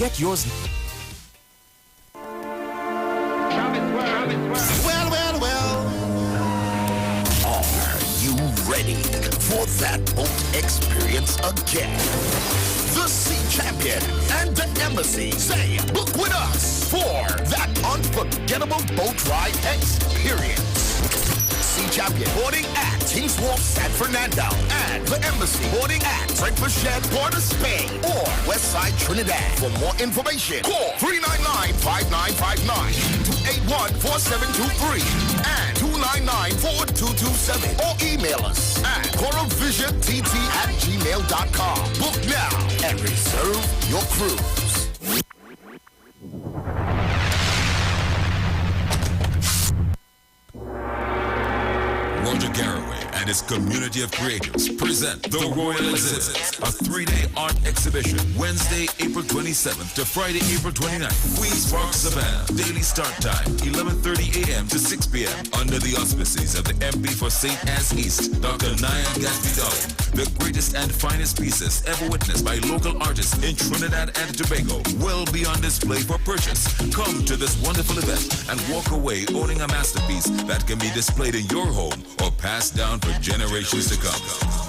Get yours. Well. Are you ready for that boat experience again? The Sea Champion and the Embassy say book with us for that unforgettable boat ride experience. Sea Champion boarding at Kings Wharf, San Fernando, and the Embassy boarding at Frankfurt, Port of Spain, or Westside Trinidad. For more information, call 399-5959, 281-4723, and 299-4227, or email us at coralvisiontT@gmail.com. Book now and reserve your cruise. Roger Garraway and his community of creators present The Royal Exhibit, a 3-day art exhibition, Wednesday, April 27th to Friday, April 29th. Queens Park, Savannah. Daily start time, 11:30 a.m. to 6 p.m. under the auspices of the MP for St. Anne's East, Dr. Nyan Gaspidali. The greatest and finest pieces ever witnessed by local artists in Trinidad and Tobago will be on display for purchase. Come to this wonderful event and walk away owning a masterpiece that can be displayed in your home or passed down for generations to come.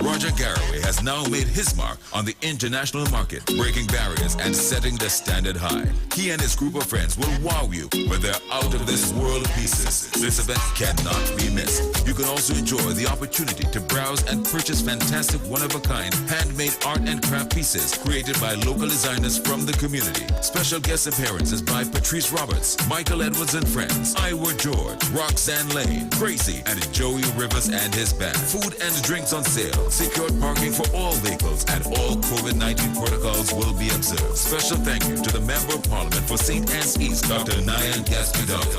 Roger Garraway has now made his mark on the international market, breaking barriers and setting the standard high. He and his group of friends will wow you with their out-of-this-world pieces. This event cannot be missed. You can also enjoy the opportunity to browse and purchase fantastic one-of-a-kind handmade art and craft pieces created by local designers from the community. Special guest appearances by Patrice Roberts, Michael Edwards and friends, Iwer George, Roxanne Lane, Gracie, and Joey Rivers and his band. Food and drinks on sale. Secured parking for all vehicles and all COVID-19 protocols will be observed. Special thank you to the Member of Parliament for St. Anne's East, Dr. Nyan Gaspidali.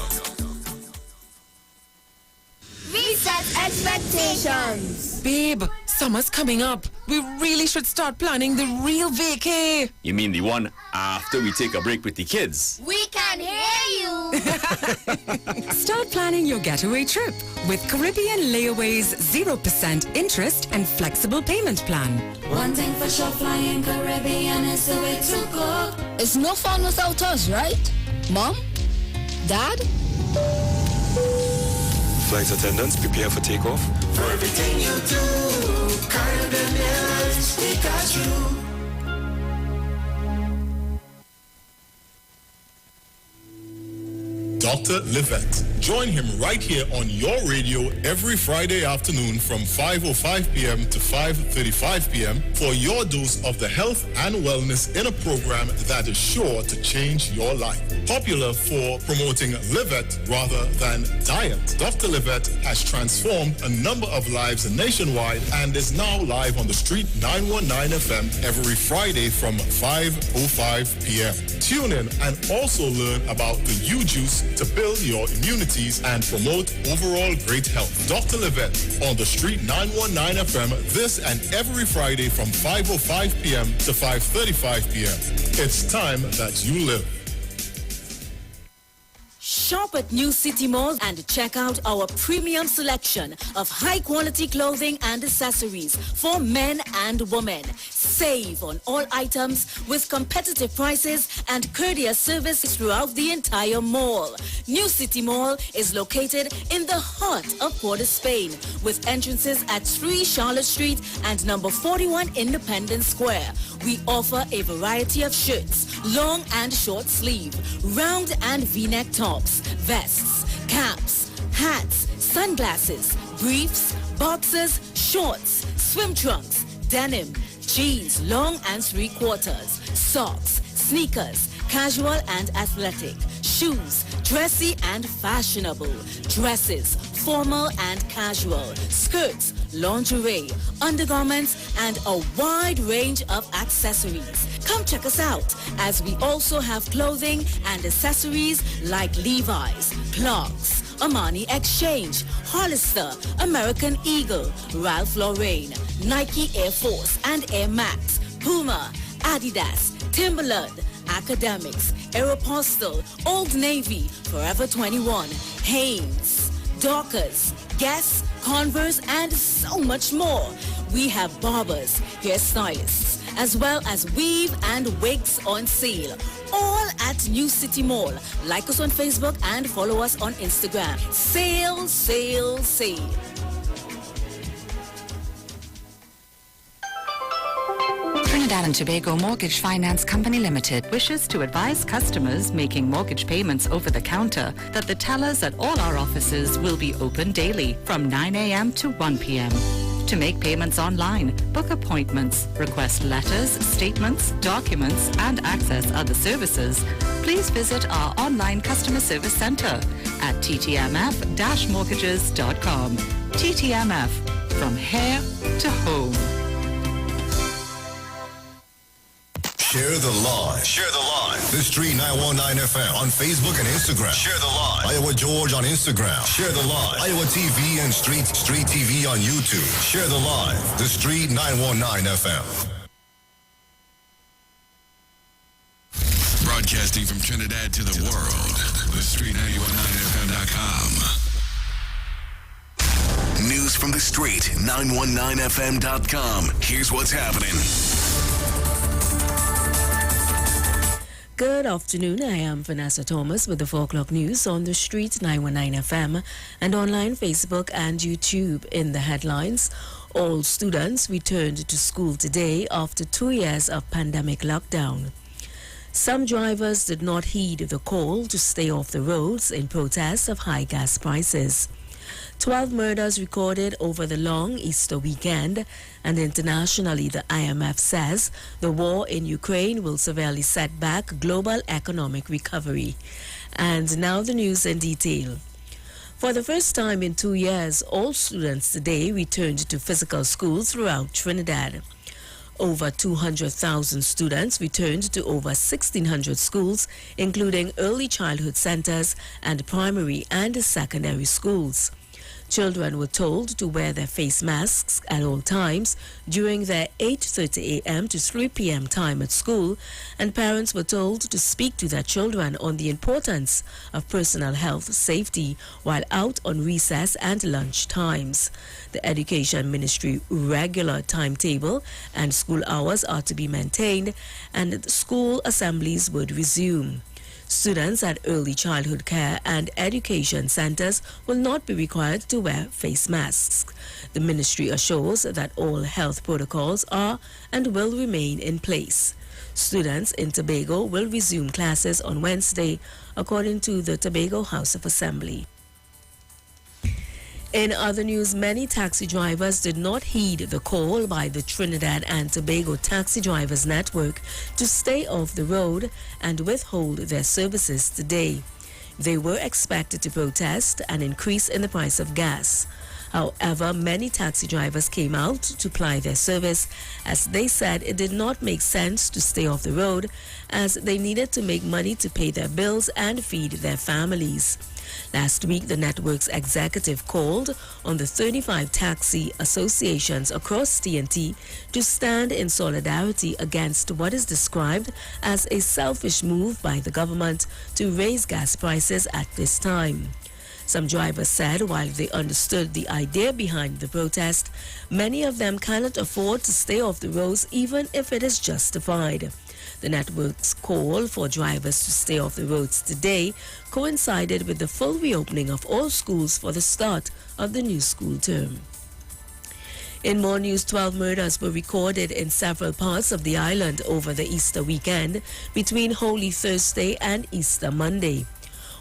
Reset expectations. Babe, summer's coming up. We really should start planning the real vacay. You mean the one after we take a break with the kids? We can hear you. Start planning your getaway trip with Caribbean Layaway's 0% interest and flexible payment plan. One thing for sure, flying Caribbean is the way to go. It's no fun without us, right? Mom? Dad? Flight attendants, prepare for takeoff. For everything you do, Caribbean Airlines, we got you. Dr. Livette. Join him right here on your radio every Friday afternoon from 5:05 p.m. to 5:35 p.m. for your dose of the health and wellness in a program that is sure to change your life. Popular for promoting Livette rather than diet, Dr. Livette has transformed a number of lives nationwide and is now live on the Street 919 FM every Friday from 5:05 p.m. Tune in and also learn about the U-Juice to build your immunities and promote overall great health. Dr. Livette on the Street 919 FM this and every Friday from 5:05 p.m. to 5:35 p.m. It's time that you live. Shop at New City Mall and check out our premium selection of high-quality clothing and accessories for men and women. Save on all items with competitive prices and courteous service throughout the entire mall. New City Mall is located in the heart of Port of Spain with entrances at 3 Charlotte Street and number 41 Independence Square. We offer a variety of shirts, long and short sleeve, round and V-neck tops, vests, caps, hats, sunglasses, briefs, boxers, shorts, swim trunks, denim, jeans, long and 3/4, socks, sneakers, casual and athletic, shoes, dressy and fashionable, dresses, formal and casual, skirts, lingerie, undergarments, and a wide range of accessories. Come check us out as we also have clothing and accessories like Levi's, Clarks, Armani Exchange, Hollister, American Eagle, Ralph Lauren, Nike Air Force and Air Max, Puma, Adidas, Timberland, Academics, Aeropostale, Old Navy, Forever 21, Hanes, Dockers, Guess, Converse, and so much more. We have barbers, hairstylists, as well as weave and wigs on sale. All at New City Mall. Like us on Facebook and follow us on Instagram. Sale, sale, sale. Trinidad and Tobago Mortgage Finance Company Limited wishes to advise customers making mortgage payments over the counter that the tellers at all our offices will be open daily from 9 a.m. to 1 p.m. To make payments online, book appointments, request letters, statements, documents, and access other services, please visit our online customer service center at ttmf-mortgages.com. TTMF, from here to home. Share the live. Share the live. The Street 919 FM on Facebook and Instagram. Share the live. Iowa George on Instagram. Share the live. Iowa TV and Street TV on YouTube. Share the live. The Street 919 FM. Broadcasting from Trinidad to the world. The Street 919FM.com. News from the Street 919FM.com. Here's what's happening. Good afternoon. I am Vanessa Thomas with the 4 o'clock news on the Street 919 FM and online Facebook and YouTube. In the headlines, all students returned to school today after 2 years of pandemic lockdown. Some drivers did not heed the call to stay off the roads in protest of high gas prices. 12 murders recorded over the long Easter weekend, and internationally the IMF says the war in Ukraine will severely set back global economic recovery. And now the news in detail. For the first time in 2 years, all students today returned to physical school throughout Trinidad. Over 200,000 students returned to over 1,600 schools, including early childhood centers and primary and secondary schools. Children were told to wear their face masks at all times during their 8:30 a.m. to 3 p.m. time at school, and parents were told to speak to their children on the importance of personal health safety while out on recess and lunch times. The Education Ministry regular timetable and school hours are to be maintained, and school assemblies would resume. Students at early childhood care and education centers will not be required to wear face masks. The ministry assures that all health protocols are and will remain in place. Students in Tobago will resume classes on Wednesday, according to the Tobago House of Assembly. In other news, many taxi drivers did not heed the call by the Trinidad and Tobago Taxi Drivers Network to stay off the road and withhold their services today. They were expected to protest an increase in the price of gas. However, many taxi drivers came out to ply their service, as they said it did not make sense to stay off the road, as they needed to make money to pay their bills and feed their families. Last week, the network's executive called on the 35 taxi associations across TNT to stand in solidarity against what is described as a selfish move by the government to raise gas prices at this time. Some drivers said while they understood the idea behind the protest, many of them cannot afford to stay off the roads even if it is justified. The network's call for drivers to stay off the roads today coincided with the full reopening of all schools for the start of the new school term. In more news, 12 murders were recorded in several parts of the island over the Easter weekend between Holy Thursday and Easter Monday.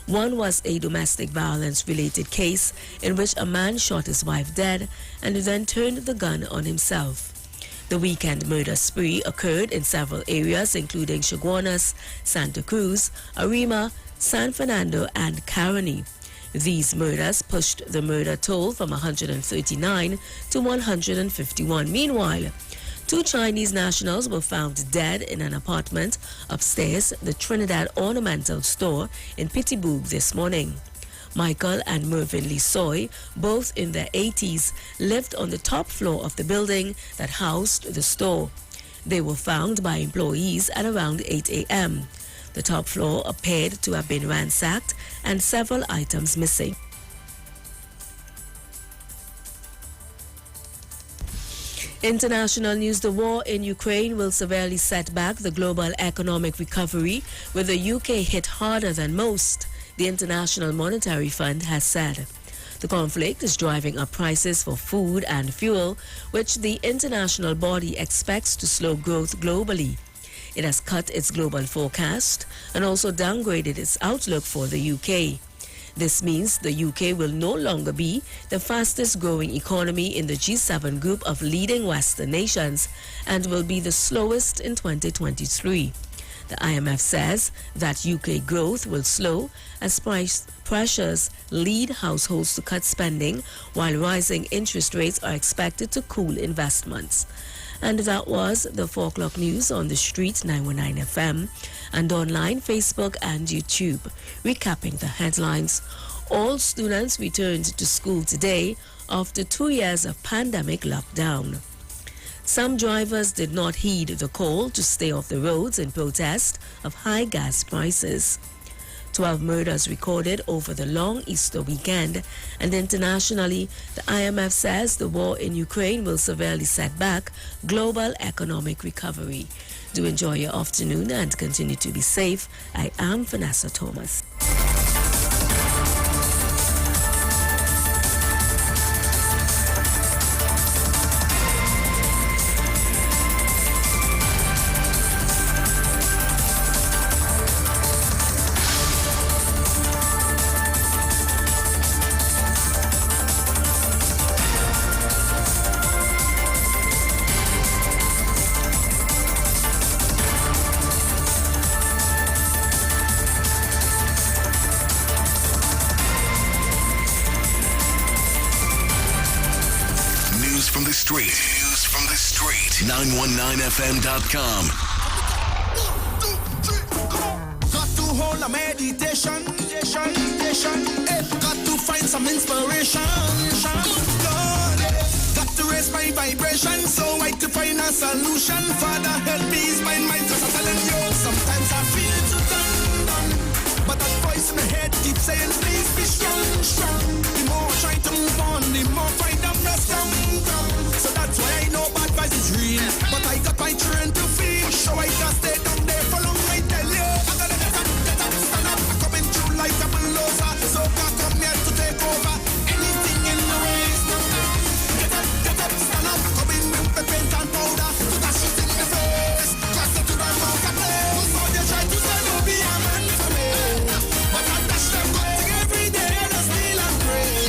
One was a domestic violence-related case in which a man shot his wife dead and then turned the gun on himself. The weekend murder spree occurred in several areas, including Chaguanas, Santa Cruz, Arima, San Fernando, and Caroni. These murders pushed the murder toll from 139 to 151. Meanwhile, 2 Chinese nationals were found dead in an apartment upstairs the Trinidad Ornamental Store in Pittsburgh this morning. Michael and Mervyn Lee Soy, both in their 80s, lived on the top floor of the building that housed the store. They were found by employees at around 8 a.m. The top floor appeared to have been ransacked and several items missing. International news: the war in Ukraine will severely set back the global economic recovery, with the UK hit harder than most, the International Monetary Fund has said. The conflict is driving up prices for food and fuel, which the international body expects to slow growth globally. It has cut its global forecast and also downgraded its outlook for the UK. This means the UK will no longer be the fastest growing economy in the G7 group of leading Western nations and will be the slowest in 2023. The IMF says that UK growth will slow as price pressures lead households to cut spending, while rising interest rates are expected to cool investments. And that was the 4 o'clock news on the street 919 FM and online, Facebook and YouTube. Recapping the headlines: all students returned to school today after 2 years of pandemic lockdown. Some drivers did not heed the call to stay off the roads in protest of high gas prices. 12 murders recorded over the long Easter weekend, and internationally, the IMF says the war in Ukraine will severely set back global economic recovery. Do enjoy your afternoon and continue to be safe. I am Vanessa Thomas. News from the street. 919fm.com. Got to hold a meditation. Got to find some inspiration. Got to raise my vibration so I can find a solution. Father, help me ease my mind. Cause I'm telling you, sometimes I feel too done. But that voice in my head keeps saying, please be strong. The more I try to move on, the more I find I'm not strong. So that's why I know bad vibes is real. But I got my train to feel. So I can't stay down there for long, I tell you. I gotta get up, stand up. I'm coming through like a bulldozer. So can't come here to take over. Anything in the way is not get up, stand up. I'm coming with the paint and powder. To dash it in the face. Cross it to the mouth of place. So they try to say no be a man for me. But I dash them every day, I steal and pray.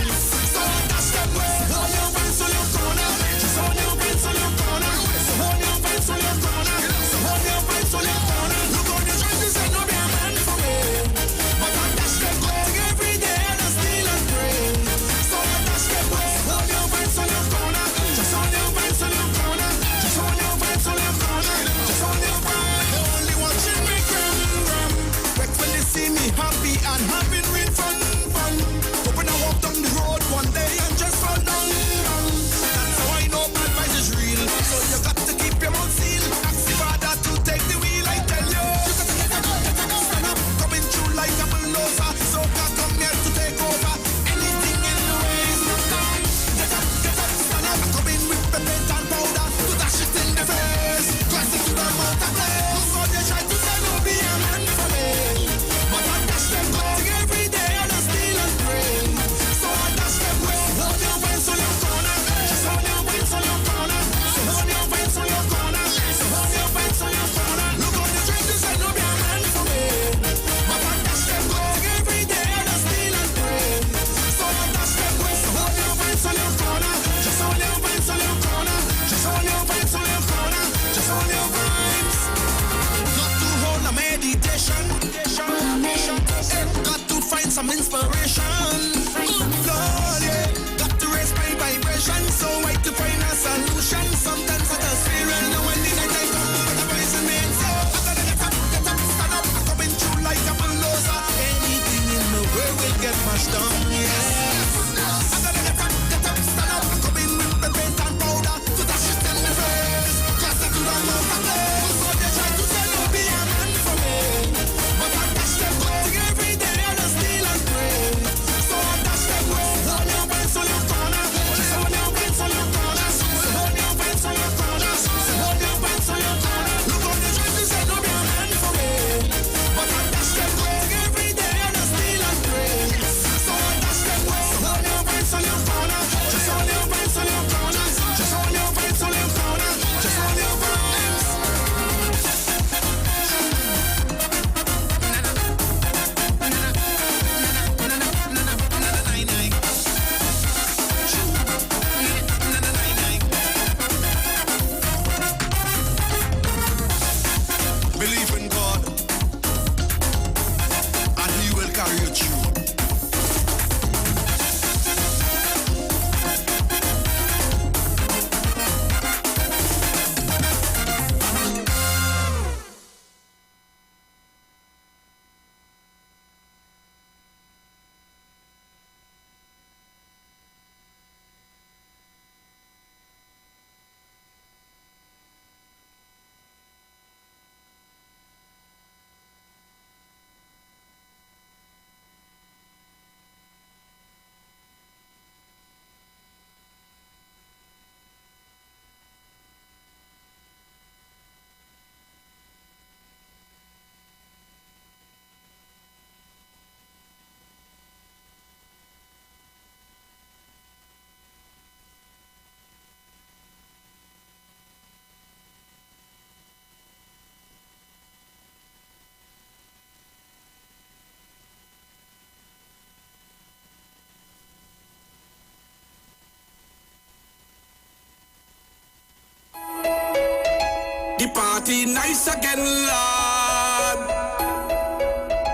party nice again, lad.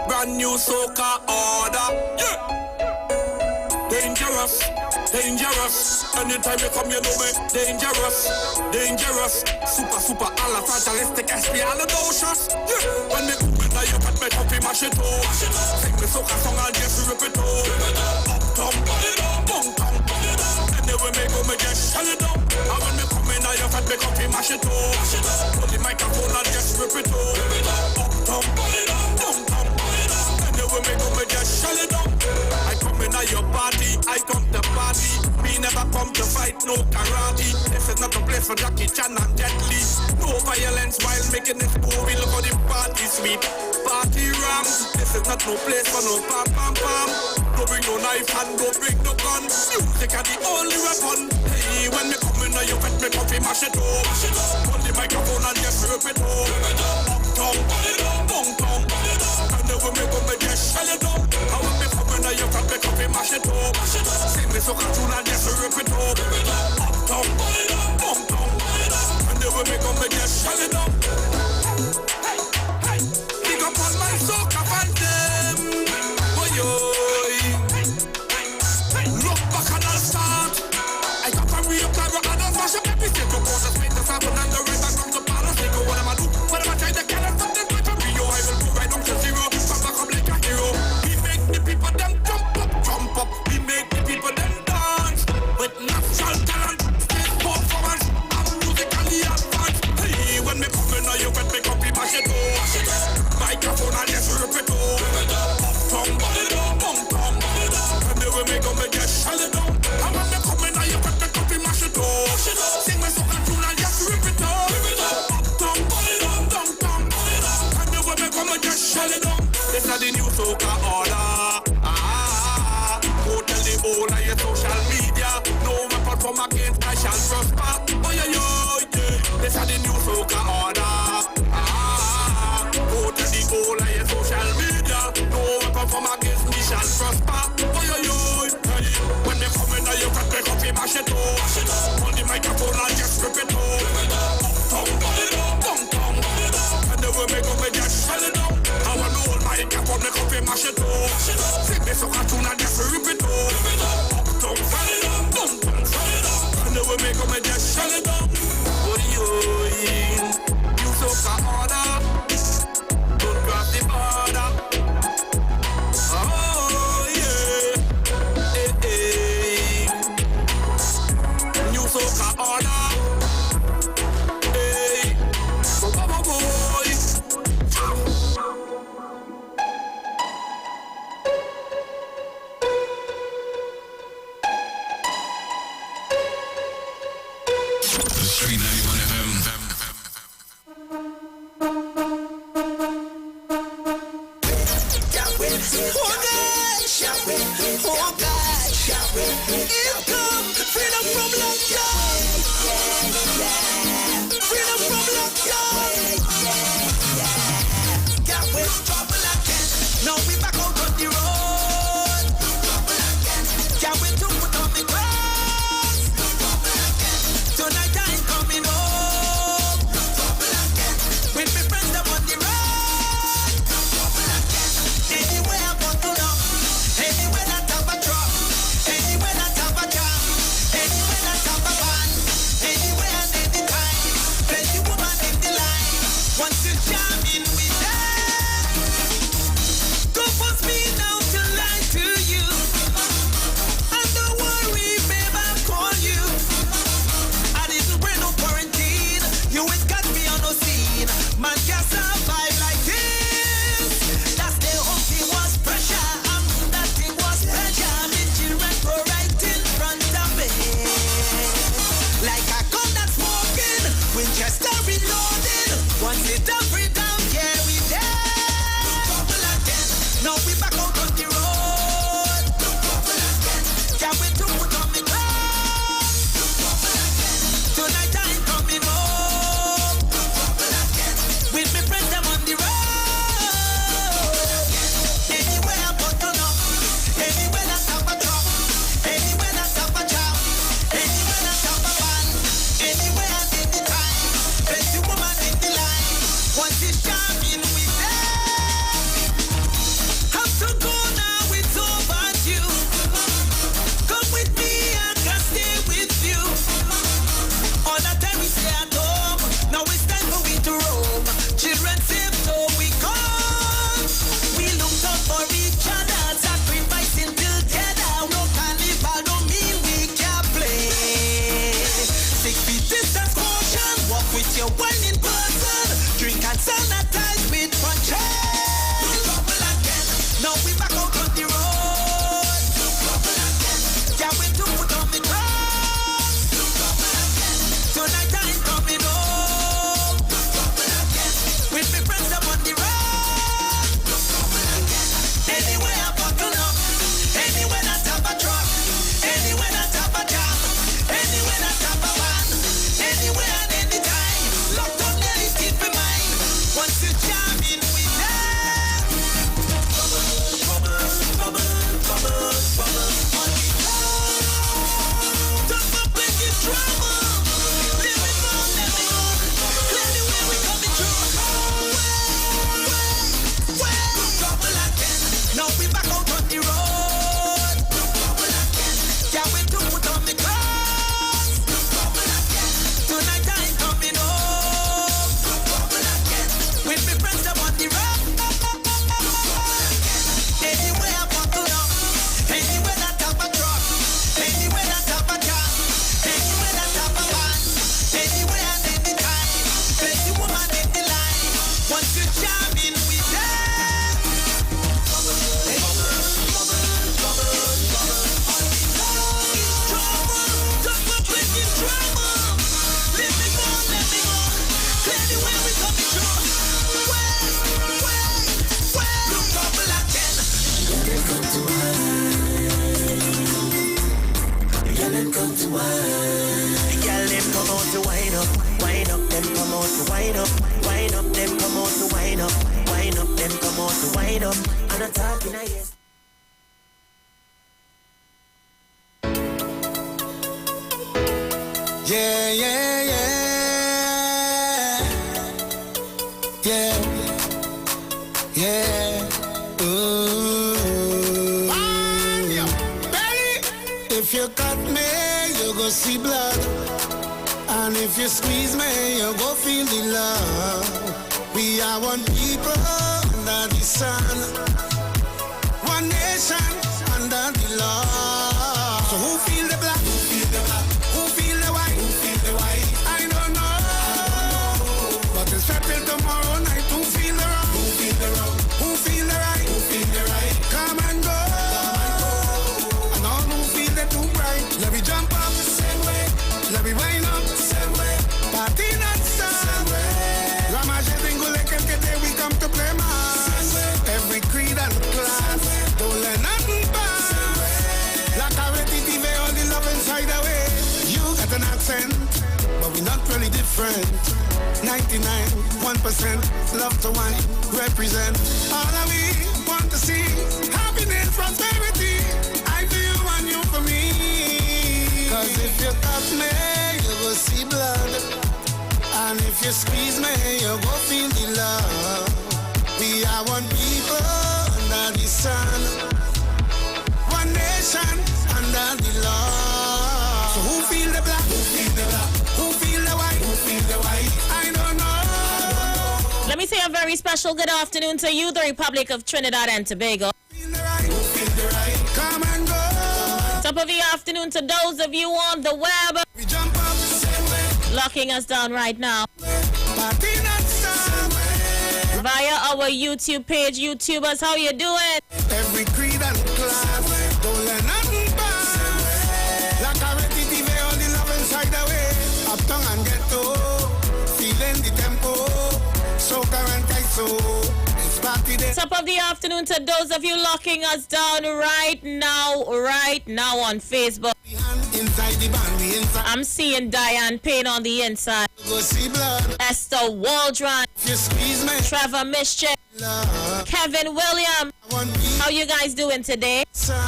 Brand new soca order. Yeah. Dangerous, dangerous. Anytime you come, you know me. Dangerous, dangerous. Super, alla fatalistic, espialidocious. Yeah. When me come in, you got me coffee, mash it up. Sing me soca song and just rip it up. Uptown, downtown. Anyway, me go, me just shell it up. And when me come in, you got me coffee, mash it up. Put the microphone and just rip it up. Uptown, downtown. Anyway, me go, me just shell it up. I come in your party, I come to party. Me never come to fight, no karate. This is not a place for Jackie Chan and Jet Li. No violence while making this movie. Look how the party sweet, party ram. This is not no place for no pam pam pam. Don't bring no knife and don't bring no gun. Music are the only weapon. Hey, when me come in, you fetch me coffee, mash it up. Hold the microphone and just rip it up. Uptown, downtown. And then when me come, me just shell it up. And when me come in, you fetch me coffee, mash it up. Sing me so cartoon and just rip it up. Uptown, downtown. And then when me come, me just shell it up. Hey, pick up on my soca phantom. Boy, look back and I'll start. I got a real clever and I'll smash up every single quarter. Make the sample and the river come to Palace. They go, what am I do? What am I trying to get us something to Rio? I will go right down to zero. Come back up like a hero. We make the people them jump up. We make the people them dance. With natural talent, stage performance, and musically advanced. Hey, when me come in, you get me copy, mash it up. Microphone and just rip it up. Uptown, downtown. And then when me come, me just shell it down. And when me come in, you get me copy, mash it up. Sing me so cartoon and just rip it up. Uptown, downtown. And then when me come, me just shell it down. This is the new soca order. Go tell the whole of your social media. No weapon from against I shall prosper. Oh yeah, yeah. This is the new soca order. Go tell the whole of your social media. No weapon from against me shall prosper. Oh yeah, yeah. When they come in, you can take off your mash it up. On the microphone and just rip it up. Uptown, downtown. And then when me go, me just shell it down. I want the whole microphone, me come mash it up. Sing me so cartoon and just rip it up. Uptown, downtown. And then when me go, me just shell it down. You soca order. Don't cross the border. Oh yeah. Hey. New soca order. Hey. Boy. The Street 91 FM. Oh God, here come freedom from lockdown. Freedom from lockdown. Got with trouble again. Now we back out on the road. Got with to put on the cross. Tonight I ain't coming home. With my friends up on the road. Anywhere I want to know. Anywhere that have a drop, anywhere that have a jam, anywhere that have a band, anywhere and anytime, plenty woman in the line. Once you jam in with them, go for out to wind up, them come out to wind up, them come out to wind up, and I'm talking I guess. Yeah, yeah, yeah, yeah, yeah. Ooh. If you cut me, you go see blood, and if you squeeze me, you go feel the love. We are one people under the sun, one nation under the law. So who feel the black? Who feel the black? Who feel the white? Who feel the white? I don't know. But it's not till tomorrow night. Who feel the wrong? Who feel the wrong? Who feel the right? Who feel the right? Come and go. And all who feel the too bright. Let me jump up the same way. Let me wind up the same way. Party not same way. Ramage Bingule Kente, we come to play mass. Every creed and class. Don't let nothing pass. Like a repetitive, all the love inside the way. You got an accent, but we're not really different. 99, 1%, love to one, represent. All that we want to see, happiness, prosperity. I for you and you for me. Cause if you cut me, you will see blood. And if you squeeze me, you go feel the love. We are one people under the sun, one nation under the law. So who feel the black? Who feel the black? Who feel the white? Who feel the white? I don't know. Let me say a very special good afternoon to you, the Republic of Trinidad and Tobago. Feel the right? Who feel the right? Come and go. Top of the afternoon to those of you on the web. We jump up the same way. Locking us down right now. Party not same way. Via our YouTube page. YouTubers, how you doing? Every creed and class. Don't let nothing pass. Like a repetitive, all the love inside the way. Uptown and ghetto, feeling the tempo. So current I so. It's party day. Top of the afternoon to those of you locking us down right now on Facebook. Inside the band, we inside. I'm seeing Diane Payne on the inside. Go see blood. Esther Waldron. If you squeeze me. Trevor Mischief. Love. Kevin William. How you guys doing today? Son.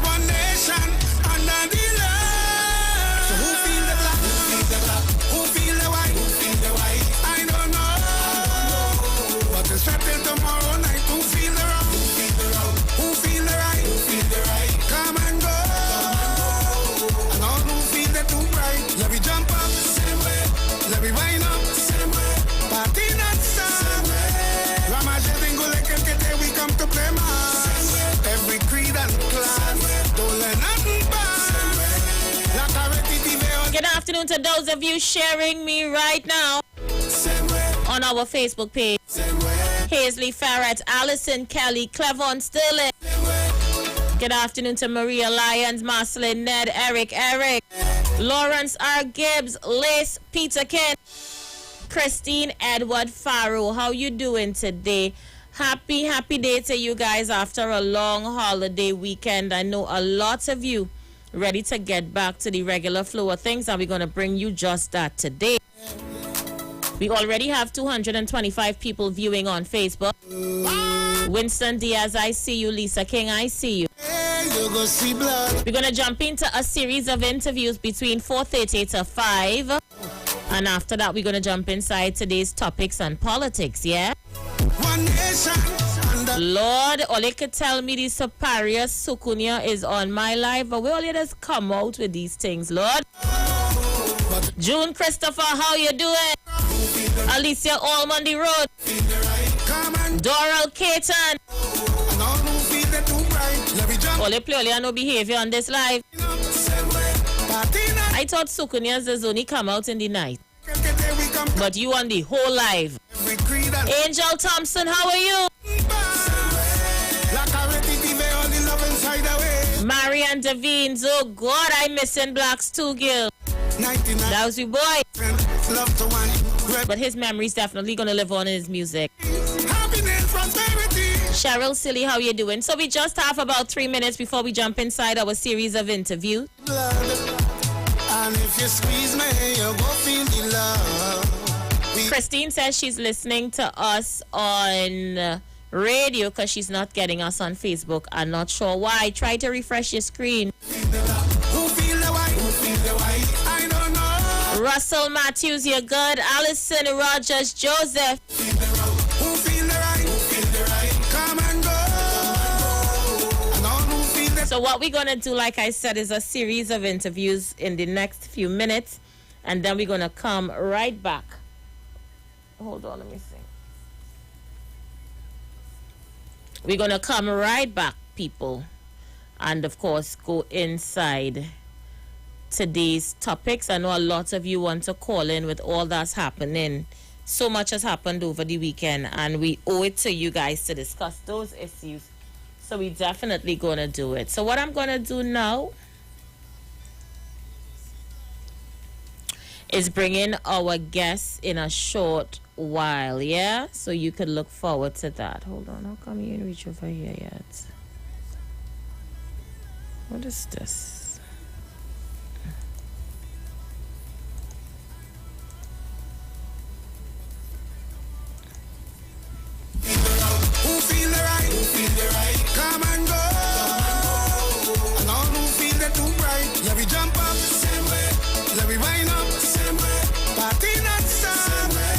One nation under the law. So who feel the black? Who feel the black? Who feel the white? Who feel the white? I don't know. But it's not till tomorrow night. Who feel the wrong? Who feel the wrong? Who feel the right? Who feel the right? Come and go. And all who feel the too bright. Let me jump up the same way. Let me wind up the same way. Party not same way. Ramage Bingule Kente, we come to play mass. Every creed and class. Don't let nothing pass. Like a repetitive. Good afternoon to those of you sharing me right now on our Facebook page. Hazley Farrett, Allison Kelly, Clevon Sterling. Good afternoon to Maria Lyons, Marcelin Ned, Eric, Lawrence R. Gibbs, Lace, Peter Kent, Christine Edward Farrow. How you doing today? Happy day to you guys after a long holiday weekend. I know a lot of you ready to get back to the regular flow of things, and we're going to bring you just that today. We already have 225 people viewing on Facebook. Winston Diaz, I see you. Lisa King, I see you. Go see blood. We're going to jump into a series of interviews between 4:30 to 5. And after that, we're going to jump inside today's topics and politics, yeah? One nation. Lord, all you could tell me the superior Sukunya is on my life, but we all just come out with these things, Lord. June Christopher, how you doing? Alicia Allman the Road. Doral Caton. Only play only no behavior on this live. I thought Sukunya's does only come out in the night. But you on the whole live. Angel Thompson, how are you? Marianne Devines, oh God, I'm missing Blacks too, girl. That was your boy. But his memory's definitely gonna live on in his music. Cheryl Silly, how you doing? So we just have about 3 minutes before we jump inside our series of interviews. And if you squeeze me, you go feel the love. Christine says she's listening to us on radio because she's not getting us on Facebook. I'm not sure why. Try to refresh your screen. Russell Matthews, you're good. Allison Rogers, Joseph. So what we're going to do, like I said, is a series of interviews in the next few minutes. And then we're going to come right back. Hold on, let me see. We're going to come right back, people. And, of course, go inside today's topics. I know a lot of you want to call in with all that's happening. So much has happened over the weekend. And we owe it to you guys to discuss those issues. So we definitely going to do it. So what I'm going to do now is bring in our guests in a short while, yeah? So you could look forward to that. Hold on, how come you didn't reach over here yet? What is this? Who feel the right? Who feel the right? Come and go. And all who feel the too bright. Let me jump up, same way. Let me wind up, same way. Party not stop, same way.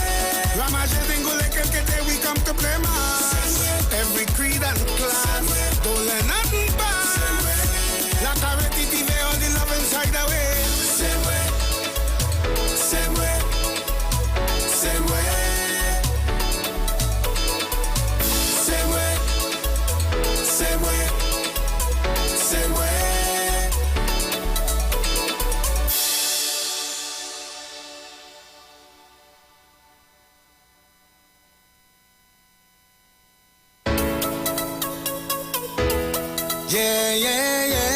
Ramage bingo like a we come to play mass. Every creed and class. Don't let nothing pass. Like a ready TV, all the love inside the way. Same way. Same way. Same way. Same way, same way. Yeah, yeah, yeah.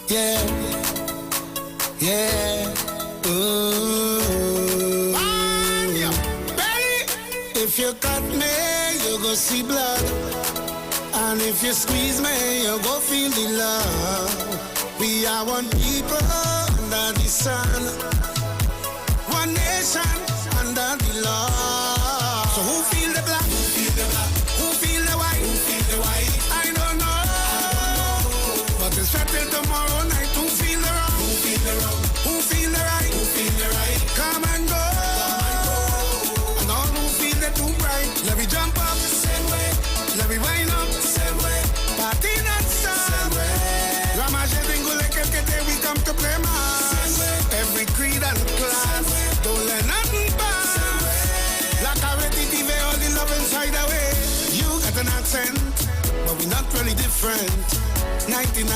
Yeah, yeah. Ooh. Belly, if you cut me, you go see blood, and if you squeeze me, you go feel the love. We are one people under the sun, one nation under the law. So who feel the black? Who feel the black? Who feel the white? Who feel the white? I don't know, but it's set till tomorrow night. Who feel the wrong? Who feel the wrong? Who feel the right? Who feel the right? Come and go, and all who feel the too bright. Let me jump up, same way. Let me wind up, same way. Party not stop, same way. Ramage bingo like a we come to play mass. Every creed and class. Don't let nothing pass. Like a ready TV, all the love inside the way. You got an accent, but we not really different. 99,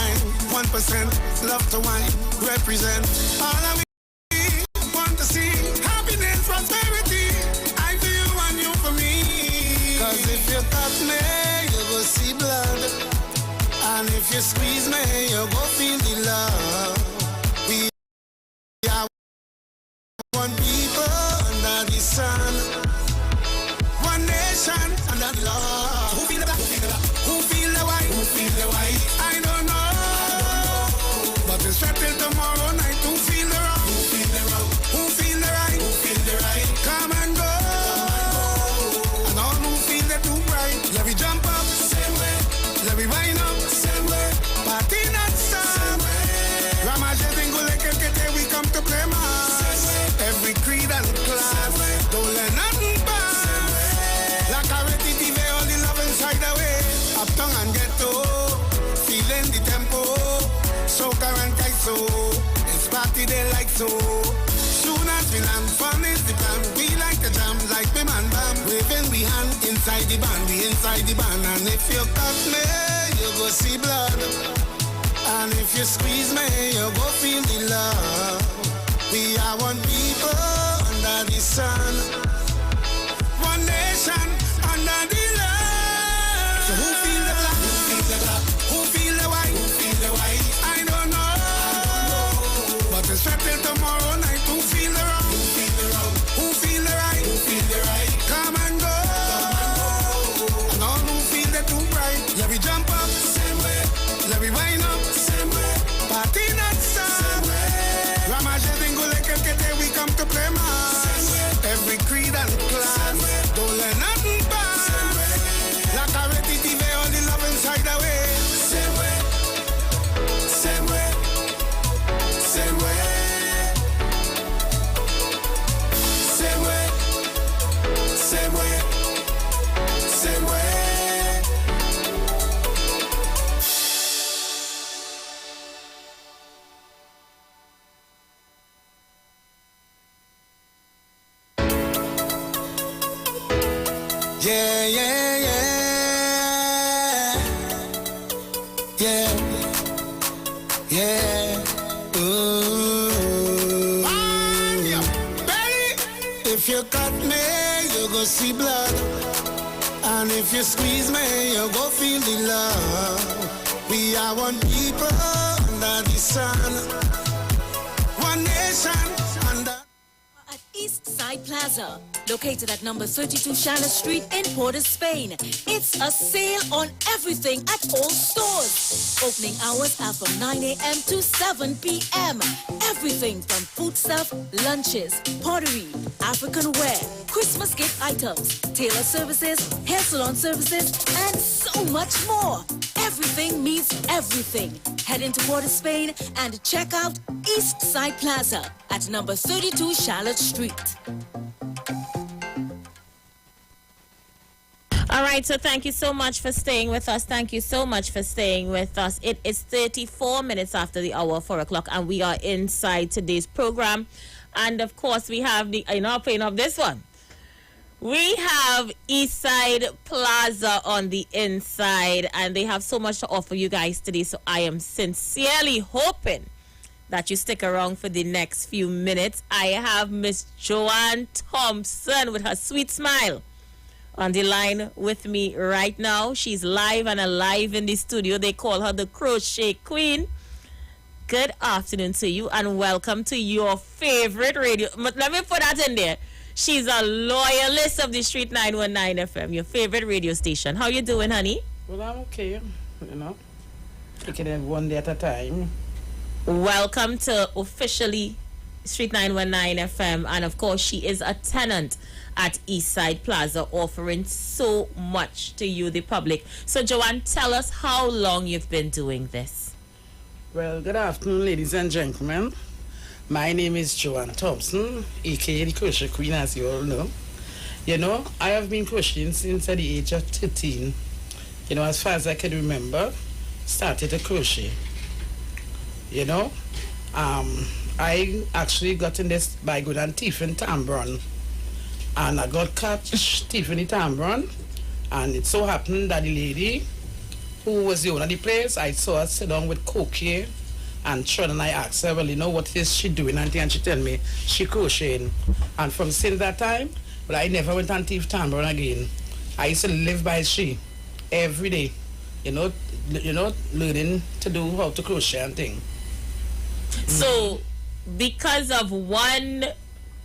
1% love to wine, represent all of we want to see. Happiness, prosperity. I for you and you for me. Cause if you cut me, you go see blood. And if you squeeze me, you go feel the love. We are one people under the sun, one nation under the law. Who feel the black? Who feel the black? Who feel the white? Who feel the white? I don't know, but it's set till tomorrow night. Who feel the wrong? Who feel the wrong? Who feel the right? Who feel the right? Come and go, and all who feel the too bright. Let me jump up, same way. Let me wind up, same way. Party not stop, same way. Ramage bingo like a we come to play mass. Every creed and class. Don't let nothing pass. Like a ready TV, all the love inside the way. Uptown and ghetto, feeling the tempo. Soca and Kaiso, it's party they like so. Soon as we land, fun is the plan. We like the jam, like the man bam. Waving we hand inside the band, we inside the band. And if you cut me, you go see blood. And if you squeeze me, you go feel the love. We are one people under the sun, one nation under the love. So who feel the black? Who feel the black? Who feel the white? Who feel the white? I don't know, but it's set till tomorrow night. Who feel the wrong? Who feel the wrong? Who feel the right? Who feel the right? Come and go, and all who feel the too bright. Let me jump up, same way. Let me wind up, same way. Party not stop, same way. Ramage bingo like a we come play mass. Every creed and class. Don't let nothing pass. Like a repetitive, all the love inside the way. Same way. Same way. Same way. Same way. Same way. Same way. Yeah, yeah, yeah. Yeah. Yeah. Ooh. Belly. If you cut me, you go see blood. And if you squeeze me, you go feel the love. We are one people under the sun. One nation under. At East Side Plaza, located at number 32 Charlotte Street in Port of Spain. It's a sale on everything at all stores. Opening hours are from 9 a.m. to 7 p.m. Everything from foodstuff, lunches, pottery, African wear, Christmas gift items, tailor services, hair salon services, and so much more. Everything means everything. Head into Port of Spain and check out East Side Plaza at number 32 Charlotte Street. All right, so thank you so much for staying with us. Thank you so much for staying with us. It is 34 minutes after the hour, 4 o'clock, and we are inside today's program. And of course, we have the, playing up this one. We have Eastside Plaza on the inside, and they have so much to offer you guys today. So I am sincerely hoping that you stick around for the next few minutes. I have Miss Joanne Thompson with her sweet smile on the line with me right now. She's live and alive in the studio. They call her the Crochet Queen. Good afternoon to you and welcome to your favorite radio. Let me put that in there. She's a loyalist of the Street 919 FM, your favorite radio station. How you doing, honey? Well, I'm okay, taking it one day at a time. Welcome to officially Street 919 FM, and of course she is a tenant at Eastside Plaza, offering so much to you, the public. So Joanne, tell us how long you've been doing this. Well, good afternoon, ladies and gentlemen. My name is Joanne Thompson, aka the Crochet Queen, as you all know. I have been crocheting since at the age of 13. As far as I can remember, started to crochet. I actually got in this by going on Tiffany Tambron. And I got catch Tiffany Tambron. And it so happened that the lady who was the owner of the place, I saw her sit down with Cokie and Tron, and I asked her, well, what is she doing? And she tell me she crocheting. And from since that time, I never went on Tiffany Tambron again. I used to live by she every day, learning to do how to crochet and thing. So, because of one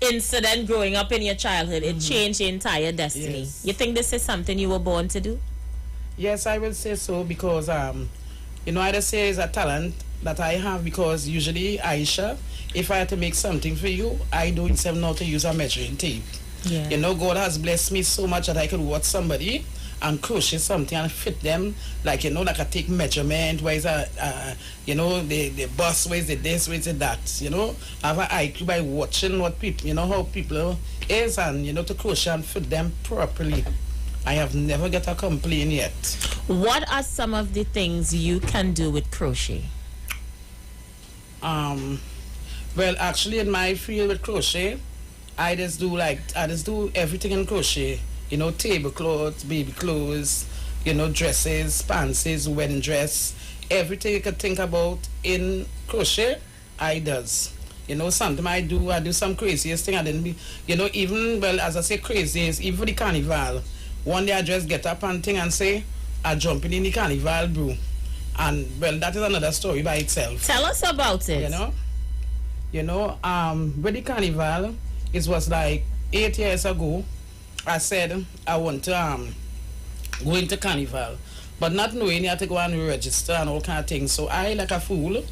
incident growing up in your childhood, it changed your entire destiny. Yes. You think this is something you were born to do? Yes, I will say so because, I just say it's a talent that I have because usually, Aisha, if I had to make something for you, I don't even know how to use a measuring tape. Yeah. God has blessed me so much that I could watch somebody and crochet something and fit them, like I take measurement, where is the bust, where is it this, where is it that, I have an IQ by watching what people, how people is, and, to crochet and fit them properly. I have never got a complaint yet. What are some of the things you can do with crochet? Well, actually, in my field with crochet, I just do everything in crochet. Tablecloths, baby clothes, dresses, pantses, wedding dress, everything you can think about in crochet, I does. Sometimes I do some craziest thing. I didn't be, even, as I say craziest, even for the carnival. One day I just get up and thing and say, I jumping in the carnival, bro. And, that is another story by itself. Tell us about it. With the carnival, it was like 8 years ago. I said I want to go into carnival, but not knowing you have to go and register and all kind of things. So I, like a fool,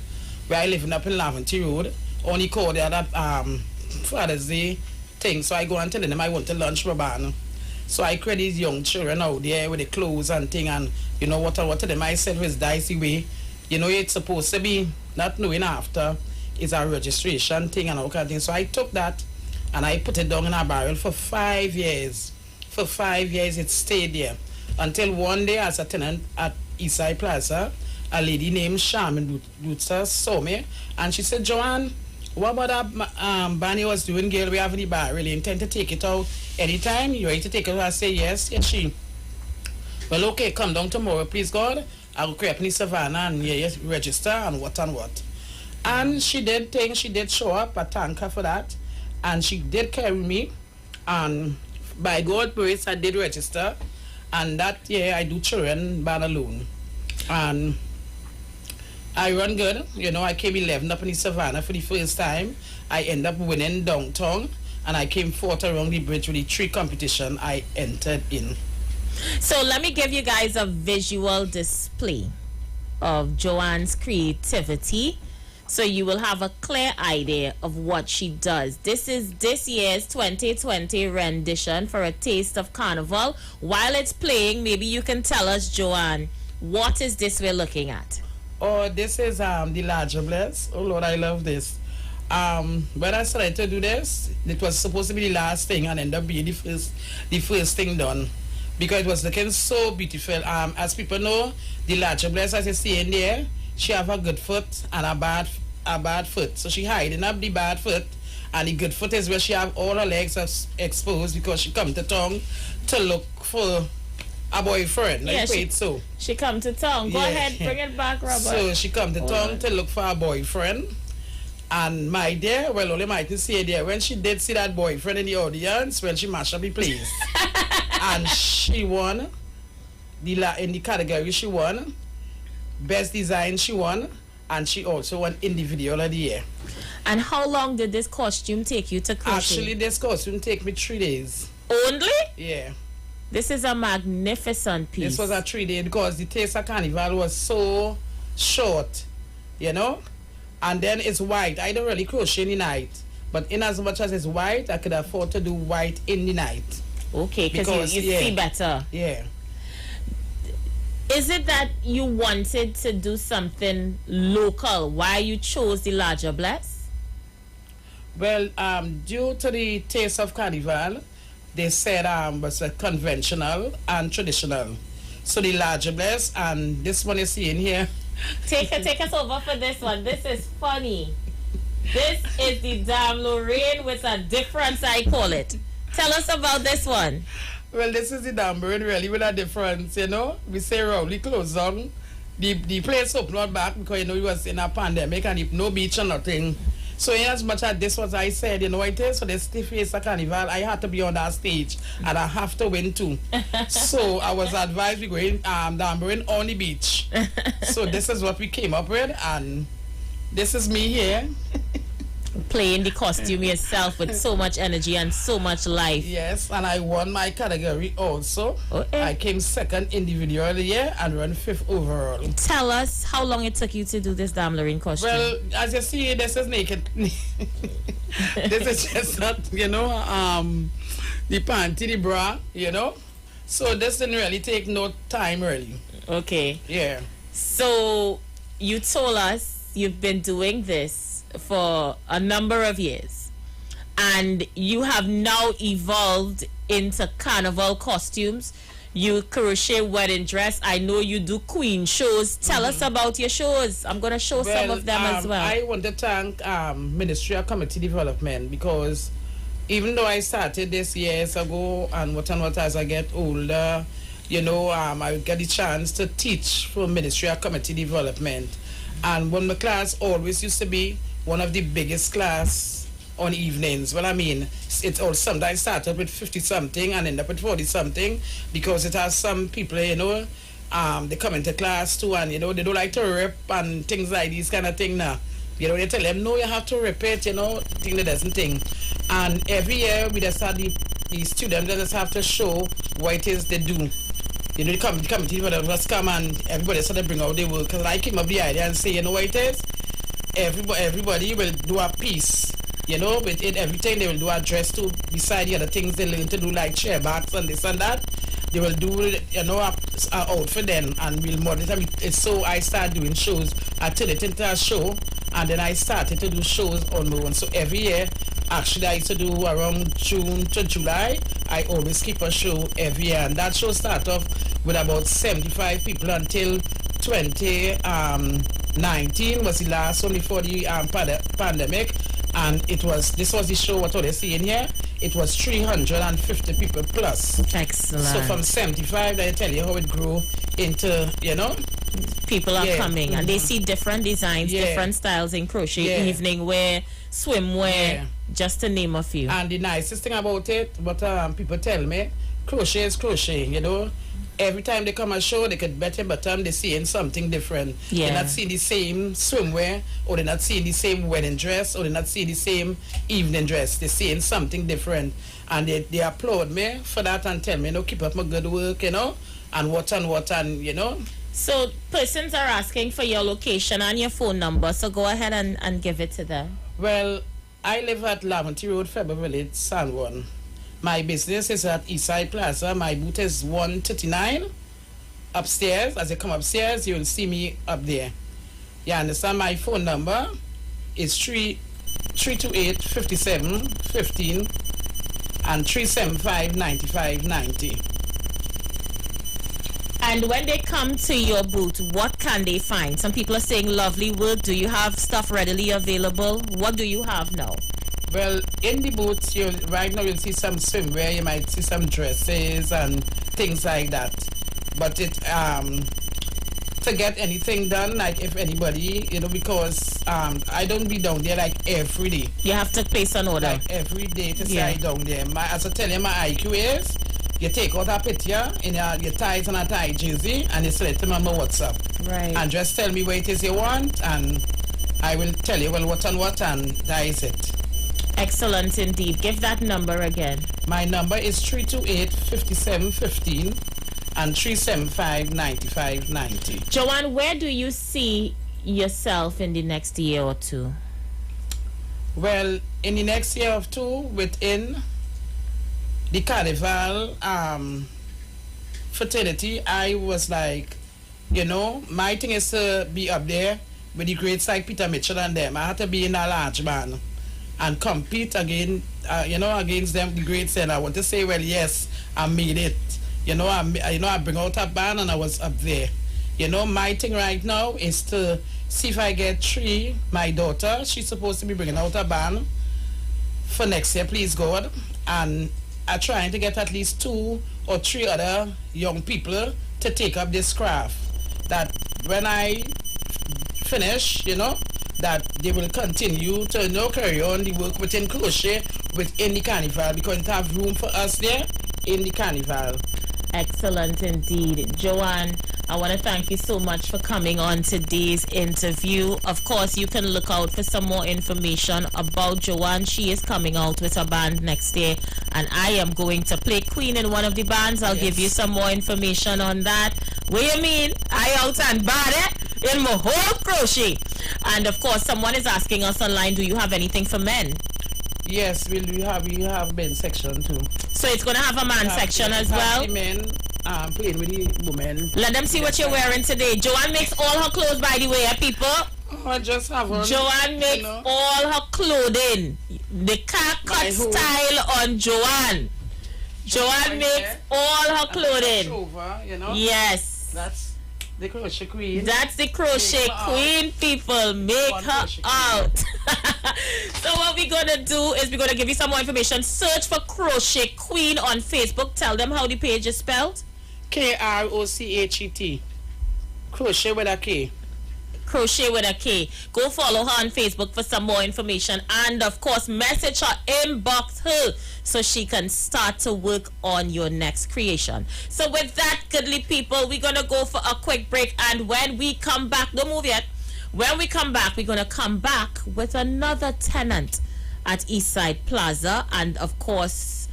where I living up in Laventry Road, only called the other Father's Day thing. So I go and tell them I want to lunch for Bana. So I create these young children out there with the clothes and thing, and you know what to them I said was dicey way. You know, it's supposed to be not knowing after is a registration thing and all kind of thing. So I took that and I put it down in a barrel for 5 years. For 5 years it stayed there. Until one day as a tenant at Eastside Plaza, a lady named Shaman Lutzer saw me and she said, Joanne, what about that Barney was doing, girl? We have the barrel. You intend to take it out anytime? You ready to take it out? I say yes. Yes, she. Well, okay, come down tomorrow, please God. I'll create in Savannah and register and what and what. And she did things, she did show up. I thank her for that. And she did carry me. And by God's grace, I did register. And that year, I do children ban alone. And I run good. You know, I came 11 up in the Savannah for the first time. I end up winning downtown. And I came fourth around the bridge with the 3 competition I entered in. So let me give you guys a visual display of Joanne's creativity so you will have a clear idea of what she does. This is this year's 2020 rendition for A Taste of Carnival. While it's playing, maybe you can tell us, Joanne, what is this we're looking at? Oh, this is the larger bless. Oh Lord, I love this. When I started to do this, it was supposed to be the last thing and end up being the first thing done. Because it was looking so beautiful. As people know, the larger bless, as you see in there, she have a good foot and a bad foot. So she hiding up the bad foot, and the good foot is where she have all her legs exposed because she come to town to look for a boyfriend. Yeah, she come to town. Go ahead, bring it back, Robert. So she come to town to look for a boyfriend. And my dear, well, only might see there, when she did see that boyfriend in the audience, when she mashed up the place. And she won in the category. She won best design. She won, and she also won individual of the year. And how long did this costume take you to crochet? Actually, this costume take me 3 days. Only? Yeah. This is a magnificent piece. This was a 3 day because the Taste of Carnival was so short, you know, and then it's white. I don't really crochet in the night, but in as much as it's white, I could afford to do white in the night. Okay, because you see better. Yeah. Is it that you wanted to do something local? Why you chose the larger bless? Well, due to the Taste of Carnival, they said was conventional and traditional. So the larger bless, and this one you see in here. Take us over for this one. This is funny. This is the Dame Lorraine with a difference, I call it. Tell us about this one. Well, this is the Dame Lorraine really with a difference, you know. We say roundly closed down. The place opened not back because, you know, it was in a pandemic and no beach or nothing. So in as much as this was I said, you know what it is, so this Taste of Carnival, I had to be on that stage and I have to win too. So I was advised we going Dame Lorraine on the beach. So this is what we came up with, and this is me here. Playing the costume yourself with so much energy and so much life. Yes, and I won my category also. Okay. I came second individual of the year and ran 5th overall. Tell us how long it took you to do this Dame Lorraine costume. Well, as you see, this is naked. This is just not, you know, the panty, the bra, you know. So this didn't really take no time, really. Okay. Yeah. So you told us you've been doing this for a number of years, and you have now evolved into carnival costumes. You crochet wedding dress. I know you do queen shows. Tell us about your shows. I'm going to show some of them as well. I want to thank Ministry of Community Development, because even though I started this years ago and what as I get older, you know, I get the chance to teach for Ministry of Community Development. And when my class always used to be one of the biggest class on evenings. Well, I mean, it all sometimes started with 50-something and end up with 40-something, because it has some people, you know, they come into class too, and, you know, they don't like to rip and things like these kind of thing now. You know, they tell them, no, you have to rip it, you know, thing that doesn't thing. And every year we just have the students just have to show what it is they do. You know, the committee just come and everybody sort of bring out their work. Because I came up with the idea and say, you know what it is? Everybody will do a piece, You know, with it, everything they will do a dress too. Beside the other things they learn to do, like chair backs and this and that, they will do, you know, a outfit then, and we'll model it. So I started doing shows. I turned it into a show, and then I started to do shows on my own. So every year, actually, I used to do around June to July. I always keep a show every year, and that show started off with about 75 people until 2019 was the last one before the pandemic. And this was the show, what are they seeing here? It was 350 people plus. Excellent. So from 75, I tell you how it grew into, you know. People are coming and they see different designs, different styles in crochet, evening wear, swimwear, just to name a few. And the nicest thing about it, what people tell me, crochet is crochet, you know. Every time they come and show, they could bet they're seeing something different. They're not seeing the same swimwear, or they're not seeing the same wedding dress, or they're not seeing the same evening dress. They're seeing something different. And they applaud me for that and tell me, you know, keep up my good work, you know, and what, you know. So persons are asking for your location and your phone number, so go ahead and give it to them. Well, I live at Laventry Road, Faber Village, San Juan. My business is at Eastside Plaza. My booth is 139 upstairs. As you come upstairs, you will see me up there. You understand? My phone number is 328-5715 and 375-9590. And when they come to your booth, what can they find? Some people are saying lovely work. Do you have stuff readily available? What do you have now? Well, in the booth, right now you'll see some swimwear, you might see some dresses and things like that. But to get anything done, like if anybody, you know, because I don't be down there like every day. You have to place an order. Like every day to say I down there. As I tell you, my IQ is, you take out a picture in your ties and a tie jersey and you select them on my WhatsApp. Right. And just tell me what it is you want and I will tell you, well, what and that is it. Excellent indeed. Give that number again. My number is 328-5715 and 375-9590. Joanne, where do you see yourself in the next year or two? Well, in the next year or two, within the carnival fraternity, I was like, you know, my thing is to be up there with the greats like Peter Mitchell and them. I had to be in a large band and compete again, you know, against them, the greats. And I want to say, well, yes, I made it. You know, I bring out a band and I was up there. You know, my thing right now is to see if I get my daughter, she's supposed to be bringing out a band for next year, please God. And I'm trying to get at least 2 or 3 other young people to take up this craft. That when I finish, you know, that they will continue to, you know, carry on the work within crochet within the carnival because it have room for us there in the carnival. Excellent indeed. Joanne, I want to thank you so much for coming on today's interview. Of course, you can look out for some more information about Joanne. She is coming out with a band next year, and I am going to play Queen in one of the bands. I'll give you some more information on that. What you mean? I out and bad in my whole crochet. And of course, someone is asking us online, do you have anything for men? Yes, we have men's section too. So it's going to have a man section as well? The men playing with the women. Let them see what you're wearing today. Joanne makes all her clothes, by the way, people. Oh, I just have one. Joanne makes all her clothing. The cut style on Joanne. Joanne makes all her clothing. Over, you know? Yes. That's the crochet queen. That's the crochet queen, people. Make her out. So what we're going to do is we're going to give you some more information. Search for Crochet Queen on Facebook. Tell them how the page is spelled. Krochet. Crochet with a K. Crochet with a K. Go follow her on Facebook for some more information. And of course, message her, inbox her, so she can start to work on your next creation. So with that, goodly people, we're going to go for a quick break. And when we come back, don't move yet. When we come back, we're going to come back with another tenant at Eastside Plaza. And of course,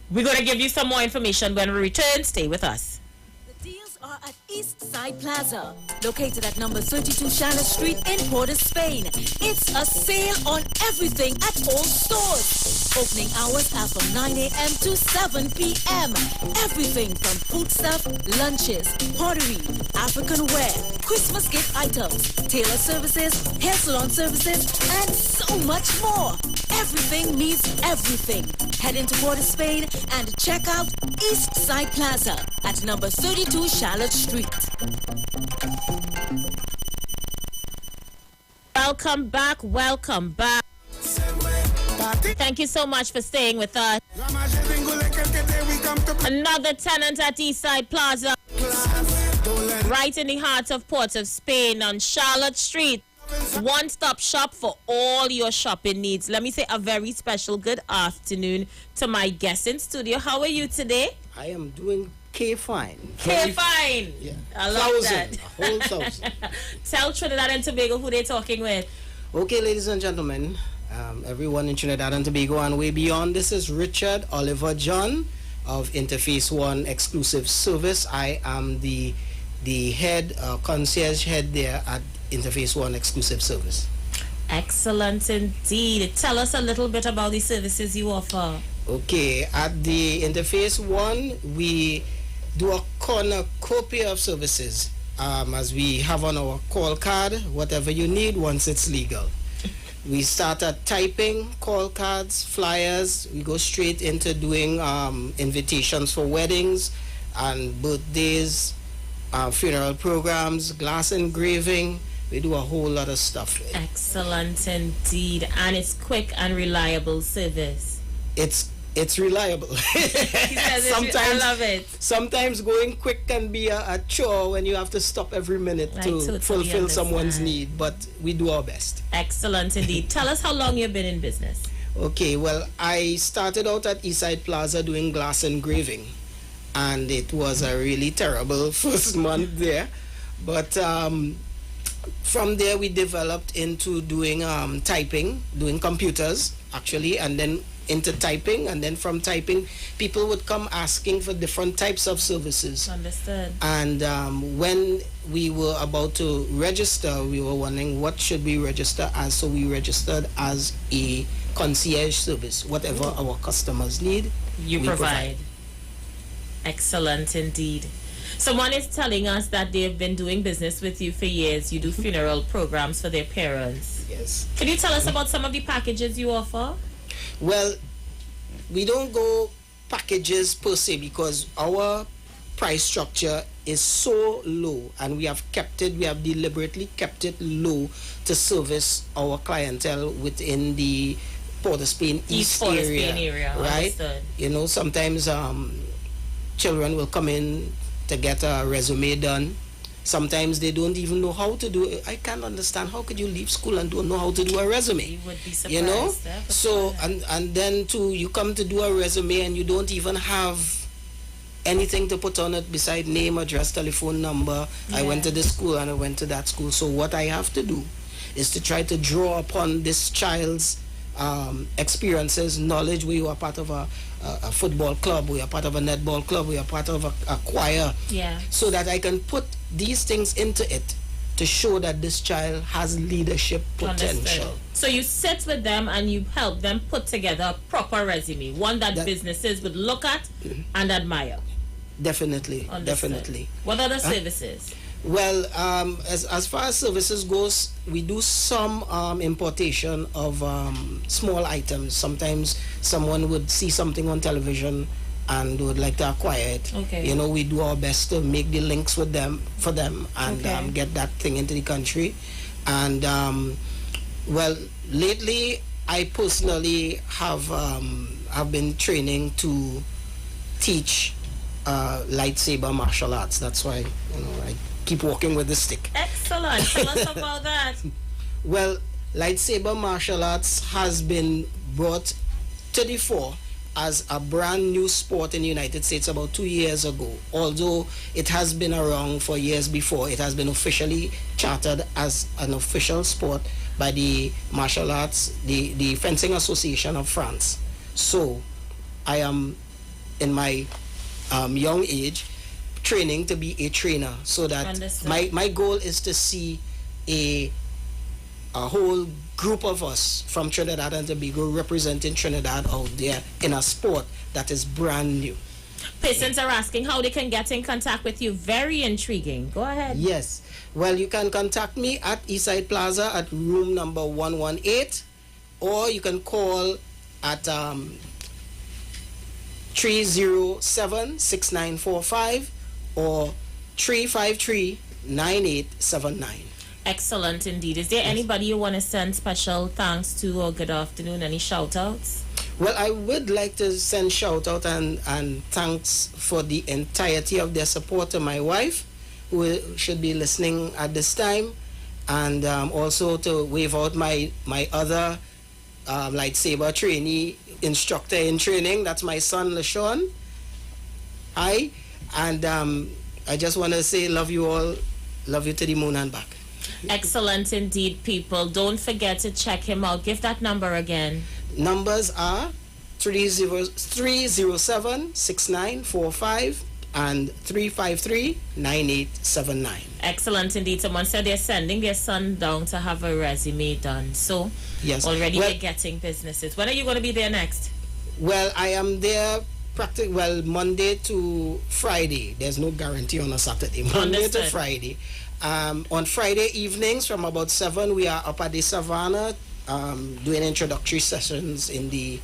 we're going to give you some more information when we return. Stay with us. The deals are at East Side Plaza, located at number 32 Charlotte Street in Port of Spain. It's a sale on everything at all stores. Opening hours are from 9 a.m. to 7 p.m. Everything from foodstuff, lunches, pottery, African wear, Christmas gift items, tailor services, hair salon services, and so much more. Everything means everything. Head into Port of Spain and check out East Side Plaza at number 32 Charlotte Street. Welcome back, welcome back. Thank you so much for staying with us. Another tenant at Eastside Plaza, right in the heart of Port of Spain on Charlotte Street. One-stop shop for all your shopping needs. Let me say a very special good afternoon to my guest in studio. How are you today? I am doing K-fine. K-fine. Yeah. I love that. A whole 1,000. Tell Trinidad and Tobago who they're talking with. Okay, ladies and gentlemen, everyone in Trinidad and Tobago and way beyond, this is Richard Oliver John of Interface One Exclusive Service. I am the head, concierge head there at Interface One Exclusive Service. Excellent indeed. Tell us a little bit about the services you offer. Okay, at the Interface One, we do a cornucopia of services. As we have on our call card, whatever you need once it's legal. We start at typing, call cards, flyers. We go straight into doing invitations for weddings and birthdays, funeral programs, glass engraving. We do a whole lot of stuff. Excellent indeed. And it's quick and reliable service. It's reliable. Sometimes, I love it. Sometimes going quick can be a chore when you have to stop every minute to totally fulfill someone's need, but we do our best. Excellent indeed. Tell us how long you've been in business. Okay, well, I started out at Eastside Plaza doing glass engraving, and it was a really terrible first month there. But from there, we developed into doing typing, doing computers, actually, and then into typing, and then from typing, people would come asking for different types of services. Understood. And when we were about to register, we were wondering what should we register as, so we registered as a concierge service. Whatever our customers need, you provide. Excellent indeed. Someone is telling us that they've been doing business with you for years. You do funeral programs for their parents. Yes. Can you tell us about some of the packages you offer? Well, we don't go packages per se because our price structure is so low, and we have deliberately kept it low to service our clientele within the Port of Spain East area, right? Understood. You know, sometimes children will come in to get a resume done. Sometimes they don't even know how to do it. I can't understand, how could you leave school and don't know how to do a resume? You would be surprised. You know? So, and then too, you come to do a resume and you don't even have anything to put on it beside name, address, telephone number. Yeah. I went to this school and I went to that school. So what I have to do is to try to draw upon this child's experiences, knowledge. We are part of a football club, we are part of a netball club, we are part of a choir. Yeah. So that I can put these things into it to show that this child has leadership potential. Understood. So you sit with them and you help them put together a proper resume, one that businesses would look at and admire. Definitely. Understood. Definitely. What other services? Well, as far as services goes, we do some importation of small items. Sometimes someone would see something on television and would like to acquire it. Okay. You know, we do our best to make the links with them for them and get that thing into the country. And well, lately I personally have been training to teach lightsaber martial arts. That's why, you know, I keep walking with the stick. Excellent. Tell us about that. Well, lightsaber martial arts has been brought to the fore as a brand new sport in the United States about 2 years ago. Although it has been around for years before, it has been officially chartered as an official sport by the martial arts, the Fencing Association of France. So I am, in my young age, training to be a trainer, so that my goal is to see a whole group of us from Trinidad and Tobago representing Trinidad out there in a sport that is brand new. Patients are asking how they can get in contact with you. Very intriguing. Go ahead. Yes. Well, you can contact me at Eastside Plaza at room number 118, or you can call at 307-6945 or 353-9879. Excellent indeed. Is there anybody you want to send special thanks to or good afternoon? Any shout outs? Well, I would like to send shout out and thanks for the entirety of their support to my wife, who should be listening at this time, and also to wave out my other lightsaber trainee instructor in training. That's my son, LaShawn. Hi, and I just want to say love you all, love you to the moon and back. Excellent indeed, people. Don't forget to check him out. Give that number again. Numbers are 307-6945 and 353-9879. Excellent indeed. Someone said they're sending their son down to have a resume done. So yes, already they're getting businesses. When are you going to be there next? Well, I am there Monday to Friday. There's no guarantee on a Saturday. Monday to Friday. On Friday evenings from about 7, we are up at the Savannah doing introductory sessions in the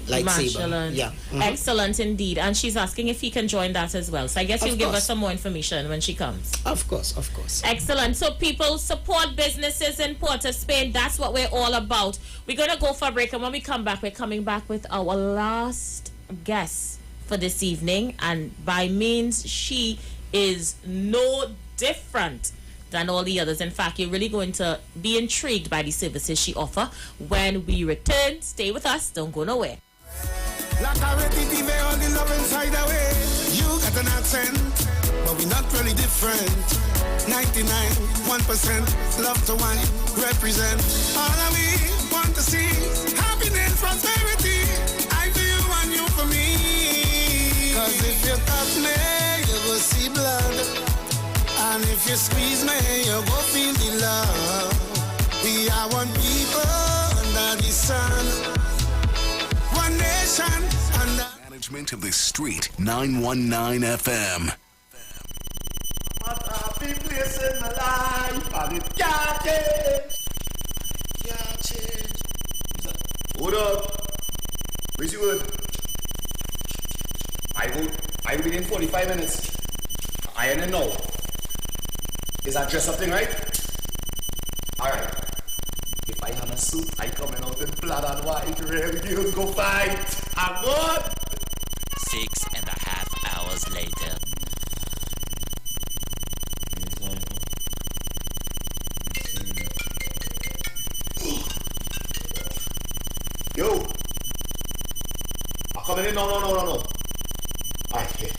lightsaber. Yeah. Mm-hmm. Excellent indeed. And she's asking if he can join that as well. So I guess you'll give us some more information when she comes. Of course. Excellent. So people, support businesses in Port of Spain. That's what we're all about. We're going to go for a break, and when we come back, we're coming back with our last guest for this evening, and by means she is no different than all the others. In fact, you're really going to be intrigued by the services she offers. When we return, stay with us, don't go nowhere. Like a repetitive, all the love inside away. You got an accent, but we're not really different. 99, 1%, love to wine, represent. All that we want to see, happiness, prosperity. I for you and you for me. Cause if you touch me, you will see blood. And if you squeeze me, you go feel the love. We are one people under the sun. One nation under... Management of the Street, 919 FM. What a big place in my life, and it can't change. Can't change. Hold up. Where's your word? I will be in 45 minutes. I ain't know. Is that dress up thing right? Alright. If I have a suit, I coming out in black and white. Real girls go fight. I'm good. 6.5 hours later. Yo. I'm coming in. No. Alright, here.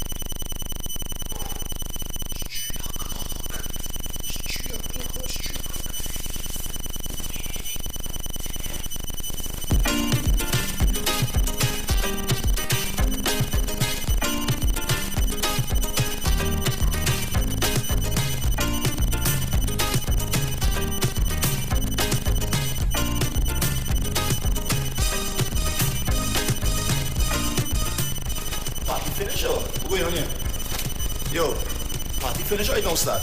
Finish or you don't start?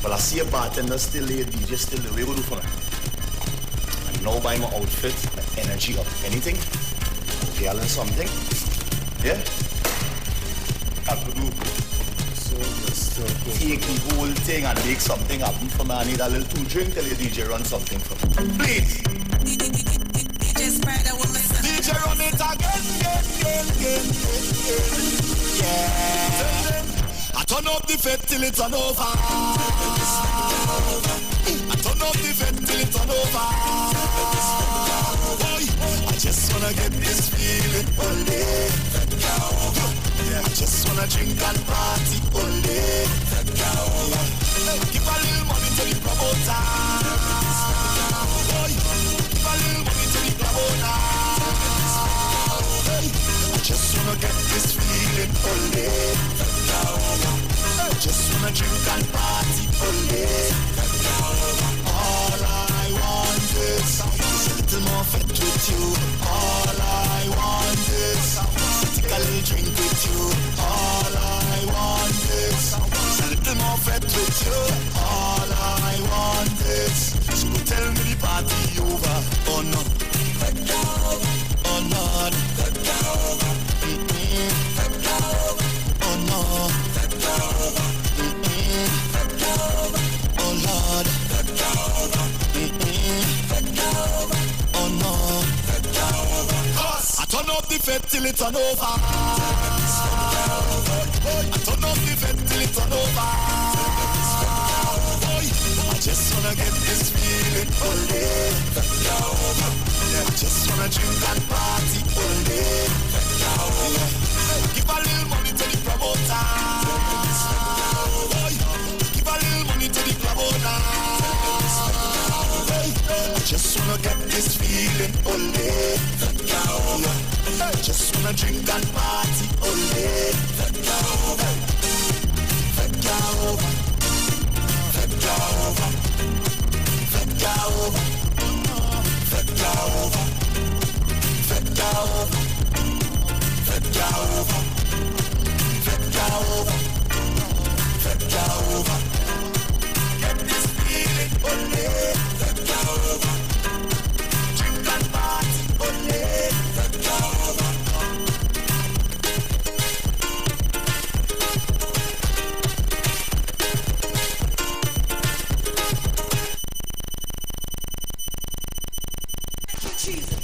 Well, I see a bartender still there, DJ still there. What you go do for me? I now buy my outfit, my energy up. Anything? Okay, I'll learn something. Yeah? I could do. So take the whole thing and make something happen for me. I need a little 2 drink till the DJ run something for me. Please! DJ spread out with me. DJ run it again. Yeah. I turn up the fed till it's on over. I turn up the fed till it's on over. Boy, I just wanna get this feeling all day. I just wanna drink and party all day. Give a little money to the promoter. Boy, give a little money to the promoter. I just wanna get this feeling. wanna drink and party only. All I want is a little more fat with you. All I want is take a little drink with you. All I want is a little more fat with you. All I want is so tell me the party over or not. Or not. Oh no. Oh Lord. Oh no. I turn up the fed till it turn over. I turn up the fed till it turn over. I just wanna get this feeling only. I just wanna drink and party only. Give a little money to the promoter. Give a little money to the promoter. I just wanna get this feeling only. I just wanna drink and party only. Get this feeling only. Drink and party only.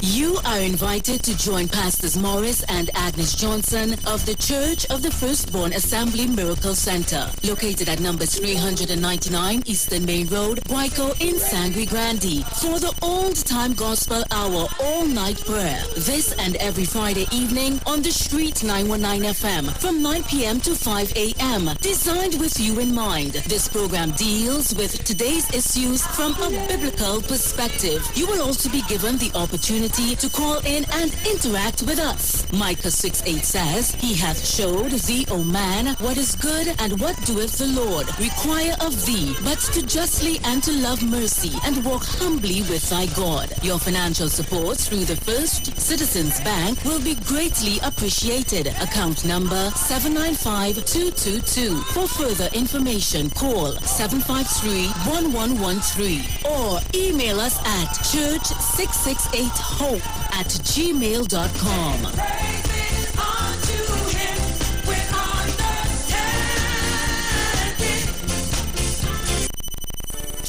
You are invited to join Pastors Morris and Agnes Johnson of the Church of the Firstborn Assembly Miracle Center, located at number 399 Eastern Main Road, Guayco in Sangre Grande, for the old-time gospel hour all-night prayer. This and every Friday evening on the Street 919 FM from 9 p.m. to 5 a.m. Designed with you in mind, this program deals with today's issues from a biblical perspective. You will also be given the opportunity to call in and interact with us. Micah 6:8 says, He hath showed thee, O man, what is good and what doeth the Lord require of thee, but to justly and to love mercy and walk humbly with thy God. Your financial support through the First Citizens Bank will be greatly appreciated. Account number 795222. For further information, call 753-1113 or email us at church668hope@gmail.com.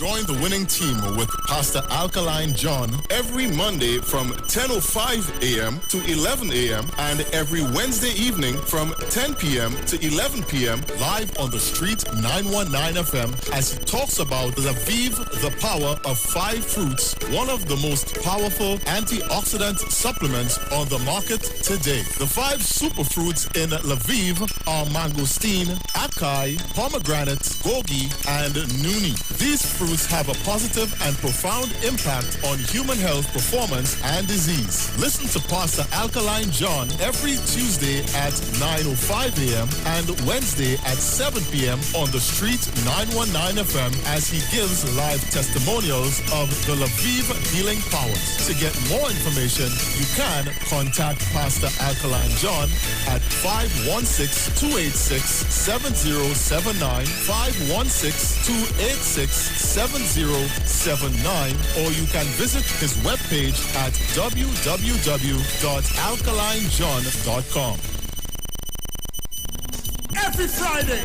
Join the winning team with Pastor Alkaline John every Monday from 10:05 a.m. to 11 a.m. and every Wednesday evening from 10 p.m. to 11 p.m. live on the Street 919 FM as he talks about Lviv, the power of 5 fruits, one of the most powerful antioxidant supplements on the market today. The 5 superfruits in Lviv are mangosteen, acai, pomegranate, gogi, and nuni. These fruits have a positive and profound impact on human health, performance, and disease. Listen to Pastor Alkaline John every Tuesday at 9:05 a.m. and Wednesday at 7 p.m. on the Street 919 FM as he gives live testimonials of the Lviv healing powers. To get more information, you can contact Pastor Alkaline John at 516-286-7079, 516-286-7079, or you can visit his webpage at www.alkalinejohn.com. Every Friday,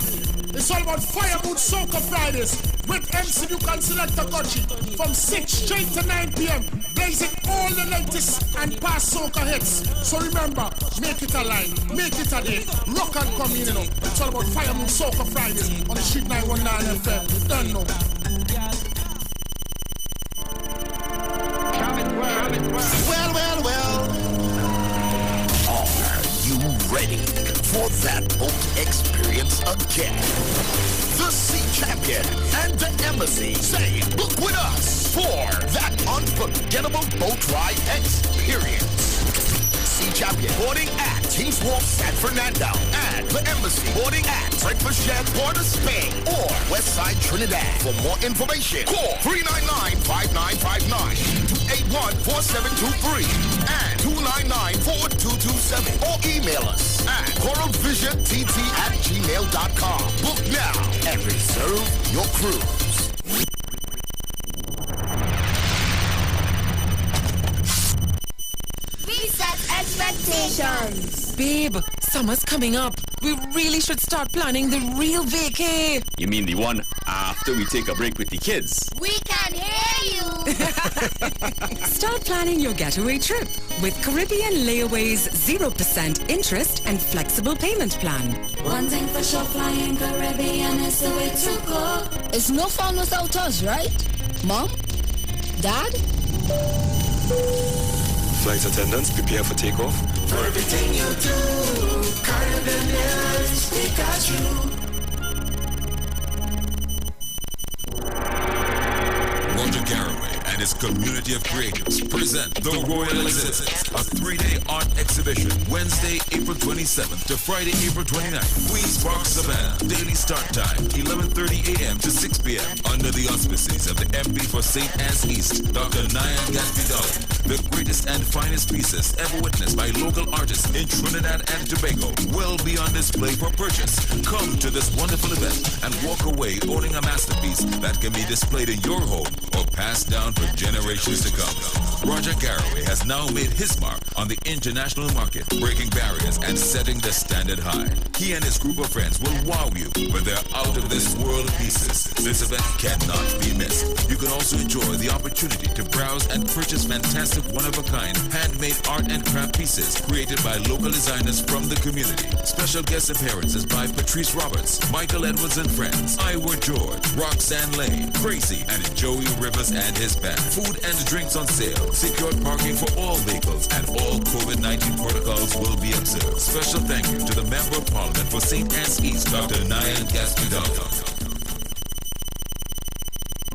it's all about Fire Mood Soca Fridays with MC Duke and Selector Kochi from 6 straight to 9 p.m. blazing all the latest and past soca hits. So remember, make it a line, make it a day, rock and come in, It's all about Fire Mood Soca Fridays on the Street 919 FM. You don't know. Well. Are you ready for that boat experience again? The Sea Champion and the Embassy say, book with us for that unforgettable boat ride experience. Sea Champion boarding at King's Wharf, San Fernando, and and the embassy boarding at Breakfast Shed, Port of Spain, or Westside Trinidad. For more information, call 399-5959, 281-4723, and 299-4227, or email us at coralvisiontT@gmail.com. Book now and reserve your cruise. Reset expectations. Babe, summer's coming up. We really should start planning the real vacay. You mean the one after we take a break with the kids? We can hear you. Start planning your getaway trip with Caribbean Layaway's 0% interest and flexible payment plan. One thing for sure, flying Caribbean is the way to go. It's no fun without us, right? Mom? Dad? Flight attendants, prepare for takeoff. For everything you do, Caribbeans, we got you. Roger Garraway and his community of creatives present The Royal Exhibit, a 3-day art exhibition, Wednesday, April 27th to Friday, April 29th. Queens Park, Savannah. Daily start time, 11:30 a.m. to 6 p.m. Under the auspices of the MP for St. Anne's East, Dr. Nyan Gaspidal. The greatest and finest pieces ever witnessed by local artists in Trinidad and Tobago will be on display for purchase. Come to this wonderful event and walk away owning a masterpiece that can be displayed in your home or passed down for generations to come. Roger Garraway has now made his mark on the international market, breaking barriers and setting the standard high. He and his group of friends will wow you with their out-of-this-world pieces. This event cannot be missed. You can also enjoy the opportunity to browse and purchase fantastic one-of-a-kind handmade art and craft pieces created by local designers from the community. Special guest appearances by Patrice Roberts, Michael Edwards and friends, Iwer George, Roxanne Lane, Crazy, and Joey Rivers and his band. Food and drinks on sale. Secured parking for all vehicles and all COVID-19 protocols will be observed. Special thank you to the Member of Parliament for St. Anne's East, Dr. Nyan Gaspidal.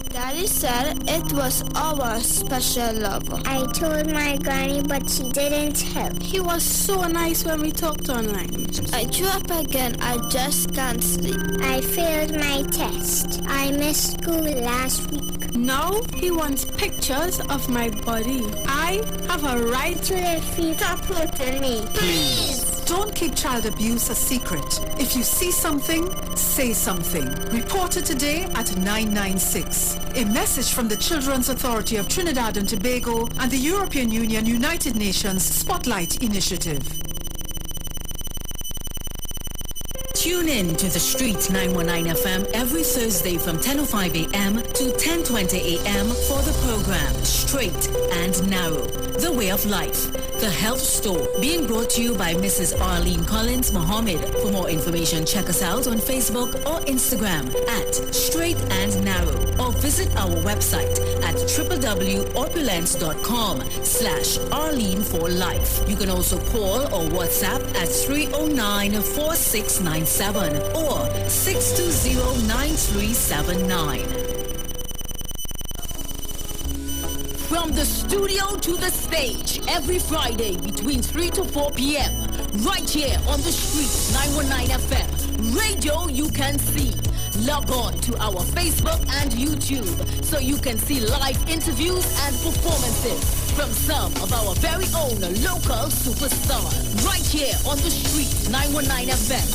Daddy said it was our special lover. I told my granny, but she didn't help. He was so nice when we talked online. I threw up again. I just can't sleep. I failed my test. I missed school last week. Now he wants pictures of my body. I have a right to let feet stop hurting me. Please! Don't keep child abuse a secret. If you see something, say something. Report it today at 996. A message from the Children's Authority of Trinidad and Tobago and the European Union United Nations Spotlight Initiative. Tune in to The Street 919 FM every Thursday from 10:05 a.m. to 10:20 a.m. for the program Straight and Narrow, The Way of Life, The Health Store, being brought to you by Mrs. Arlene Collins Mohammed. For more information, check us out on Facebook or Instagram at Straight and Narrow, or visit our website at www.opulence.com/Arlene for Life. You can also call or WhatsApp at 309-4697 or 620-9379. From the studio to the stage, every Friday between 3 to 4 p.m. Right here on the street, 919 FM. Radio you can see. Log on to our Facebook and YouTube so you can see live interviews and performances from some of our very own local superstars. Right here on the street, 919 FM.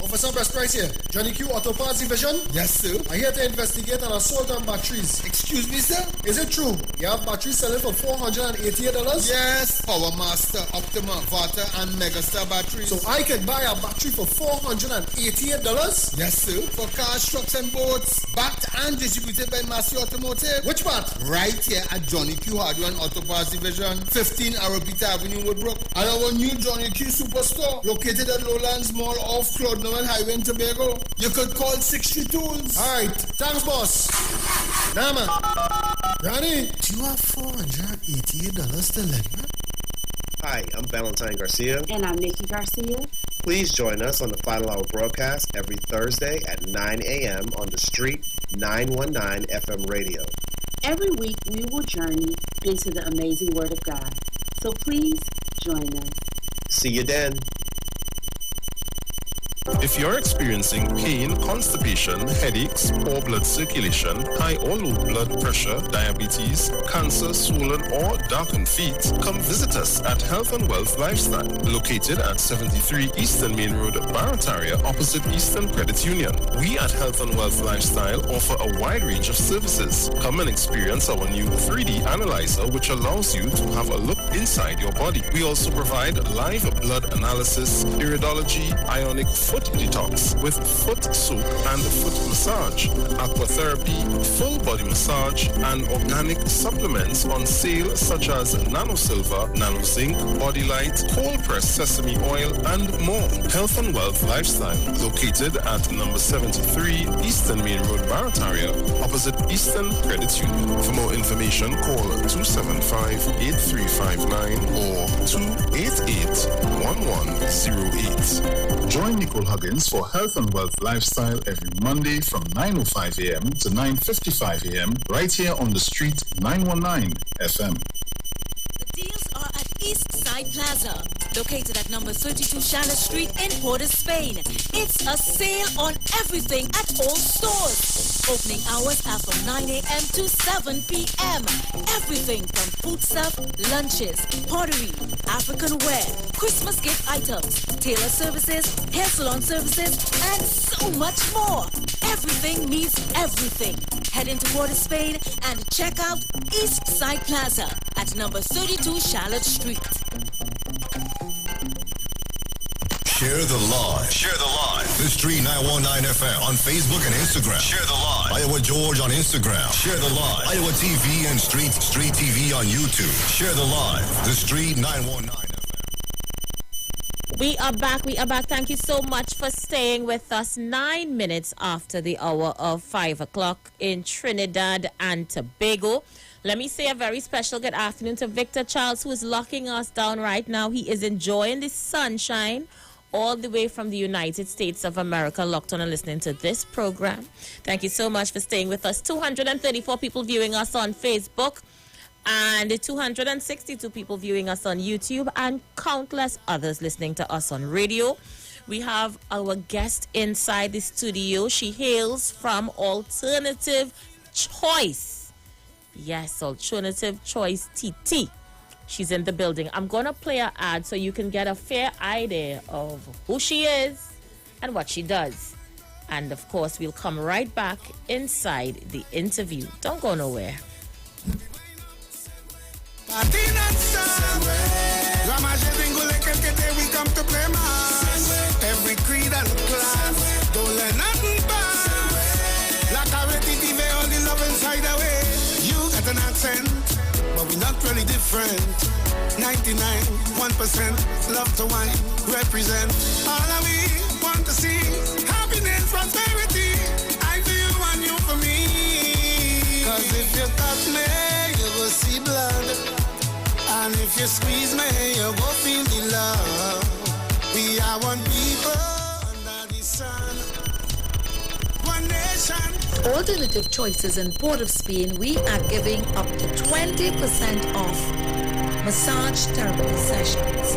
Officer Best Price here. Johnny Q Auto Parts Division? Yes, sir. I'm here to investigate an assault on batteries. Excuse me, sir? Is it true? You have batteries selling for $488? Yes. Power Master, Optima, Vata, and Megastar batteries. So I can buy a battery for $488? Yes, sir. For cars, trucks, and boats. Backed and distributed by Massey Automotive. Which part? Right here at Johnny Q Hardware and Auto Parts Division, 15 Arrowbita Avenue, Woodbrook. And our new Johnny Q Superstore, located at Lowlands Mall off Cloudnoel Highway in Tobago. You could call 60 Tools. Alright, thanks, boss. Nah, man. Ronnie, do you have $488 to lend, man? Hi, I'm Valentine Garcia. And I'm Nikki Garcia. Please join us on the Final Hour broadcast every Thursday at 9 a.m. on the Street 919 FM radio. Every week we will journey into the amazing Word of God. So please join us. See you then. If you're experiencing pain, constipation, headaches, poor blood circulation, high or low blood pressure, diabetes, cancer, swollen or darkened feet, come visit us at Health and Wealth Lifestyle, located at 73 Eastern Main Road, Barataria, opposite Eastern Credit Union. We at Health and Wealth Lifestyle offer a wide range of services. Come and experience our new 3D analyzer, which allows you to have a look inside your body. We also provide live blood analysis, iridology, ionic foot detox with foot soak and foot massage, aquatherapy, full body massage, and organic supplements on sale such as Nano Silver, Nano Zinc, Body Light, cold pressed sesame oil, and more. Health and Wealth Lifestyle, located at number 73 Eastern Main Road, Barataria, opposite Eastern Credit Union. For more information, call 275-8359 or 288-1108. Join Nicole Huggins for Health and Wealth Lifestyle every Monday from 9:05 a.m. to 9:55 a.m. right here on the Street 919 FM. The deals are at East Side Plaza, located at number 32 Charlotte Street in Port of Spain. It's a sale on everything at all stores. Opening hours are from 9 a.m. to 7 p.m. Everything from food stuff, lunches, pottery, African wear, Christmas gift items, tailor services, hair salon services, and so much more. Everything means everything. Head into Port of Spain and check out East Side Plaza at number 32 Charlotte Street. Share the live. Share the live. The Street 919 FM on Facebook and Instagram. Share the live. Iowa George on Instagram. Share the live. Iowa TV and Street TV on YouTube. Share the live. The Street 919 FM. We are back. Thank you so much for staying with us. 9 minutes after the hour of 5 o'clock in Trinidad and Tobago. Let me say a very special good afternoon to Victor Charles, who is locking us down right now. He is enjoying the sunshine all the way from the United States of America, locked on and listening to this program. Thank you so much for staying with us. 234 people viewing us on Facebook and 262 people viewing us on YouTube and countless others listening to us on radio. We have our guest inside the studio. She hails from Alternative Choice. Yes, Alternative Choice TT. She's in the building. I'm going to play her ad so you can get a fair idea of who she is and what she does. And, of course, we'll come right back inside the interview. Don't go nowhere. Every creed and class, don't let nothing pass. Like I ready to be all the love inside away. You got an accent, but we're not really different. 99, 1% love to wine, represent all that we want to see. Happiness, prosperity, I for you and you for me. Cause if you touch me, you will see blood. And if you squeeze me, you go feel the love. We are one people under the sun. One nation. Alternative Choices in Port of Spain, we are giving up to 20% off massage therapy sessions.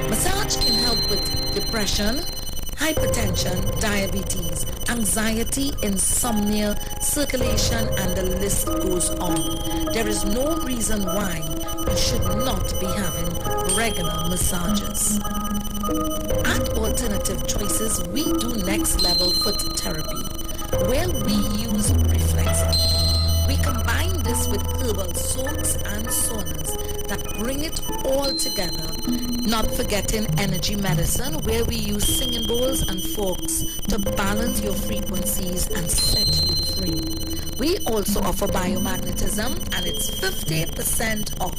Massage can help with depression, hypertension, diabetes, anxiety, insomnia, circulation, and the list goes on. There is no reason why you should not be having regular massages. At Alternative Choices, we do next level foot therapy, where we use reflexing. We combine this with herbal soaks and saunas that bring it all together. Not forgetting energy medicine, where we use singing bowls and forks to balance your frequencies and set you free. We also offer biomagnetism, and it's 50% off.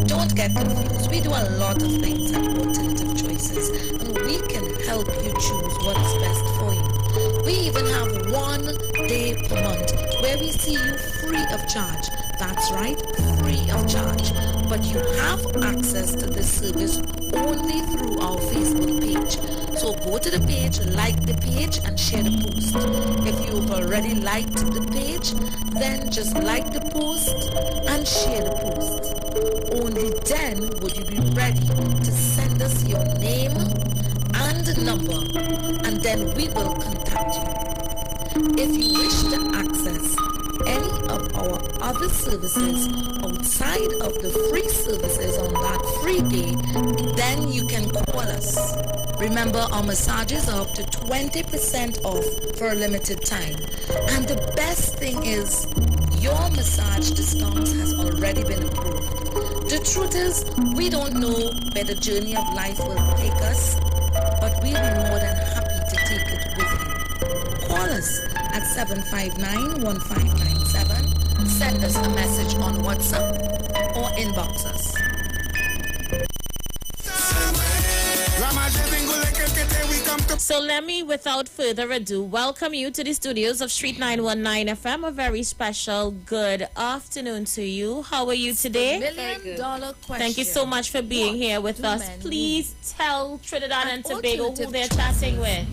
Don't get confused. We do a lot of things at Alternative Choices, and we can help you choose what is best for you. We even have 1 day per month where we see you free of charge. That's right, free free of charge, but you have access to this service only through our Facebook page. So go to the page, like the page, and share the post. If you've already liked the page, then just like the post and share the post. Only then would you be ready to send us your name and number, and then we will contact you. If you wish to access any of our other services outside of the free services on that free day, then you can call us. Remember, our massages are up to 20% off for a limited time. And the best thing is, your massage discount has already been approved. The truth is, we don't know where the journey of life will take us, but we'll be more than happy to take it with you. Call us at 759-1597. Send us a message on WhatsApp or inbox us. So let me, without further ado, welcome you to the studios of Street 919 FM. A very special good afternoon to you. How are you today? $1 million question. Thank you so much for being here with us. Please tell Trinidad and Tobago who they're chatting with.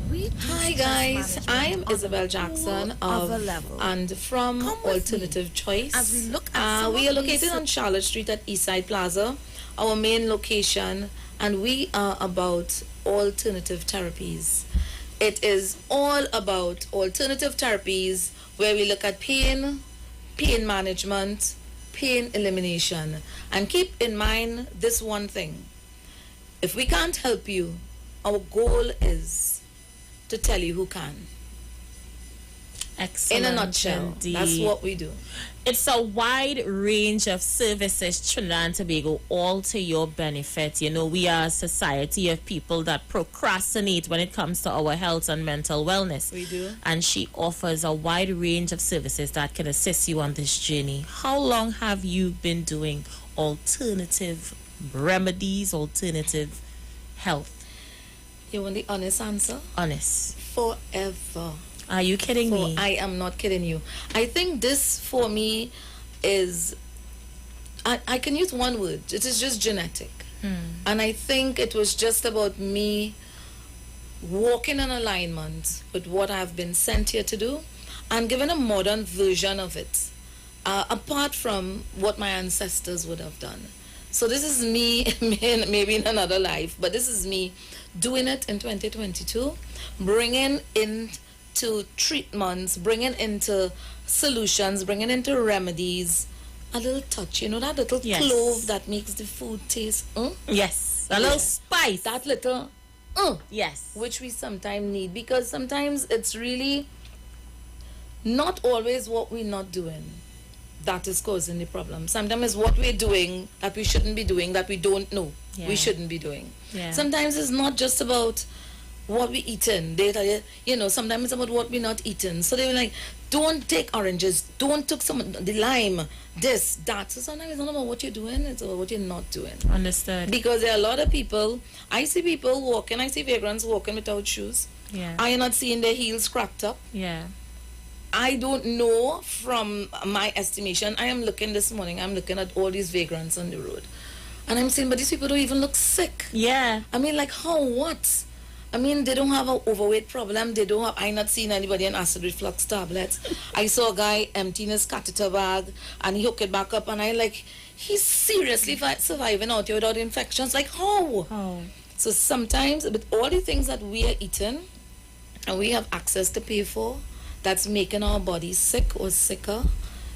Hi guys, I'm Isabel Jackson and from Alternative Choice. As we look at we are located on Charlotte Street at Eastside Plaza, our main location, and we are about alternative therapies. It is all about alternative therapies where we look at pain management, pain elimination. And keep in mind this one thing. If we can't help you, our goal is to tell you who can. Excellent. In a nutshell, indeed. That's what we do. It's a wide range of services, Trinidad and Tobago, all to your benefit. You know, we are a society of people that procrastinate when it comes to our health and mental wellness. We do. And she offers a wide range of services that can assist you on this journey. How long have you been doing alternative remedies, alternative health? You want the honest answer? Honest. Forever. Are you kidding me? I am not kidding you. I think this for me is, I can use one word. It is just genetic. And I think it was just about me walking in alignment with what I've been sent here to do and giving a modern version of it, apart from what my ancestors would have done. So this is me, maybe in another life, but this is me doing it in 2022, bringing in to treatments, bringing into solutions, bringing into remedies, a little touch, you know, that little clove that makes the food taste. Yes, a little spice. That little, yes, which we sometimes need, because sometimes it's really not always what we're not doing that is causing the problem. Sometimes it's what we're doing that we shouldn't be doing, that we don't know we shouldn't be doing. Sometimes it's not just about what we eating. They tell you know, sometimes it's about what we're not eating. So they were like, don't take oranges, don't take the lime, this, that. So sometimes it's not about what you're doing, it's about what you're not doing. Understood. Because there are a lot of people, I see people walking, I see vagrants walking without shoes. I am not seeing their heels cracked up. I don't know, from my estimation, I am looking this morning, I'm looking at all these vagrants on the road. And I'm saying, but these people don't even look sick. I mean, like, how, what? I mean, they don't have an overweight problem. They don't have, I not seen anybody on acid reflux tablets. I saw a guy emptying his catheter bag and he hooked it back up, and I like, he's seriously surviving out here without infections. Like, how? So sometimes with all the things that we are eating and we have access to pay for, that's making our bodies sick or sicker,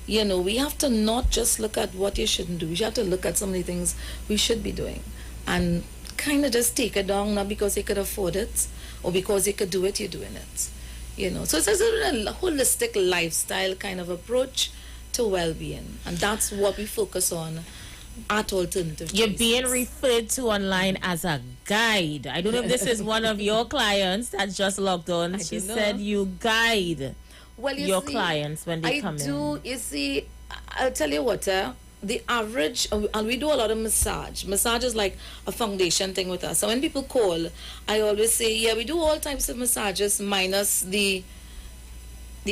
you know, we have to not just look at what you shouldn't do. We have to look at some of the things we should be doing and kind of just take it down, not because you could afford it or because you could do it, you're doing it, you know. So it's a holistic lifestyle kind of approach to well-being, and that's what we focus on at Alternative Choices. You're being referred to online as a guide. I don't know if this is one of your clients that just logged on. She said you guide your clients when they come in. I do. You see, I'll tell you what, the average, and we do a lot of massage. Massage is like a foundation thing with us. So when people call, I always say, yeah, we do all types of massages minus the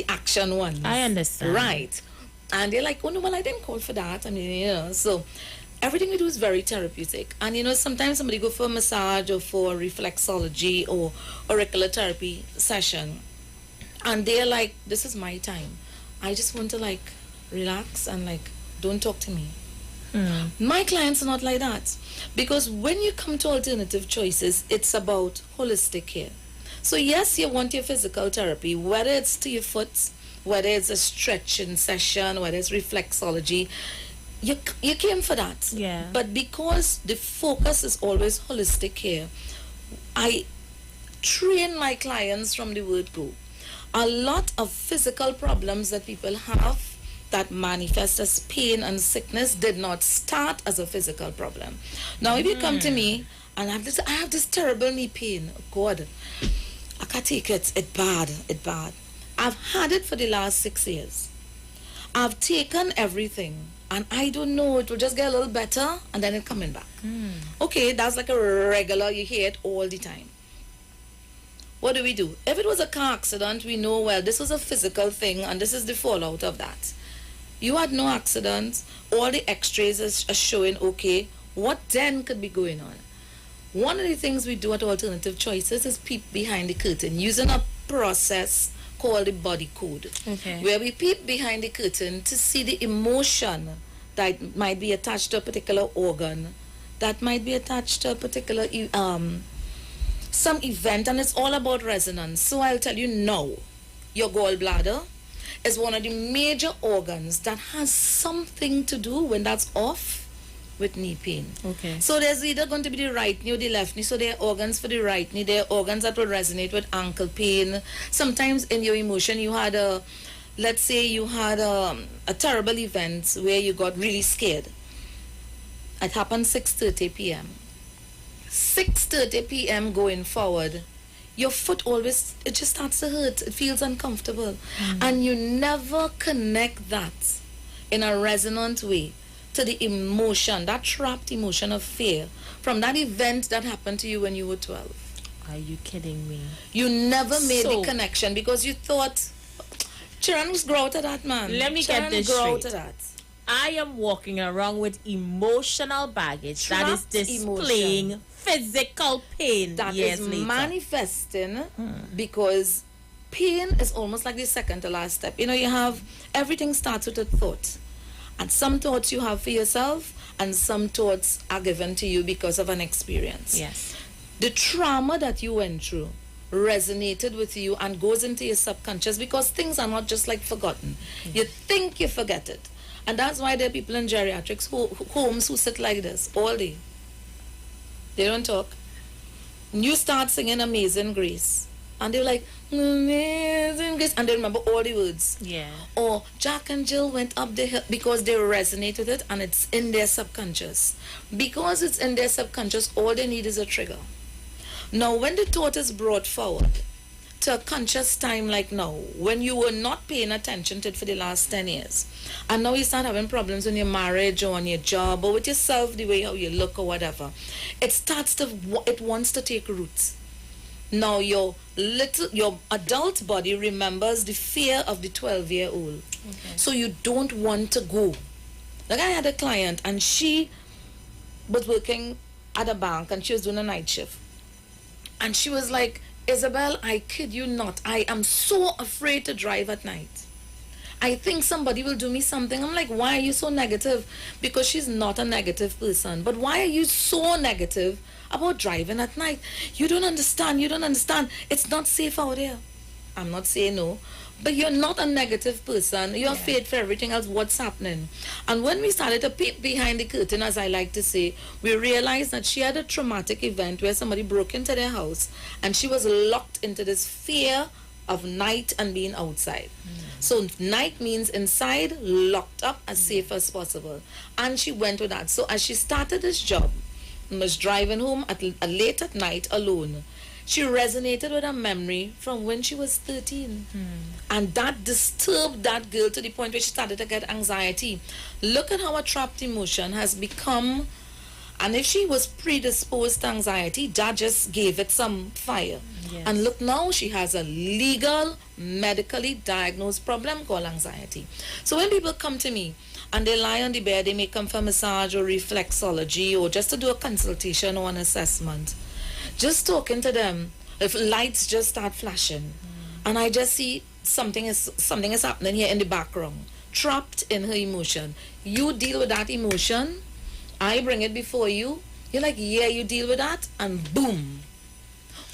action ones. I understand. Right. And they're like, oh no, well, I didn't call for that. I mean, you know, so everything we do is very therapeutic. And you know, sometimes somebody go for a massage or for a reflexology or auricular therapy session, and they're like, this is my time. I just want to like relax and like, don't talk to me. My clients are not like that, because when you come to alternative choices, it's about holistic care. So yes, you want your physical therapy, whether it's to your foot, whether it's a stretching session, whether it's reflexology, you came for that. Yeah. But because the focus is always holistic care, I train my clients from the word go. A lot of physical problems that people have that manifest as pain and sickness did not start as a physical problem. Now, if you come to me and I have this terrible knee pain, God, I can't take it. It's bad. I've had it for the last 6 years. I've taken everything, and I don't know, it will just get a little better, and then it's coming back. Okay, that's like a regular, you hear it all the time. What do? If it was a car accident, we know, well, this was a physical thing, and this is the fallout of that. You had no accident, all the x-rays are showing okay. What then could be going on? One of the things we do at Alternative Choices is peep behind the curtain using a process called the body code, where we peep behind the curtain to see the emotion that might be attached to a particular organ, that might be attached to a particular some event, and it's all about resonance. So I'll tell you now, your gallbladder is one of the major organs that has something to do, when that's off, with knee pain. So there's either going to be the right knee or the left knee. So there are organs for the right knee. There are organs that will resonate with ankle pain. Sometimes in your emotion, you had let's say you had a terrible event where you got really scared. It happened 6:30 p.m. 6:30 p.m. going forward, your foot always, it just starts to hurt. It feels uncomfortable. And you never connect that in a resonant way to the emotion, that trapped emotion of fear from that event that happened to you when you were 12. Are you kidding me? You never made the connection because you thought, children was grow out of that, man. Let me get this straight. I am walking around with emotional baggage that is displaying physical pain that years is later. Manifesting because pain is almost like the second to last step. You know, you have, everything starts with a thought. And some thoughts you have for yourself, and some thoughts are given to you because of an experience. Yes. The trauma that you went through resonated with you and goes into your subconscious, because things are not just like forgotten. You think you forget it. And that's why there are people in geriatrics homes who sit like this all day. They don't talk. And you start singing Amazing Grace, and they're like, Amazing Grace, and they remember all the words. Yeah. Or Jack and Jill went up the hill, because they resonate with it and it's in their subconscious. Because it's in their subconscious, all they need is a trigger. Now, when the thought is brought forward to a conscious time like now, when you were not paying attention to it for the last 10 years, and now you start having problems in your marriage or on your job or with yourself, the way how you look or whatever, it wants to take roots. Now your adult body remembers the fear of the 12-year-old. So you don't want to go. Like, I had a client, and she was working at a bank and she was doing a night shift. And she was like, Isabel, I kid you not, I am so afraid to drive at night. I think somebody will do me something. I'm like, why are you so negative? Because she's not a negative person. But why are you so negative about driving at night? You don't understand. It's not safe out there. I'm not saying no, but you're not a negative person. You're afraid for everything else. What's happening? And when we started to peep behind the curtain, as I like to say, we realized that she had a traumatic event where somebody broke into their house, and she was locked into this fear of night and being outside. So night means inside, locked up, as safe as possible. And she went with that. So as she started this job, was driving home late at night alone, she resonated with a memory from when she was 13. And that disturbed that girl to the point where she started to get anxiety. Look at how a trapped emotion has become And if she was predisposed to anxiety, that just gave it some fire. Yes. And look, now she has a legal, medically diagnosed problem called anxiety. So when people come to me and they lie on the bed, they may come for massage or reflexology or just to do a consultation or an assessment. Just talking to them, if lights just start flashing, and I just see something is happening here in the background, trapped in her emotion. You deal with that emotion, I bring it before you, you're like, yeah, you deal with that, and boom.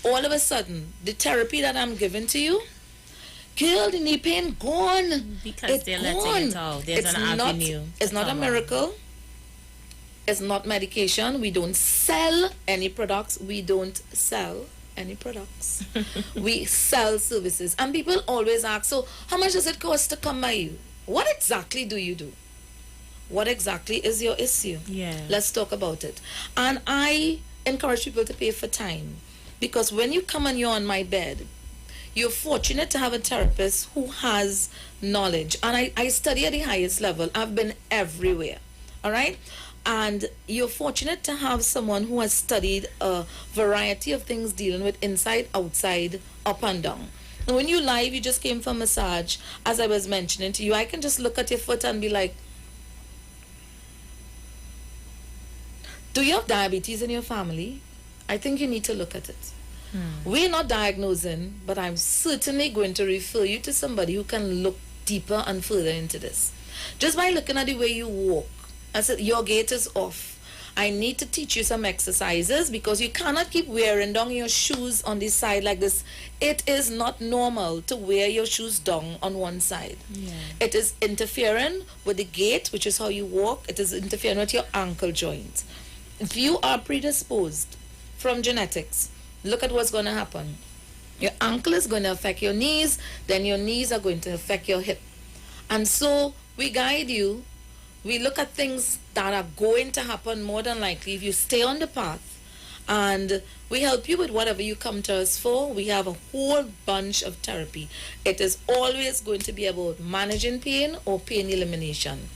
All of a sudden, the therapy that I'm giving to you, girl, the knee pain gone. Because it's they're gone. letting it out. There's an avenue. It's not a miracle. It's not medication. We don't sell any products. We don't sell any products. We sell services. And people always ask, so how much does it cost to come by you? What exactly do you do? What exactly is your issue? Yeah. Let's talk about it. And I encourage people to pay for time. Because when you come and you're on my bed, you're fortunate to have a therapist who has knowledge. And I study at the highest level. I've been everywhere. All right? And you're fortunate to have someone who has studied a variety of things dealing with inside, outside, up and down. And when you live, you just came for massage, as I was mentioning to you, I can just look at your foot and be like, do you have diabetes in your family? I think you need to look at it. We're not diagnosing, but I'm certainly going to refer you to somebody who can look deeper and further into this. Just by looking at the way you walk, I said, your gait is off. I need to teach you some exercises because you cannot keep wearing down your shoes on this side like this. It is not normal to wear your shoes down on one side. Yeah. It is interfering with the gait, which is how you walk. It is interfering with your ankle joint. If you are predisposed from genetics, look at what's going to happen. Your ankle is going to affect your knees, then your knees are going to affect your hip. And so we guide you. We look at things that are going to happen more than likely if you stay on the path. And we help you with whatever you come to us for. We have a whole bunch of therapy. It is always going to be about managing pain or pain elimination.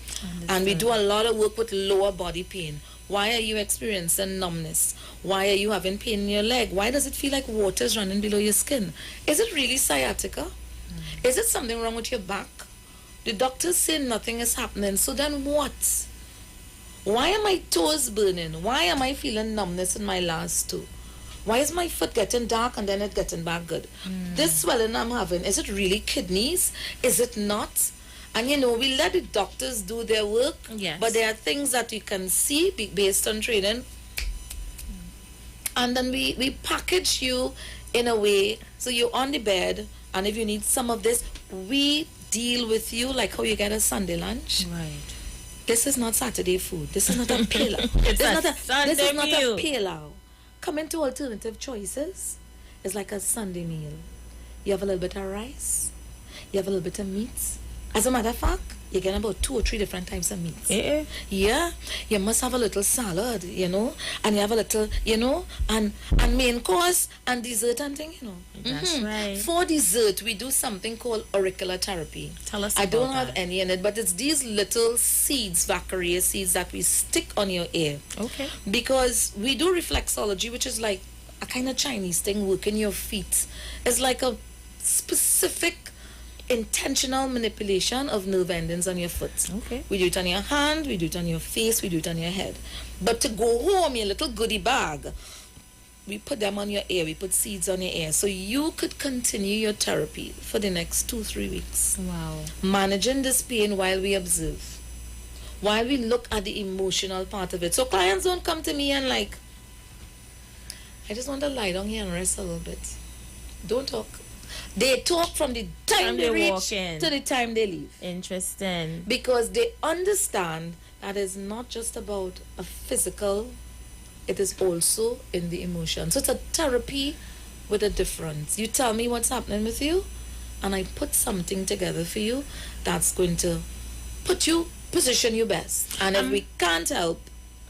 And we do a lot of work with lower body pain. Why are you experiencing numbness? Why are you having pain in your leg? Why does it feel like water is running below your skin? Is it really sciatica? Is it something wrong with your back? The doctors say nothing is happening, so then what? Why are my toes burning? Why am I feeling numbness in my last toe? Why is my foot getting dark and then it getting back good? This swelling I'm having, is it really kidneys? Is it not? And you know, we let the doctors do their work, yes, but there are things that you can see based on training. And then we package you in a way, so you're on the bed, and if you need some of this, we deal with you like how you get a Sunday lunch. Right. This is not Saturday food. This is not a pillow. This is not a pillow. Come into alternative choices. It's like a Sunday meal. You have a little bit of rice. You have a little bit of meat. As a matter of fact, you get about 2 or 3 different types of meats. Yeah. You must have a little salad, you know, and you have a little, you know, and main course and dessert and thing, you know. That's right. For dessert, we do something called auricular therapy. Tell us I about don't have that. any in it, but it's these little seeds, various seeds that we stick on your ear. Okay. Because we do reflexology, which is like a kind of Chinese thing, working your feet. It's like a specific intentional manipulation of nerve endings on your foot. Okay. We do it on your hand, we do it on your face, we do it on your head. But to go home, your little goodie bag, we put them on your ear, we put seeds on your ear. So you could continue your therapy for the next 2-3 weeks. Wow. Managing this pain while we observe. While we look at the emotional part of it. So clients don't come to me and like, I just want to lie down here and rest a little bit. Don't talk. They talk from the time they reach to the time they leave. Interesting. Because they understand that it's not just about a physical, it is also in the emotion. So it's a therapy with a difference. You tell me what's happening with you, and I put something together for you that's going to position you best. And if we can't help,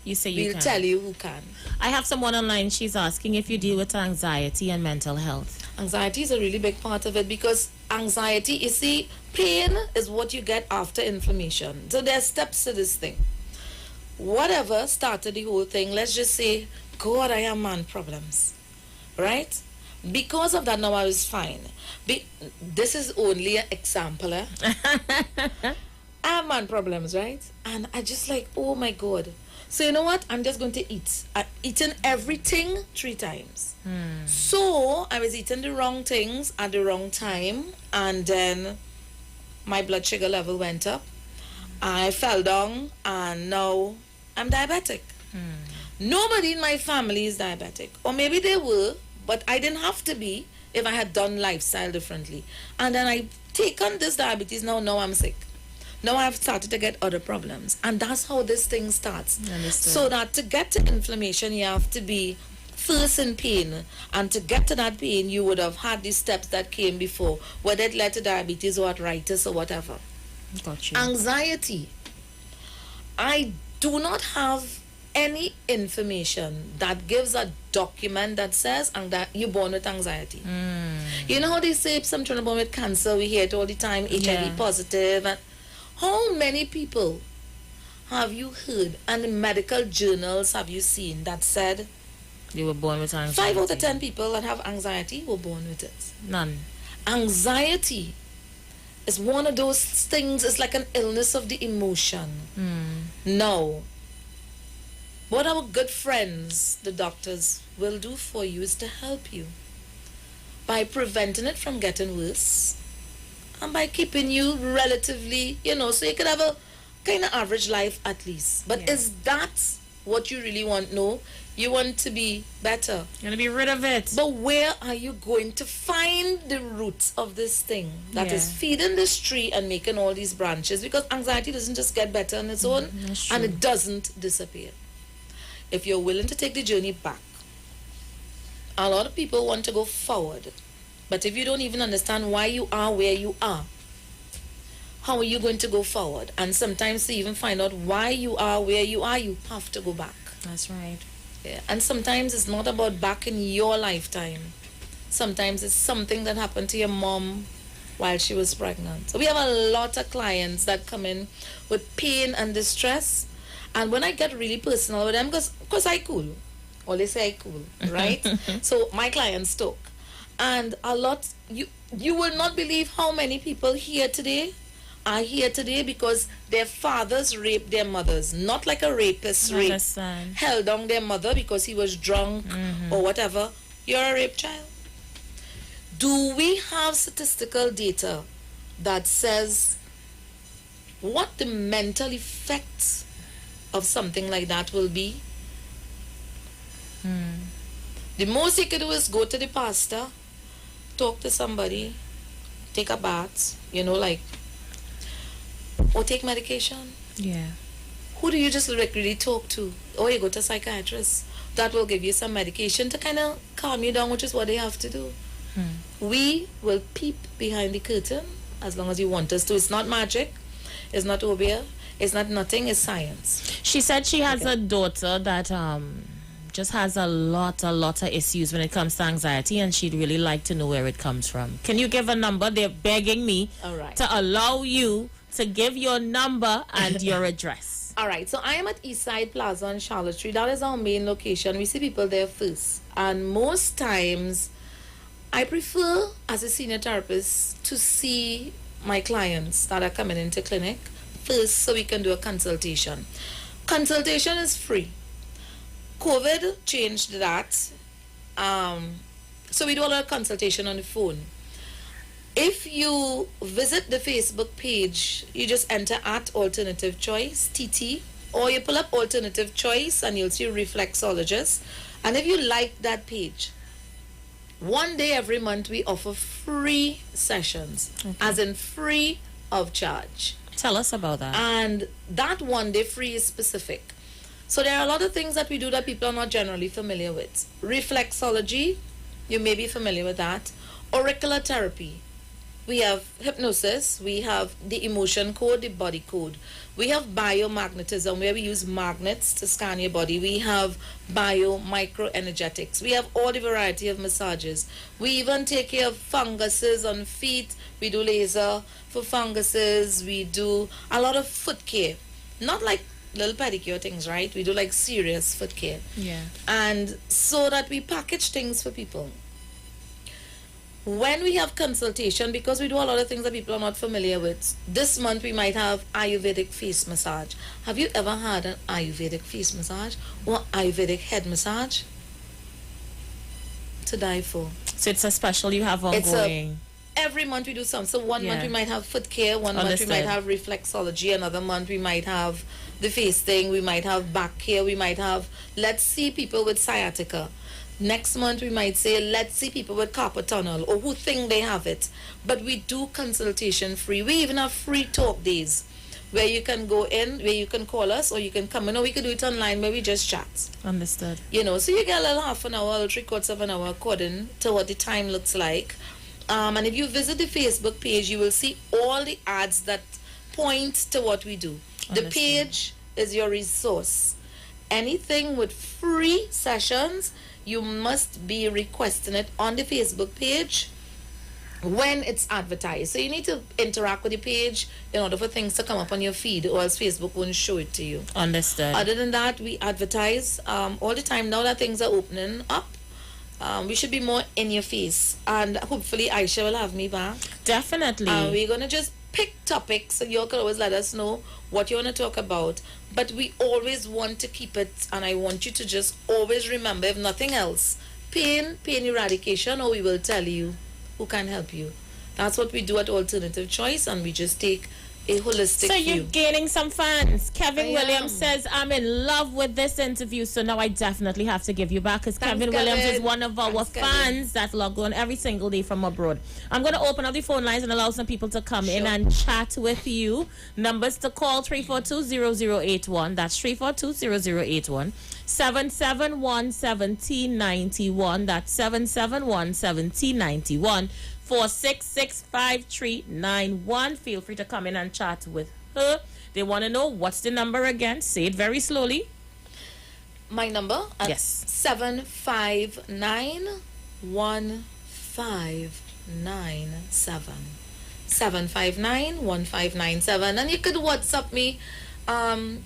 we'll tell you who can. I have someone online, she's asking if you deal with anxiety and mental health. Anxiety is a really big part of it because anxiety, you see, pain is what you get after inflammation. So there are steps to this thing. whatever started the whole thing, let's just say, God, I have man problems, right? Because of that, now I was fine. This is only an example. I have man problems, right? And I just like, oh my God. So you know what? I'm just going to eat. I've eaten everything 3 times. So I was eating the wrong things at the wrong time, and then my blood sugar level went up. I fell down, and now I'm diabetic. Nobody in my family is diabetic. Or maybe they were, but I didn't have to be if I had done lifestyle differently. And then I take on this diabetes now I'm sick. Now I've started to get other problems. And that's how this thing starts. So that to get to inflammation, you have to be first in pain. And to get to that pain, you would have had these steps that came before, whether it led to diabetes or arthritis or whatever. Got you. Anxiety. I do not have any information that gives a document that says that you're born with anxiety. You know how they say some children are born with cancer, we hear it all the time, HIV positive. And how many people have you heard and in medical journals have you seen that said they were born with anxiety? 5 out of 10 people that have anxiety were born with it. None. Anxiety is one of those things, it's like an illness of the emotion. Now, what our good friends, the doctors, will do for you is to help you by preventing it from getting worse and by keeping you relatively, so you could have a kind of average life at least. But is that what you really want? No, you want to be better. You want to be rid of it. But where are you going to find the roots of this thing that is feeding this tree and making all these branches? Because anxiety doesn't just get better on its own, and it doesn't disappear. If you're willing to take the journey back, a lot of people want to go forward. But if you don't even understand why you are where you are, how are you going to go forward? And sometimes to even find out why you are where you are, you have to go back. That's right. Yeah. And sometimes it's not about back in your lifetime. Sometimes it's something that happened to your mom while she was pregnant. So we have a lot of clients that come in with pain and distress. And when I get really personal with them, because I cool, always say I cool, right? So my clients talk. And a lot, you will not believe how many people here today are here today because their fathers raped their mothers. Not like a rapist held down their mother because he was drunk or whatever. You're a rape child. Do we have statistical data that says what the mental effects of something like that will be? The most you could do is go to the pastor, talk to somebody, take a bath, or take medication. Yeah. Who do you just really talk to? Or you go to a psychiatrist. That will give you some medication to kind of calm you down, which is what they have to do. We will peep behind the curtain as long as you want us to. It's not magic. It's not obia. It's not nothing. It's science. She said she has a daughter that just has a lot of issues when it comes to anxiety, and she'd really like to know where it comes from. Can you give a number? They're begging me to allow you to give your number and your address. All right. So I am at Eastside Plaza on Charlotte Street. That is our main location. We see people there first. And most times, I prefer, as a senior therapist, to see my clients that are coming into clinic first so we can do a consultation. Consultation is free. COVID changed that. So we do a lot of consultation on the phone. If you visit the Facebook page, you just enter at Alternative Choice, TT, or you pull up Alternative Choice and you'll see Reflexologist. And if you like that page, one day every month we offer free sessions, as in free of charge. Tell us about that. And that one day free is specific. So there are a lot of things that we do that people are not generally familiar with. Reflexology, you may be familiar with that. Auricular therapy. We have hypnosis, we have the emotion code, the body code. We have biomagnetism, where we use magnets to scan your body. We have bio-microenergetics. We have all the variety of massages. We even take care of funguses on feet. We do laser for funguses. We do a lot of foot care. Not like little pedicure things, right? We do like serious foot care. Yeah. And so that we package things for people. When we have consultation, because we do a lot of things that people are not familiar with, this month we might have Ayurvedic face massage. Have you ever had an Ayurvedic face massage or Ayurvedic head massage? To die for. So it's a special you have ongoing. Every month we do some. So one month we might have foot care, one month we might have reflexology, another month we might have the face thing, we might have back care, we might have, let's see people with sciatica. Next month we might say, let's see people with carpal tunnel or who think they have it. But we do consultation free. We even have free talk days where you can go in, where you can call us or you can come in, or we can do it online where we just chat. Understood. You know, so you get a little half an hour, a little 3/4 of an hour according to what the time looks like. And if you visit the Facebook page, you will see all the ads that point to what we do. The page is your resource. Anything with free sessions, you must be requesting it on the Facebook page when it's advertised. So you need to interact with the page in order for things to come up on your feed, or else Facebook won't show it to you. Understood. Other than that, we advertise all the time. Now that things are opening up, we should be more in your face. And hopefully Aisha will have me back. Definitely. We're going to just pick topics, so you can always let us know what you want to talk about. But we always want to keep it, and I want you to just always remember, if nothing else, pain eradication, or we will tell you who can help you. That's what we do at Alternative Choice, and we just take a holistic So view. you're gaining some fans. Kevin Williams says, I'm in love with this interview, so now I definitely have to give you back, because Kevin Williams is one of our fans that log on every single day from abroad. I'm going to open up the phone lines and allow some people to come in and chat with you. Numbers to call, 342-0081. That's 342-0081. 771-1791. That's 771-1791. 4665391. Feel free to come in and chat with her. They want to know, what's the number again? Say it very slowly. My number? Yes. 759-1597. 759-1597. And you could WhatsApp me,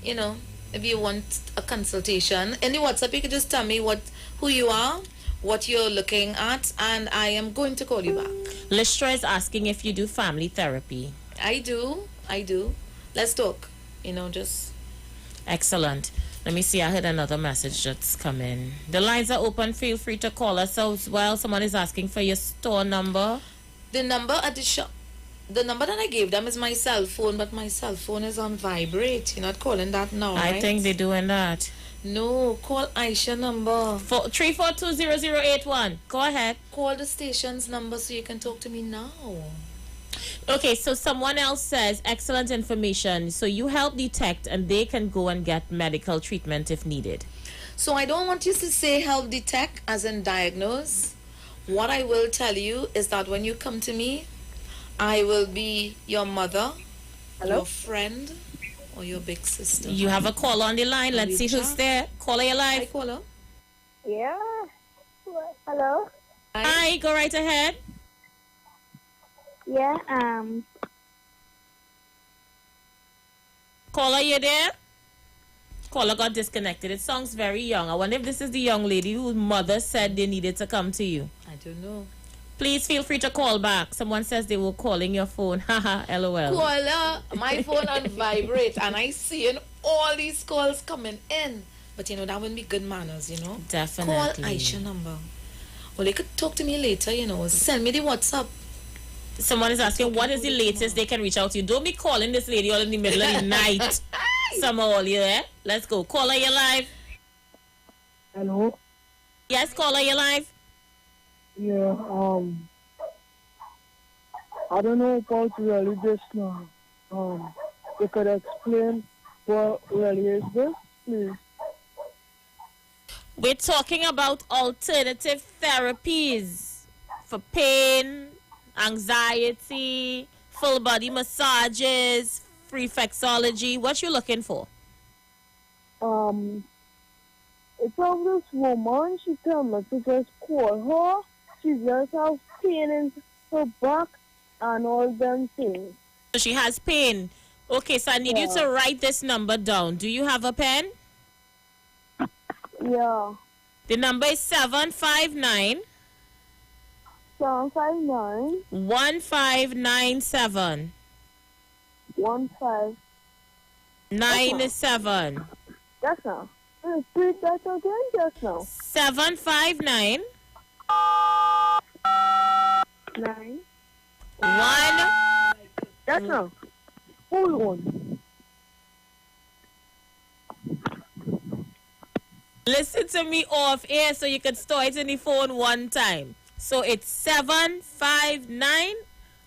you know, if you want a consultation. In the WhatsApp, you could just tell me who you are, what you're looking at, and I am going to call you back. Listra is asking if you do family therapy. I do. Let's talk. You know, just... Excellent. Let me see. I heard another message that's come in. The lines are open. Feel free to call us as well. Someone is asking for your store number. The number at the shop. The number that I gave them is my cell phone, but my cell phone is on vibrate. You're not calling that now, right? I think they're doing that. No, call Aisha number. 342-0081. Go ahead. Call the station's number so you can talk to me now. Okay, so someone else says, excellent information. So you help detect and they can go and get medical treatment if needed. So I don't want you to say help detect as in diagnose. What I will tell you is that when you come to me, I will be your mother, your friend, or your big sister. You have a caller on the line. Let's see who's there. Caller, you're live. Hi, caller. Yeah. Hello. Hi, go right ahead. Yeah. Caller, you there? Caller got disconnected. It sounds very young. I wonder if this is the young lady whose mother said they needed to come to you. I don't know. Please feel free to call back. Someone says they were calling your phone. Haha, LOL. Caller, my phone on vibrate, and I see all these calls coming in. But you know, that wouldn't be good manners, you know? Definitely. Call Aisha number. Well, they could talk to me later, you know. Send me the WhatsApp. Someone is asking, what is the latest they can reach out to you? Don't be calling this lady all in the middle of the night. Somehow, you there? Let's go. Caller, you live. Hello. Yes, caller, you live. Yeah, I don't know about really this now. You could explain what really is this, please? We're talking about alternative therapies for pain, anxiety, full body massages, reflexology. What you looking for? It's of this woman. She told me to just call her. She just has pain in her back and all them things. So she has pain. Okay, so I need you to write this number down. Do you have a pen? Yeah. The number is 759 759 1597 97. Yes, now. Repeat that again, yes, now. 759 9 1. Yes, now. Hold on. Listen to me off air so you can store it in the phone one time. So it's 759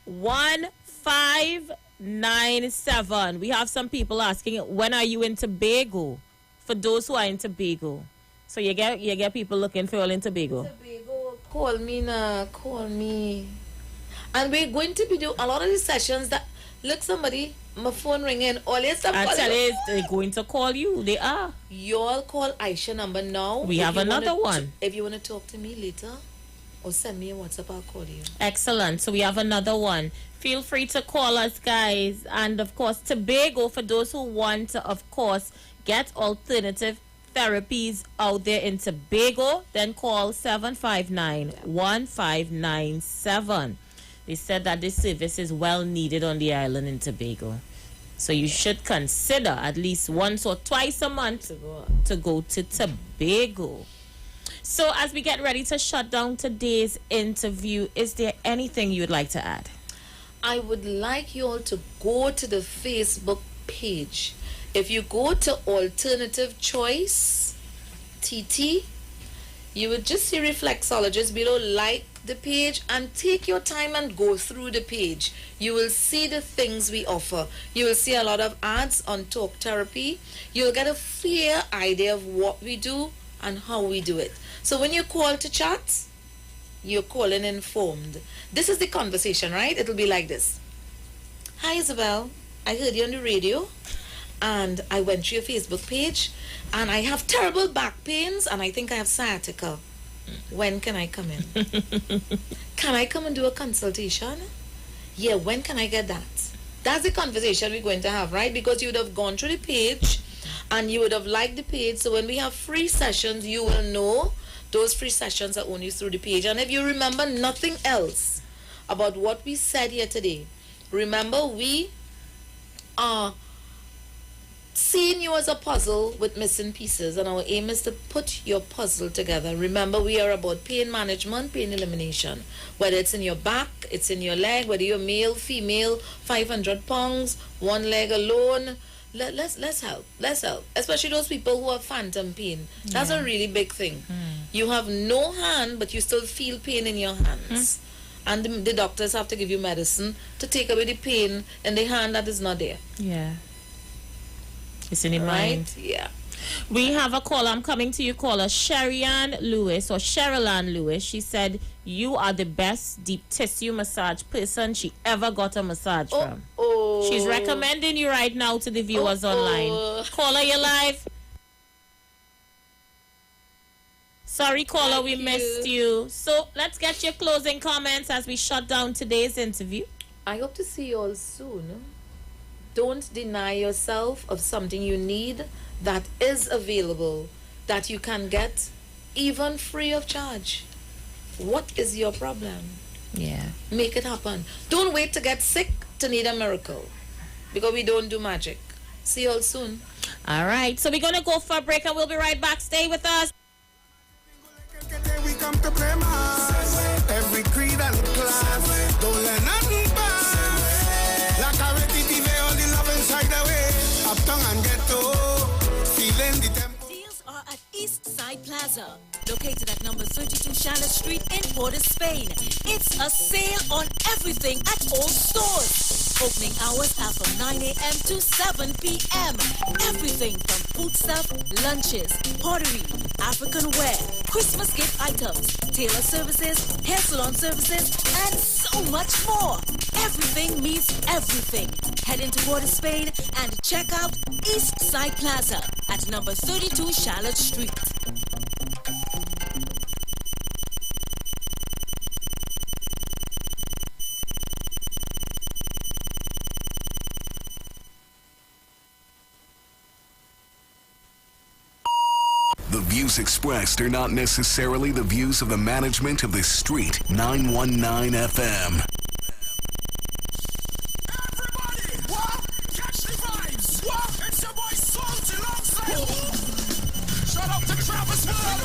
1597. We have some people asking, when are you in Tobago? For those who are in Tobago. So you get people looking for all in Tobago. Tobago, call me now, call me. And we're going to be doing a lot of these sessions that, look, somebody, my phone ringing, all your stuff. Actually, they're going to call you. They are. You all call Aisha number now. We have another one. If you want to talk to me later, or send me a WhatsApp, I'll call you. Excellent. So we have another one. Feel free to call us, guys. And, of course, Tobago, for those who want to, of course, get alternative therapies out there in Tobago, then call 759-1597. They said that this service is well needed on the island in Tobago. So you should consider at least once or twice a month to go to Tobago. So as we get ready to shut down today's interview, is there anything you'd like to add? I would like you all to go to the Facebook page. If you go to Alternative Choice TT, you would just see Reflexologist below. Like the page and take your time and go through the page. You will see the things we offer. You will see a lot of ads on talk therapy. You'll get a clear idea of what we do and how we do it. So when you call to chat, you're calling informed. This is the conversation, right? It'll be like this. Hi, Isabel. I heard you on the radio and I went to your Facebook page and I have terrible back pains and I think I have sciatica. When can I come in? Can I come and do a consultation? Yeah, when can I get that? That's the conversation we're going to have, right? Because you would have gone through the page and you would have liked the page. So when we have free sessions, you will know those free sessions are only through the page. And if you remember nothing else about what we said here today, remember we are seeing you as a puzzle with missing pieces, and our aim is to put your puzzle together. Remember, we are about pain management, pain elimination. Whether it's in your back, it's in your leg, whether you're male, female, 500 pounds, one leg alone. Let's help. Let's help. Especially those people who have phantom pain. That's a really big thing. You have no hand, but you still feel pain in your hands. And the doctors have to give you medicine to take away the pain in the hand that is not there. Yeah. It's in your mind. Yeah. We have a caller. I'm coming to you, caller. Sherry-Ann Lewis or Cheryl-Ann Lewis. She said, you are the best deep tissue massage person she ever got a massage from. She's recommending you right now to the viewers online. Caller, you're live. Sorry, caller, we missed you. So let's get your closing comments as we shut down today's interview. I hope to see you all soon. Don't deny yourself of something you need that is available, that you can get even free of charge. What is your problem? Yeah. Make it happen. Don't wait to get sick to need a miracle, because we don't do magic. See you all soon. All right. So we're going to go for a break and we'll be right back. Stay with us. We come to play mass. Every creed and class. Don't let nothing pass. Like a ready TV, all the love inside the way. Uptown and ghetto. Feeling the tempo. Deals are at East Side Plaza, located at number 32 Charlotte Street in Port of Spain. It's a sale on everything at all stores. Opening hours are from 9 a.m. to 7 p.m. Everything from food stuff, lunches, pottery, African wear, Christmas gift items, tailor services, hair salon services, and so much more. Everything means everything. Head into Port of Spain and check out East Side Plaza at number 32 Charlotte Street. views expressed are not necessarily the views of the management of the Street 919 FM. Everybody, what? Catch the vibes. What? It's your boy Salty alongside. Shout out to Travis World.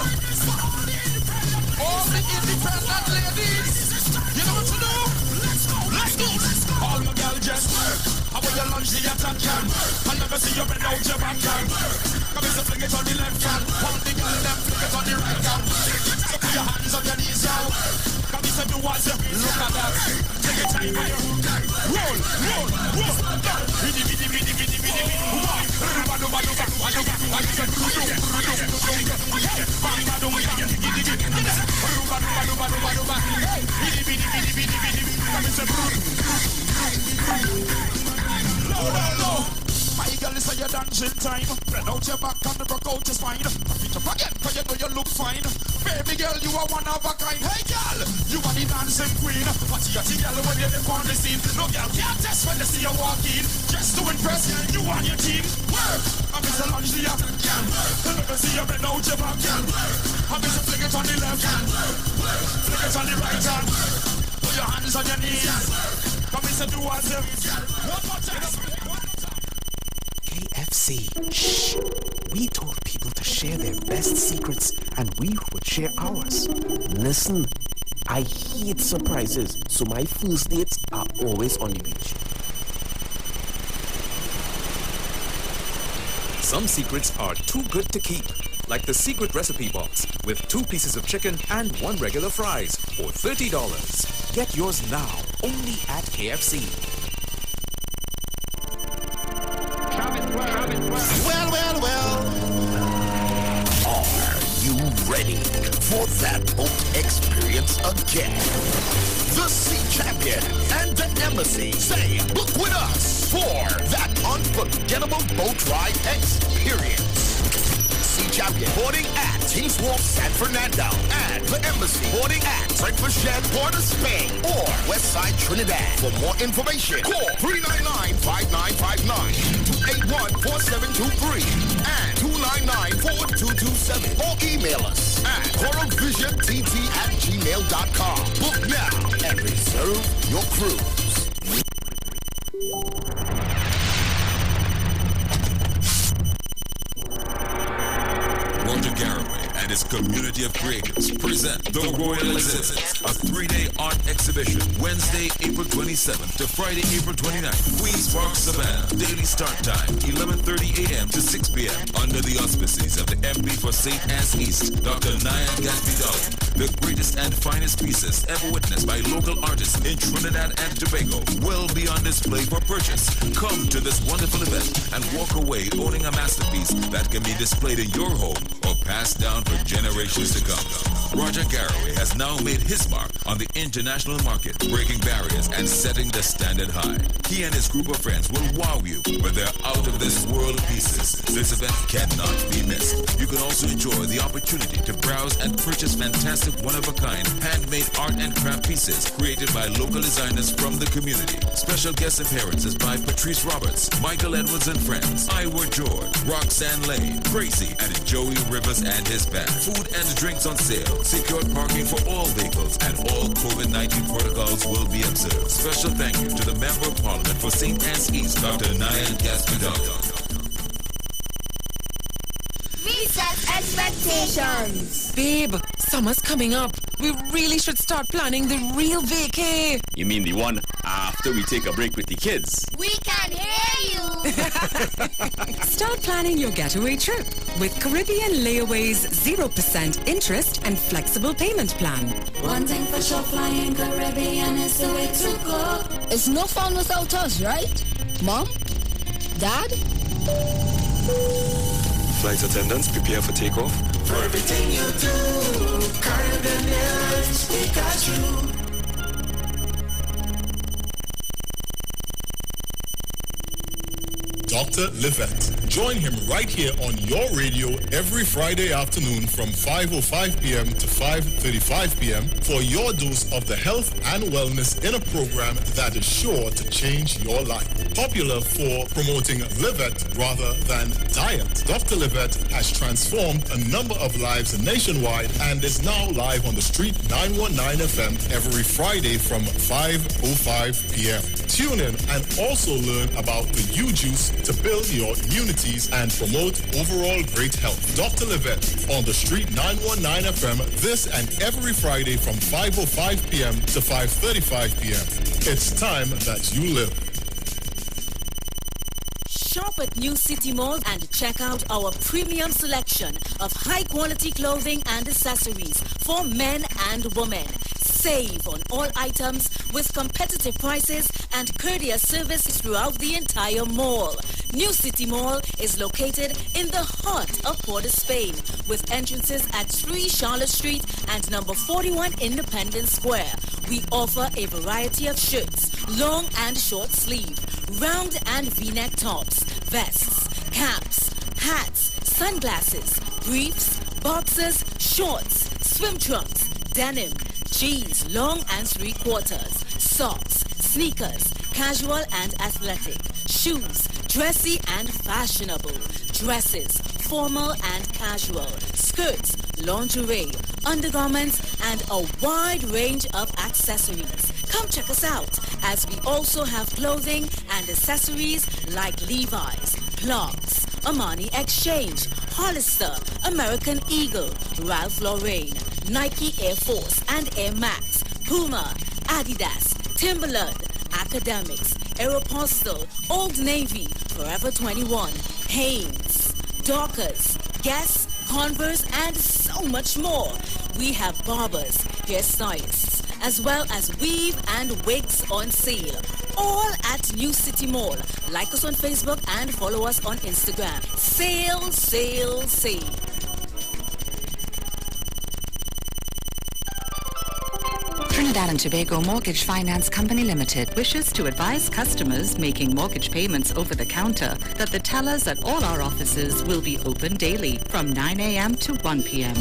All the independent ladies. You know what to do? Let's go. Let's go. Let's go. All my girls just work. How about your lunch, the attack can? I never see you bend out your back can. Come in, so fling it on the left hand. Hold the girl, then fling it on the right hand. So put your hands on your knees now. Come in, so do what you look at that. Take your time for you. Roll, roll, roll. Bidi, bidi, bidi, bidi, bidi. What? Ruba, ruba, ruba, ruba, ruba. I said, ruba, ruba, ruba. Bang, bang, ruba, ruba, ruba, ruba. Bidi, bidi, bidi, bidi, bidi. Come in, so low, low, low. My girl, it's your dancing time. Spread out your back and rock out your spine. Reach up again, cause you know you look fine. Baby girl, you are one of a kind. Hey girl, you are the dancing queen. What you got, girl, when you're on the scene? No girl can't test when they see you walk in. Just to impress you and your team. Work, I'm Mr. Lunch the other girl. I never see you bend out your back, girl. I'm Mr. Flick it on the left hand. Flick it on the right hand. Put your hands on your knees. Come Mr. Do what you. One more time. KFC. Shh. We told people to share their best secrets and we would share ours. Listen, I hate surprises, so my first dates are always on the beach. Some secrets are too good to keep, like the secret recipe box with 2 pieces of chicken and 1 regular fries for $30. Get yours now, only at KFC. Well, well, well. Are you ready for that boat experience again? The Sea Champion and the Embassy say, book with us for that unforgettable boat ride experience. Sea Champion boarding at Kings Wharf, San Fernando, and the Embassy boarding at Breakfast Shed, Port of Spain, or Westside Trinidad. For more information, call 399-5959, 281-4723, and 299-4227, or email us at coralvisiontT@gmail.com. Book now and reserve your cruise. Roger Garraway and his community of creators present The Royal Exhibit, a 3-day art exhibition, Wednesday, April 27th to Friday, April 29th, Queens Park, Savannah. Daily start time, 11:30 a.m. to 6 p.m. Under the auspices of the MP for St. Anne's East, Dr. Nyan Gaspidal. The greatest and finest pieces ever witnessed by local artists in Trinidad and Tobago will be on display for purchase. Come to this wonderful event and walk away owning a masterpiece that can be displayed in your home or passed down for generations to come. Roger Garraway has now made his mark on the international market, breaking barriers and setting the standard high. He and his group of friends will wow you with their out-of-this-world pieces. This event cannot be missed. You can also enjoy the opportunity to browse and purchase fantastic one-of-a-kind handmade art and craft pieces created by local designers from the community. Special guest appearances by Patrice Roberts, Michael Edwards and friends, Iwer George, Roxanne Lane, Gracie, and Joey Rivers and his band. Food and drinks on sale. Secured parking for all vehicles and all COVID-19 protocols will be observed. Special thank you to the Member of Parliament for St. Anne's East, Dr. Nyan Gaspidal. Reset expectations. Babe, summer's coming up. We really should start planning the real vacay. You mean the one after we take a break with the kids? We can hear you. Start planning your getaway trip with Caribbean Layaway's 0% interest and flexible payment plan. One thing for sure, flying Caribbean is the way to go. It's no fun without us, right? Mom? Dad? Flight attendants, prepare for takeoff. For everything you do, Caribbean Airlines, we got you. Dr. Livette. Join him right here on your radio every Friday afternoon from 5:05 p.m. to 5:35 p.m. for your dose of the health and wellness in a program that is sure to change your life. Popular for promoting Live It rather than diet, Dr. Live It has transformed a number of lives nationwide and is now live on the Street 919 FM every Friday from 5:05 p.m. Tune in and also learn about the U-Juice to build your immunities and promote overall great health. Dr. Live It on the Street 919 FM this and every Friday from 5:05 p.m. to 5:35 p.m. It's time that you live. Shop at New City Mall and check out our premium selection of high-quality clothing and accessories for men and women. Save on all items with competitive prices and courteous service throughout the entire mall. New City Mall is located in the heart of Port of Spain with entrances at 3 Charlotte Street and number 41 Independence Square. We offer a variety of shirts, long and short sleeve, round and V-neck tops, vests, caps, hats, sunglasses, briefs, boxers, shorts, swim trunks, denim, jeans, long and 3/4, socks, sneakers, casual and athletic, shoes, dressy and fashionable, dresses, formal and casual, skirts, lingerie, undergarments, and a wide range of accessories. Come check us out as we also have clothing and accessories like Levi's, Clarks, Armani Exchange, Hollister, American Eagle, Ralph Lauren, Nike Air Force and Air Max, Puma, Adidas, Timberland, Academics, Aeropostale, Old Navy, Forever 21, Hanes, Dockers, Guess, Converse, and so much more. We have barbers, hairstylists, as well as weave and wigs on sale. All at New City Mall. Like us on Facebook and follow us on Instagram. Sale, sale, sale. Trinidad and Tobago Mortgage Finance Company Limited wishes to advise customers making mortgage payments over the counter that the tellers at all our offices will be open daily from 9 a.m. to 1 p.m.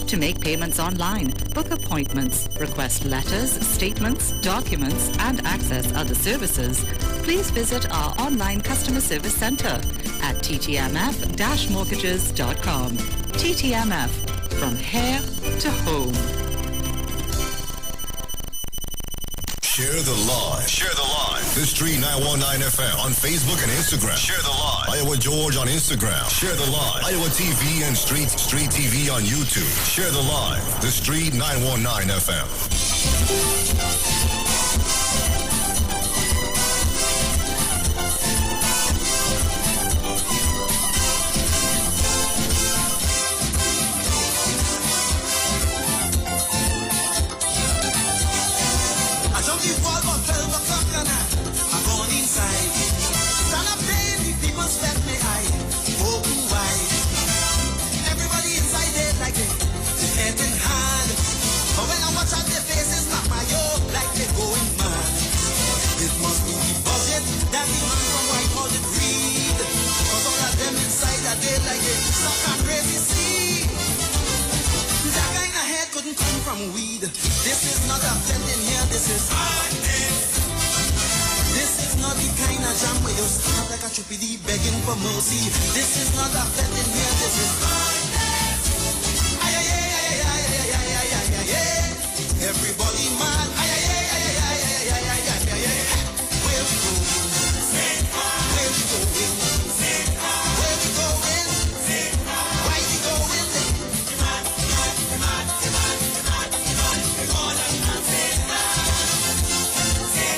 To make payments online, book appointments, request letters, statements, documents, and access other services, please visit our online customer service center at ttmf-mortgages.com. TTMF, from hair to home. Share the live. Share the live. The Street 919 FM on Facebook and Instagram. Share the live. Iowa George on Instagram. Share the live. Iowa TV and Street TV on YouTube. Share the live. The Street 919 FM. Weed. This is not a vending here, this is hardness. This is not the kind of jam where you stand like a chupidi begging for mercy. This is not a vending here, this is hardness. Ay, ay, ay, ay, ay, ay, ay, ay, ay, ay, ay. Everybody mad. Ay, ay, ay, ay, ay, ay, ay, ay, ay, ay, ay. Where we going? Where we going? Where we going? Why we going?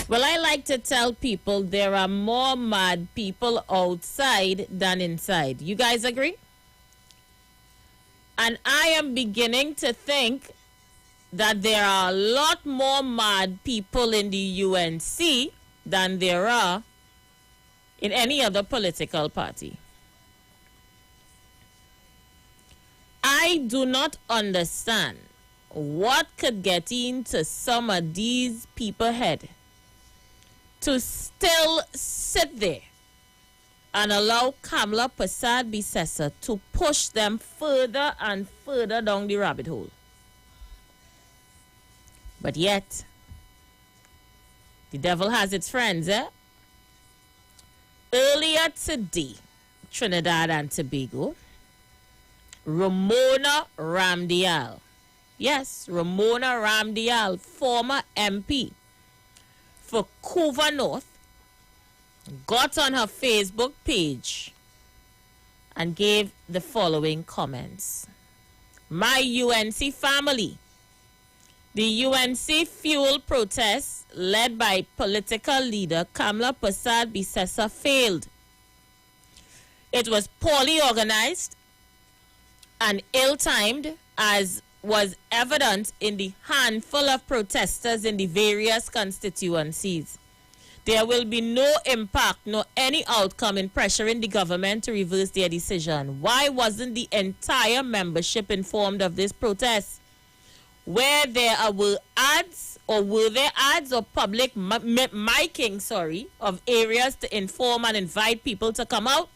Well, I like to tell people there are more mad people outside than inside. You guys agree? And I am beginning to think that there are a lot more mad people in the UNC than there are in any other political party. I do not understand what could get into some of these people's head to still sit there and allow Kamala Persad Bissessa to push them further and further down the rabbit hole. But yet, The devil has its friends, eh? Earlier today, Trinidad and Tobago, Ramona Ramdial. Yes, Ramona Ramdial, former MP for Couva North, got on her Facebook page and gave the following comments. My UNC family. The UNC fuel protests led by political leader Kamla Prasad Bisesa failed. It was poorly organized and ill-timed, as was evident in the handful of protesters in the various constituencies. There will be no impact nor any outcome in pressuring the government to reverse their decision. Why wasn't the entire membership informed of this protest? Were there ads or public miking, of areas to inform and invite people to come out?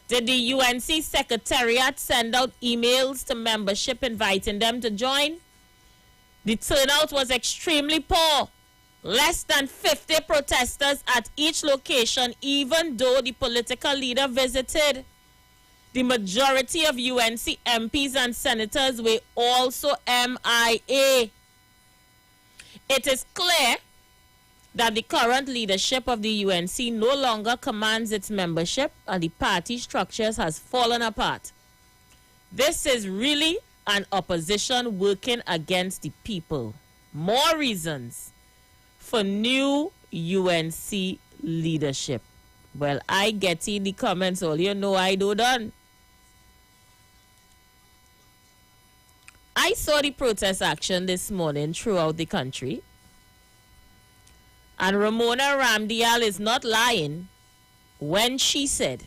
Did the UNC Secretariat send out emails to membership inviting them to join? The turnout was extremely poor. Less than 50 protesters at each location, even though the political leader visited. The majority of UNC MPs and senators were also MIA. It is clear that the current leadership of the UNC no longer commands its membership and the party structures has fallen apart. This is really an opposition working against the people. More reasons for new UNC leadership. Well, I get in the comments, all you know I do done. I saw the protest action this morning throughout the country. And Ramona Ramdial is not lying when she said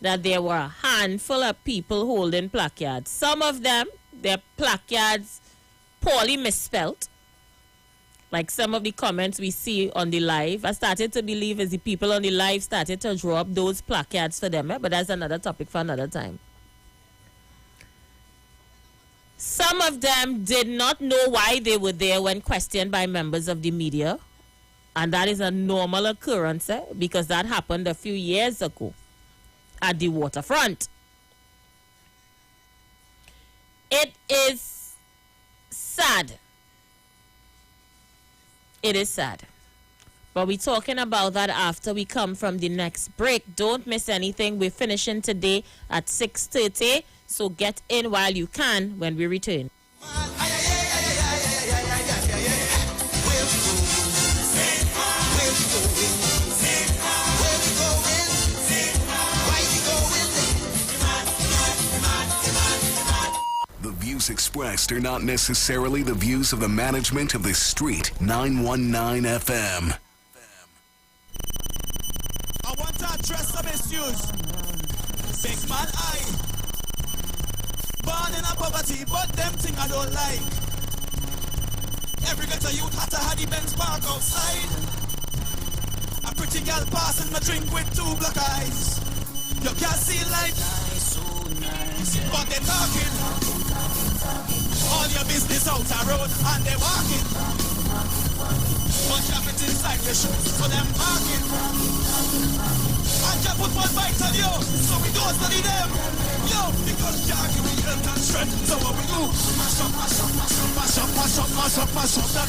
that there were a handful of people holding placards. Some of them, their placards poorly misspelt. Like some of the comments we see on the live. I started to believe as the people on the live started to draw up those placards for them. But that's another topic for another time. Some of them did not know why they were there when questioned by members of the media. And that is a normal occurrence, because that happened a few years ago at the waterfront. It is sad. It is sad. But we're talking about that after we come from the next break. Don't miss anything. We're finishing today at 6:30. So get in while you can when we return. The views expressed are not necessarily the views of the management of the Street 919 FM. I want to address some issues. Big man, born in a poverty, but them thing I don't like. Every ghetto youth had to have the Benz park outside. A pretty girl passing my drink with 2 black eyes. You can't see light, but they talking. All your business out the road and they walking. But traffic inside the shoes, so them parking. And you put one bite on you, so we don't study them. Yo, because can't give me health and strength, so what we do? Mash up, mash up, mash up, mash up, mash up, mash up, mash up that.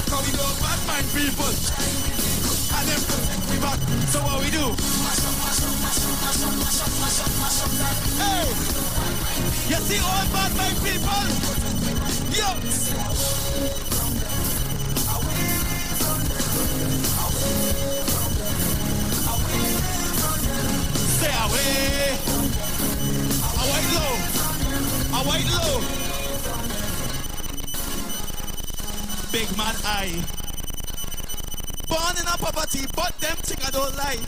Cause we don't bad mind people. And them protect me back, so what we do? Mash up, mash up, mash up, mash up, mash up, mash up, mash up that. Hey, you see all bad mind people? Yo. Stay away. I white low. I white low. Big man I. Born in a poverty, but them thing I don't like.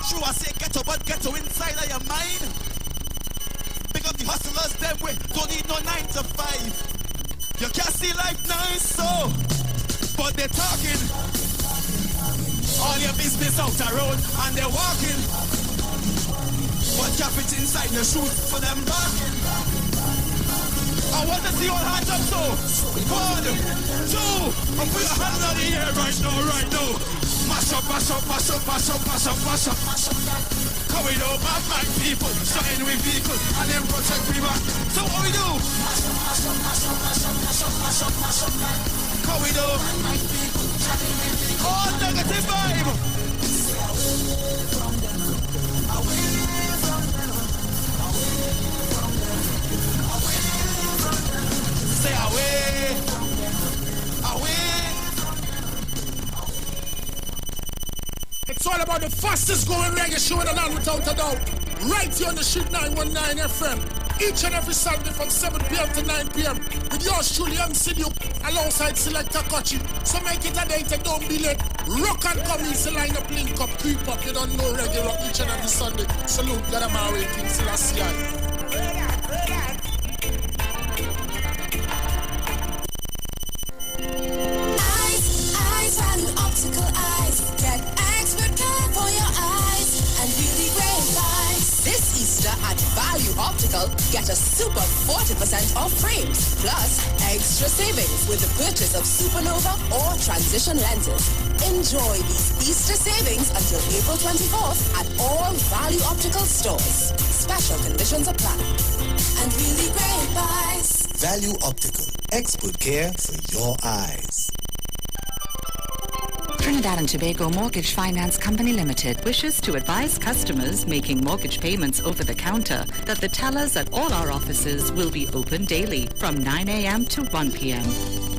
True I say ghetto, but ghetto inside of your mind. Pick up the hustlers them way, don't need no 9 to 5. You can't see life nice so, but they're talking. All your business out the road and they're walking. But traffic inside your shoes for them barking. I want to see your hands up, so 1, 2, and put your hands out in the air right now. Mash up, mash up, mash up, mash up, mash up, mash up, mash up. Coming out, bad people, starting with vehicles, and then protect me back. So what we do? Mash up, mash up, mash up, mash up, mash up, mash up, mash up. Coming out, all negative vibe. Stay away from them, away from them, away from them, away from them. Stay away from them, away. It's all about the fastest growing reggae show in the land without a doubt. Right here on the Street 919 FM. Each and every Sunday from 7 p.m. to 9 p.m. With yours truly, MC Duke, alongside Selector Kochi. So make it a date and don't be late. Rock and come in, line up, link up, creep up. You don't know reggae rock each and every Sunday. Salute, God Amari, King Selassie. Eyes, value optical eyes. Get expert care for your eyes and really great eyes. This Easter at Value Optical, get a super 40% off frames, plus extra savings with the purchase of Supernova or Transition lenses. Enjoy these Easter savings until April 24th at all Value Optical stores. Special conditions apply. And really great eyes. Value Optical, expert care for your eyes. Trinidad and Tobago Mortgage Finance Company Limited wishes to advise customers making mortgage payments over the counter that the tellers at all our offices will be open daily from 9 a.m. to 1 p.m.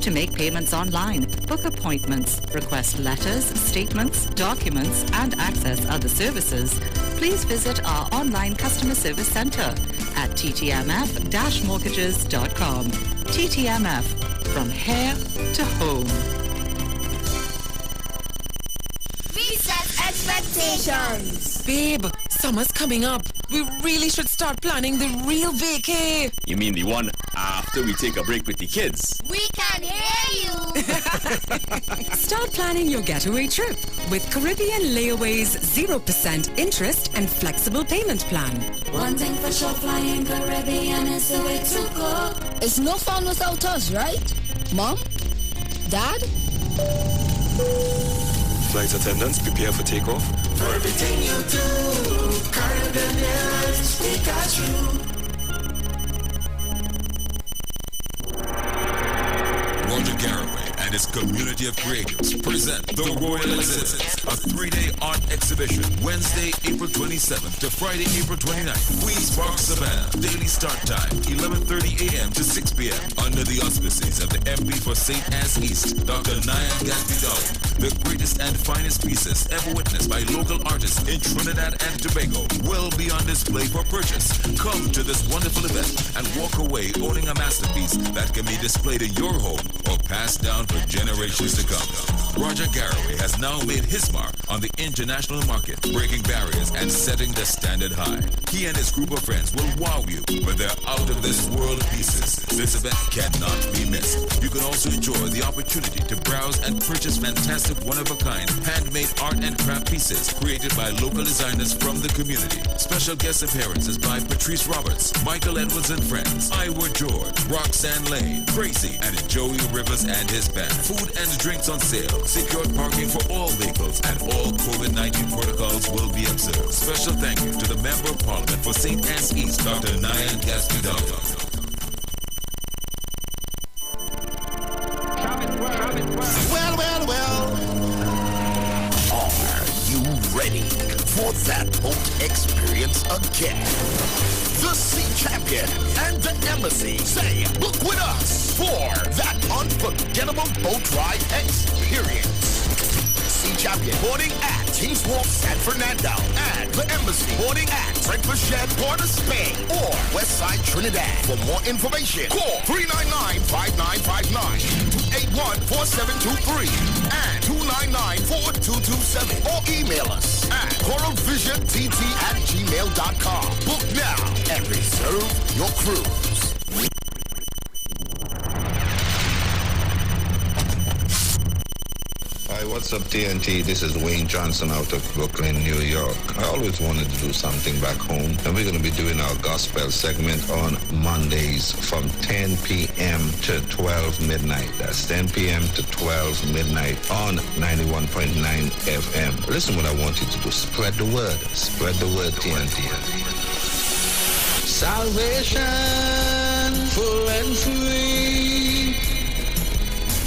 To make payments online, book appointments, request letters, statements, documents, and access other services, please visit our online customer service center at ttmf-mortgages.com. TTMF, from here to home. Reset expectations. Babe, summer's coming up. We really should start planning the real vacay. You mean the one after we take a break with the kids? We can hear you. Start planning your getaway trip with Caribbean Layaway's 0% interest and flexible payment plan. One thing for sure, flying Caribbean is the way to go. It's no fun without us, right? Mom? Dad? Flight attendants, prepare for takeoff. For everything you do, Caribbean Airlines, we got you. Roger Garraway and his community of creatives present The Royal Exhibit, a 3-day art exhibition, Wednesday, April 27th to Friday, April 29th. Queen's Park, Savannah. Daily start time, 11:30 a.m. to 6 p.m. Under the auspices of the MP for St. Anne's East, Dr. Nyan Gaspidal. The greatest and finest pieces ever witnessed by local artists in Trinidad and Tobago will be on display for purchase. Come to this wonderful event and walk away owning a masterpiece that can be displayed in your home or passed down for generations to come. Roger Garraway has now made his mark on the international market, breaking barriers and setting the standard high. He and his group of friends will wow you with their out-of-this-world pieces. This event cannot be missed. You can also enjoy the opportunity to browse and purchase fantastic one-of-a-kind handmade art and craft pieces created by local designers from the community. Special guest appearances by Patrice Roberts, Michael Edwards and friends, Iwer George, Roxanne Lane, Gracie, and Joey Rivers and his band. Food and drinks on sale. Secured parking for all vehicles and all COVID-19 protocols will be observed. Special thank you to the Member of Parliament for St. Anne's East, Dr. Nyan Gaspidal. Well. Are you ready for that boat experience again? The Sea Champion and the Embassy say, book with us for that unforgettable boat ride experience. Sea Champion boarding at Kings Wharf, San Fernando, and the Embassy boarding at Breakfast Shed, Port of Spain, or Westside Trinidad. For more information, call 399-5959, 281-4723, and 299-4227, or email us at coralvisiontT@gmail.com. Book now and reserve your cruise. Hi, what's What's up, TNT? This is Wayne Johnson out of Brooklyn, New York. I always wanted to do something back home, and we're going to be doing our gospel segment on Mondays from 10 p.m. to 12 midnight. That's 10 p.m. to 12 midnight on 91.9 FM. Listen what I want you to do. Spread the word. Spread the word, TNT. Salvation, full and free.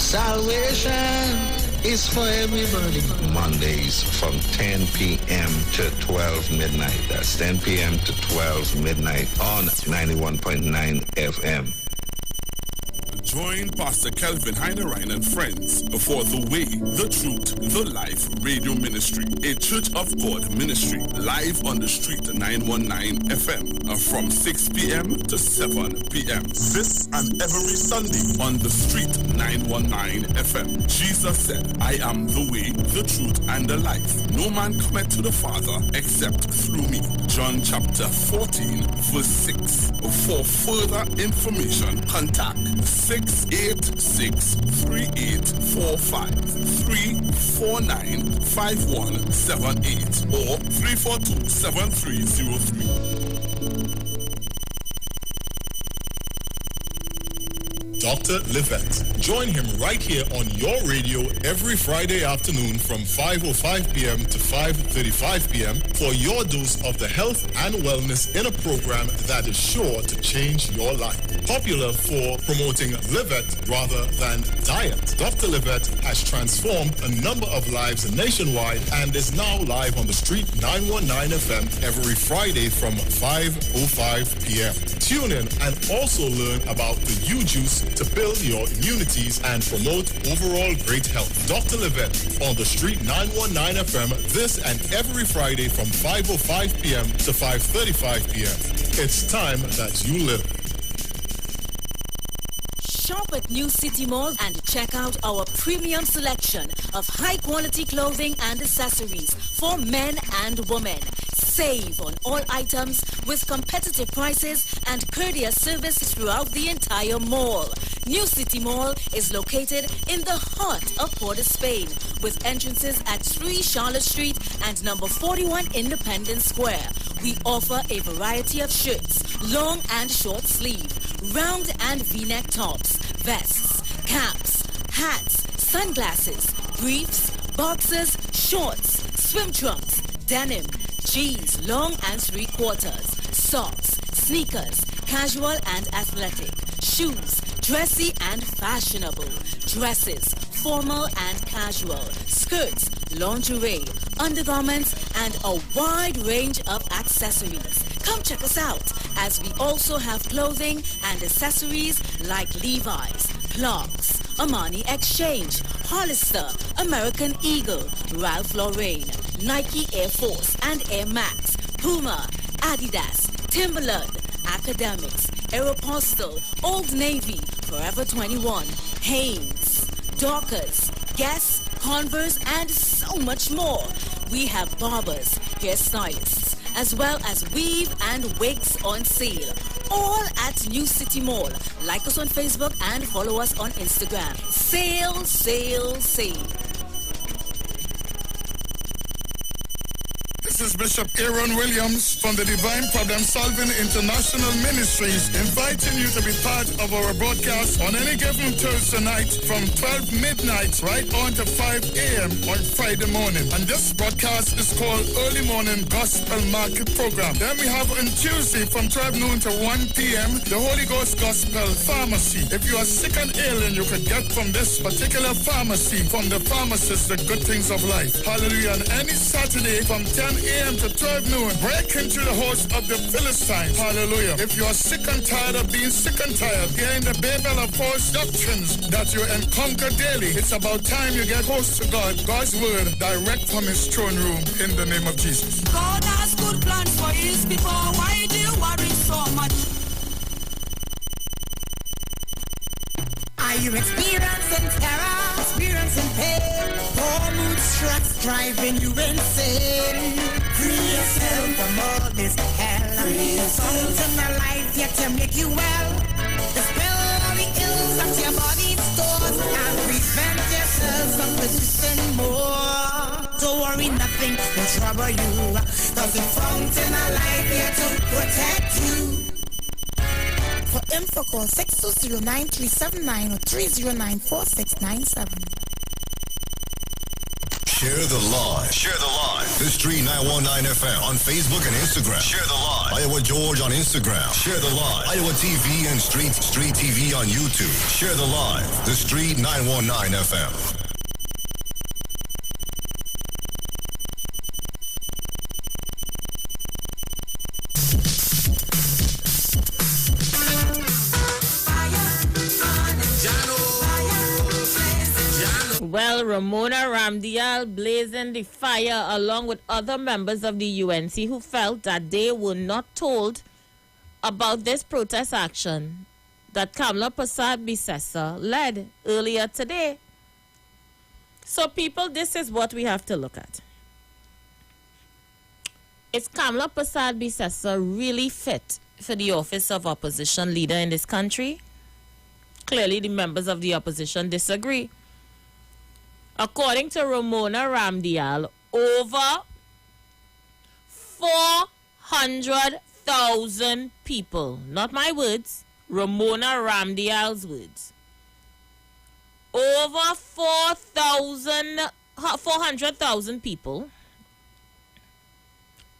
Salvation is for everybody. Mondays from 10 p.m. to 12 midnight. That's 10 p.m. to 12 midnight on 91.9 FM. Join Pastor Kelvin Heinerine and friends for The Way, The Truth, The Life Radio Ministry, a Church of God ministry, live on the street 919 FM from 6 p.m. to 7 p.m. This and every Sunday on the street 919 FM. Jesus said, I am the way, the truth, and the life. No man cometh to the Father except through me. John chapter 14, verse 6. For further information, contact 686-3845-349-5178 or 342-7303. Dr. Livette. Join him right here on your radio every Friday afternoon from 5:05 p.m. to 5:35 p.m. for your dose of the health and wellness in a program that is sure to change your life. Popular for promoting Livette rather than diet, Dr. Livette has transformed a number of lives nationwide and is now live on the street 919 FM every Friday from 5:05 p.m. Tune in and also learn about the U-Juice to build your immunities and promote overall great health. Dr. Livette on the street 919 FM this and every Friday from 5:05 p.m. to 5:35 p.m. It's time that you live. Shop at New City Mall and check out our premium selection of high-quality clothing and accessories for men and women. Save on all items with competitive prices and courteous service throughout the entire mall. New City Mall is located in the heart of Port of Spain with entrances at 3 Charlotte Street and number 41 Independence Square. We offer a variety of shirts, long and short sleeve, round and V-neck tops, vests, caps, hats, sunglasses, briefs, boxers, shorts, swim trunks, denim, jeans, long and 3/4, socks, sneakers, casual and athletic, shoes, dressy and fashionable, dresses, formal and casual, skirts, lingerie, undergarments, and a wide range of accessories. Come check us out as we also have clothing and accessories like Levi's, Clarks, Armani Exchange, Hollister, American Eagle, Ralph Lauren, Nike Air Force and Air Max, Puma, Adidas, Timberland, Academics, Aeropostale, Old Navy, Forever 21, Hanes, Dockers, Guess, Converse, and so much more. We have barbers, hairstylists, as well as weave and wigs on sale. All at New City Mall. Like us on Facebook and follow us on Instagram. Sale, sale, sale. This is Bishop Aaron Williams from the Divine Problem Solving International Ministries, inviting you to be part of our broadcast on any given Thursday night from 12 midnight right on to 5 a.m. on Friday morning. And this broadcast is called Early Morning Gospel Market Program. Then we have on Tuesday from 12 noon to 1 p.m. the Holy Ghost Gospel Pharmacy. If you are sick and ailing, you can get from this particular pharmacy, from the pharmacist, the good things of life. Hallelujah. And any Saturday from 10 a.m. to 12 noon, break into the host of the Philistines. Hallelujah. If you are sick and tired of being sick and tired, behind the babel of false doctrines that you encounter daily, it's about time you get close to God. God's word direct from his throne room in the name of Jesus. God has good plans for his people. Why do you worry so much? Are you experiencing terror, experiencing pain? Poor mood, stress driving you insane. Free yourself from all this hell. Free songs in the life yet to make you well. Dispel all the ills that your body stores and prevent your yourself and listen more. Don't worry, nothing will trouble you. Cause the fountain of life here to protect you. For info, call 620-9379 or 309-4697. Share the live. Share the live. The Street 919 FM on Facebook and Instagram. Share the live. Iowa George on Instagram. Share the live. Iowa TV and Street TV on YouTube. Share the live. The Street 919 FM. Well, Ramona Ramdial blazing the fire along with other members of the UNC who felt that they were not told about this protest action that Kamla Prasad Bisesa led earlier today. So people, this is what we have to look at. Is Kamla Prasad Bisesa really fit for the office of opposition leader in this country? Clearly the members of the opposition disagree. According to Ramona Ramdial, over 400,000 people, not my words, Ramona Ramdial's words, over 400,000 people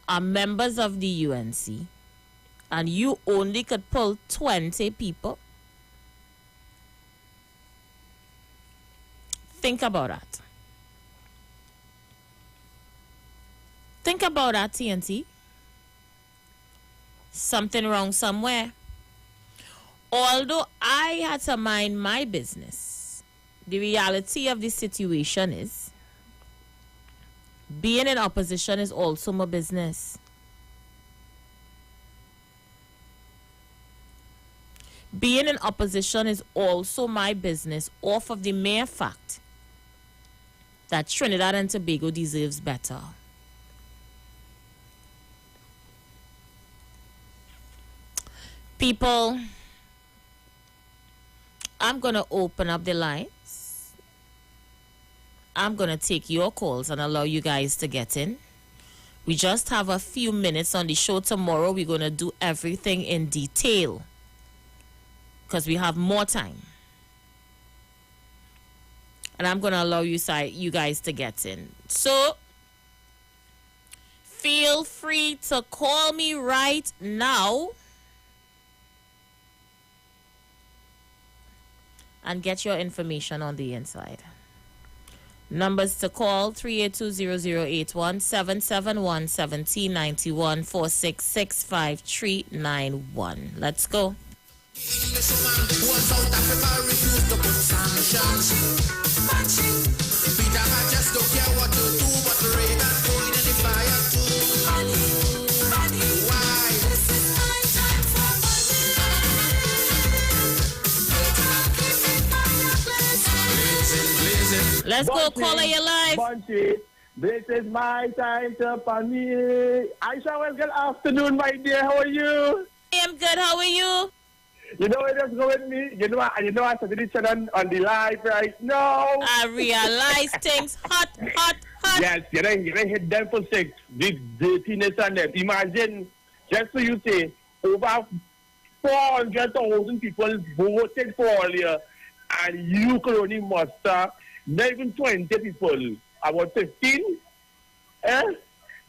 are members of the UNC, and you only could pull 20 people. Think about that. Think about that, TNT. Something wrong somewhere. Although I had to mind my business, the reality of the situation is being in opposition is also my business. Being in opposition is also my business off of the mere fact that Trinidad and Tobago deserves better. People, I'm going to open up the lines. I'm going to take your calls and allow you guys to get in. We just have a few minutes on the show tomorrow. We're going to do everything in detail because we have more time. And I'm going to allow you guys to get in. So, feel free to call me right now and get your information on the inside. Numbers to call 382-0081, 771-1791-4665-391. Let's go. Let's go, caller, you live. Bunchy, this is my time to panic. Aisha, well, good afternoon, my dear. How are you? I'm good. How are you? You know, just go with me. You know, I started this on the live right now. I realize things hot. Yes, you done hit them for 6. This dirtiness and that. Imagine, just so you say, over 400,000 people voted for earlier, and you could only muster not even 20 people, about 15.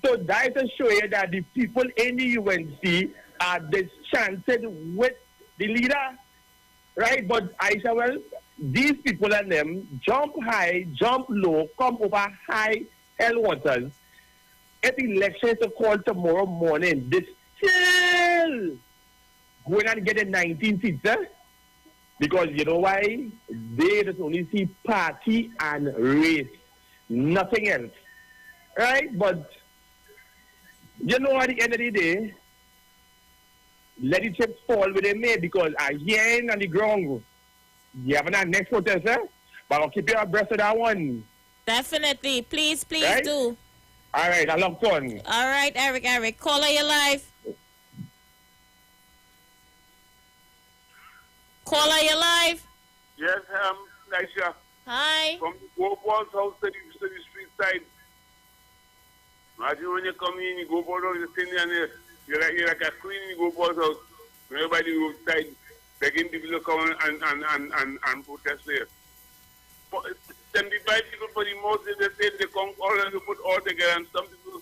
So that is show you that the people in the UNC are disenchanted with the leader, right? But Aisha, well, these people and them jump high, jump low, come over high hell waters. If the election is to call tomorrow morning, they still going and getting 19 seats, because you know why? They just only see party and race, nothing else, right? But you know, at the end of the day, let the chips fall where they may, because again on the ground, you have a next protest, but I'll keep you abreast of that one. Definitely. Please right? do. All right, I love fun. All right, Eric. Caller, you live. Caller, you live. Yes, Nisha. Hi. From the Gobal's house to the street side. Imagine when you come in, you go out, you stand there and you're like a queen in the Gobal's house. Everybody outside begging people to come and protest there. 75 people for the most, they say they come all and they put all together, and some people,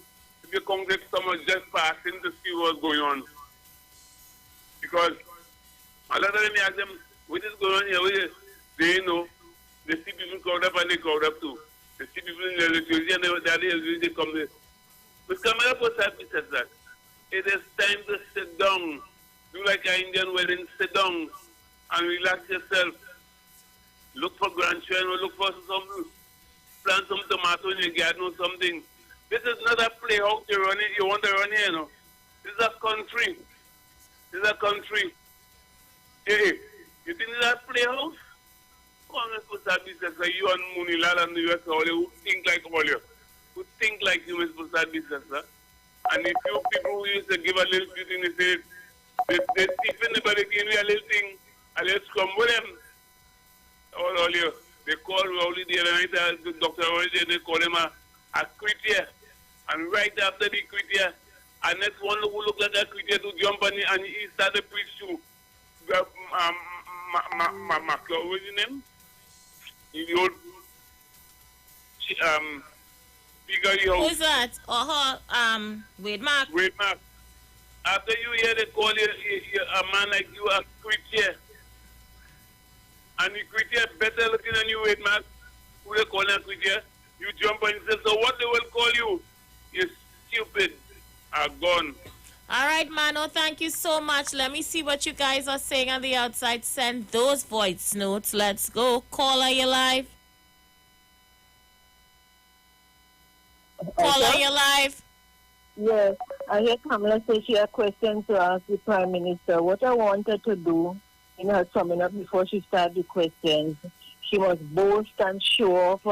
they congregate someone just passing to see what's going on. Because a lot of them ask them, what is going on here? They know. They see people crowd up and they crowd up too. They see people in the refugee and they come there. But come here for service as that. It is time to sit down. Do like an Indian wedding, sit down and relax yourself. Look for grandchildren or look for some, plant some tomato in your garden or something. This is not a playhouse you want to run here, you know. This is a country. This is a country. Hey, you think this is a playhouse? Come on, Mr. Business, you and Munilal and the US, all you who think like all you. Who think like you, Mr. Business, sir. And if you people who used to give a little bit in the state, they thief anybody give me a little thing, a little scrum with them. All you. They call Rowley the other night, Dr. Rowley, they call him a critier. And right after the critier, and next one who look like a critier to jump on it, and he started to preach to McCloud, what's his name? The old figure. Who is that? Wade Mark. Wade Mark. After you hear they call you a man like you a critier. And the critier better looking than you, Wade Mark. Who they call a critier? You jump and say, so what they will call you? You stupid. Are gone. All right, Mano, thank you so much. Let me see what you guys are saying on the outside. Send those voice notes. Let's go. Caller, you live? Caller, you live? Yes. I hear Kamala say she had a question to ask the Prime Minister. What I wanted to do in her summing up before she started the questions, she must boast and show off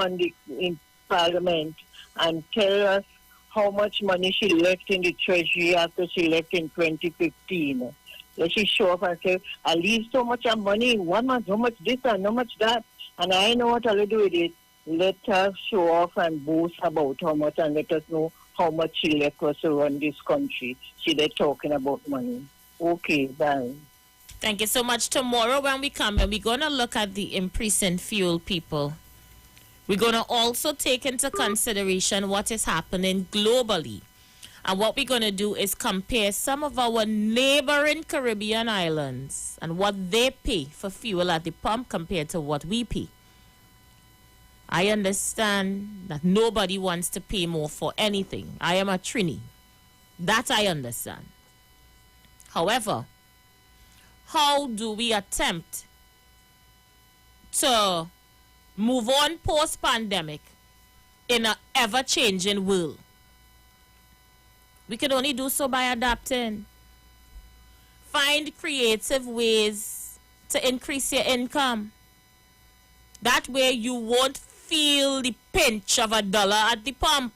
in Parliament and tell us how much money she left in the Treasury after she left in 2015. Let she show up and say, I leave so much money in 1 month, how much this and how much that, and I know what I'll do with it. Let her show off and boast about how much and let us know how much she left us to run this country. They're talking about money. Okay, bye. Thank you so much. Tomorrow when we come, we're going to look at the increase in fuel, people. We're going to also take into consideration what is happening globally. And what we're going to do is compare some of our neighboring Caribbean islands and what they pay for fuel at the pump compared to what we pay. I understand that nobody wants to pay more for anything. I am a Trini. That I understand. However, how do we attempt to move on post-pandemic in an ever-changing world? We can only do so by adapting. Find creative ways to increase your income. That way you won't feel the pinch of $1 at the pump.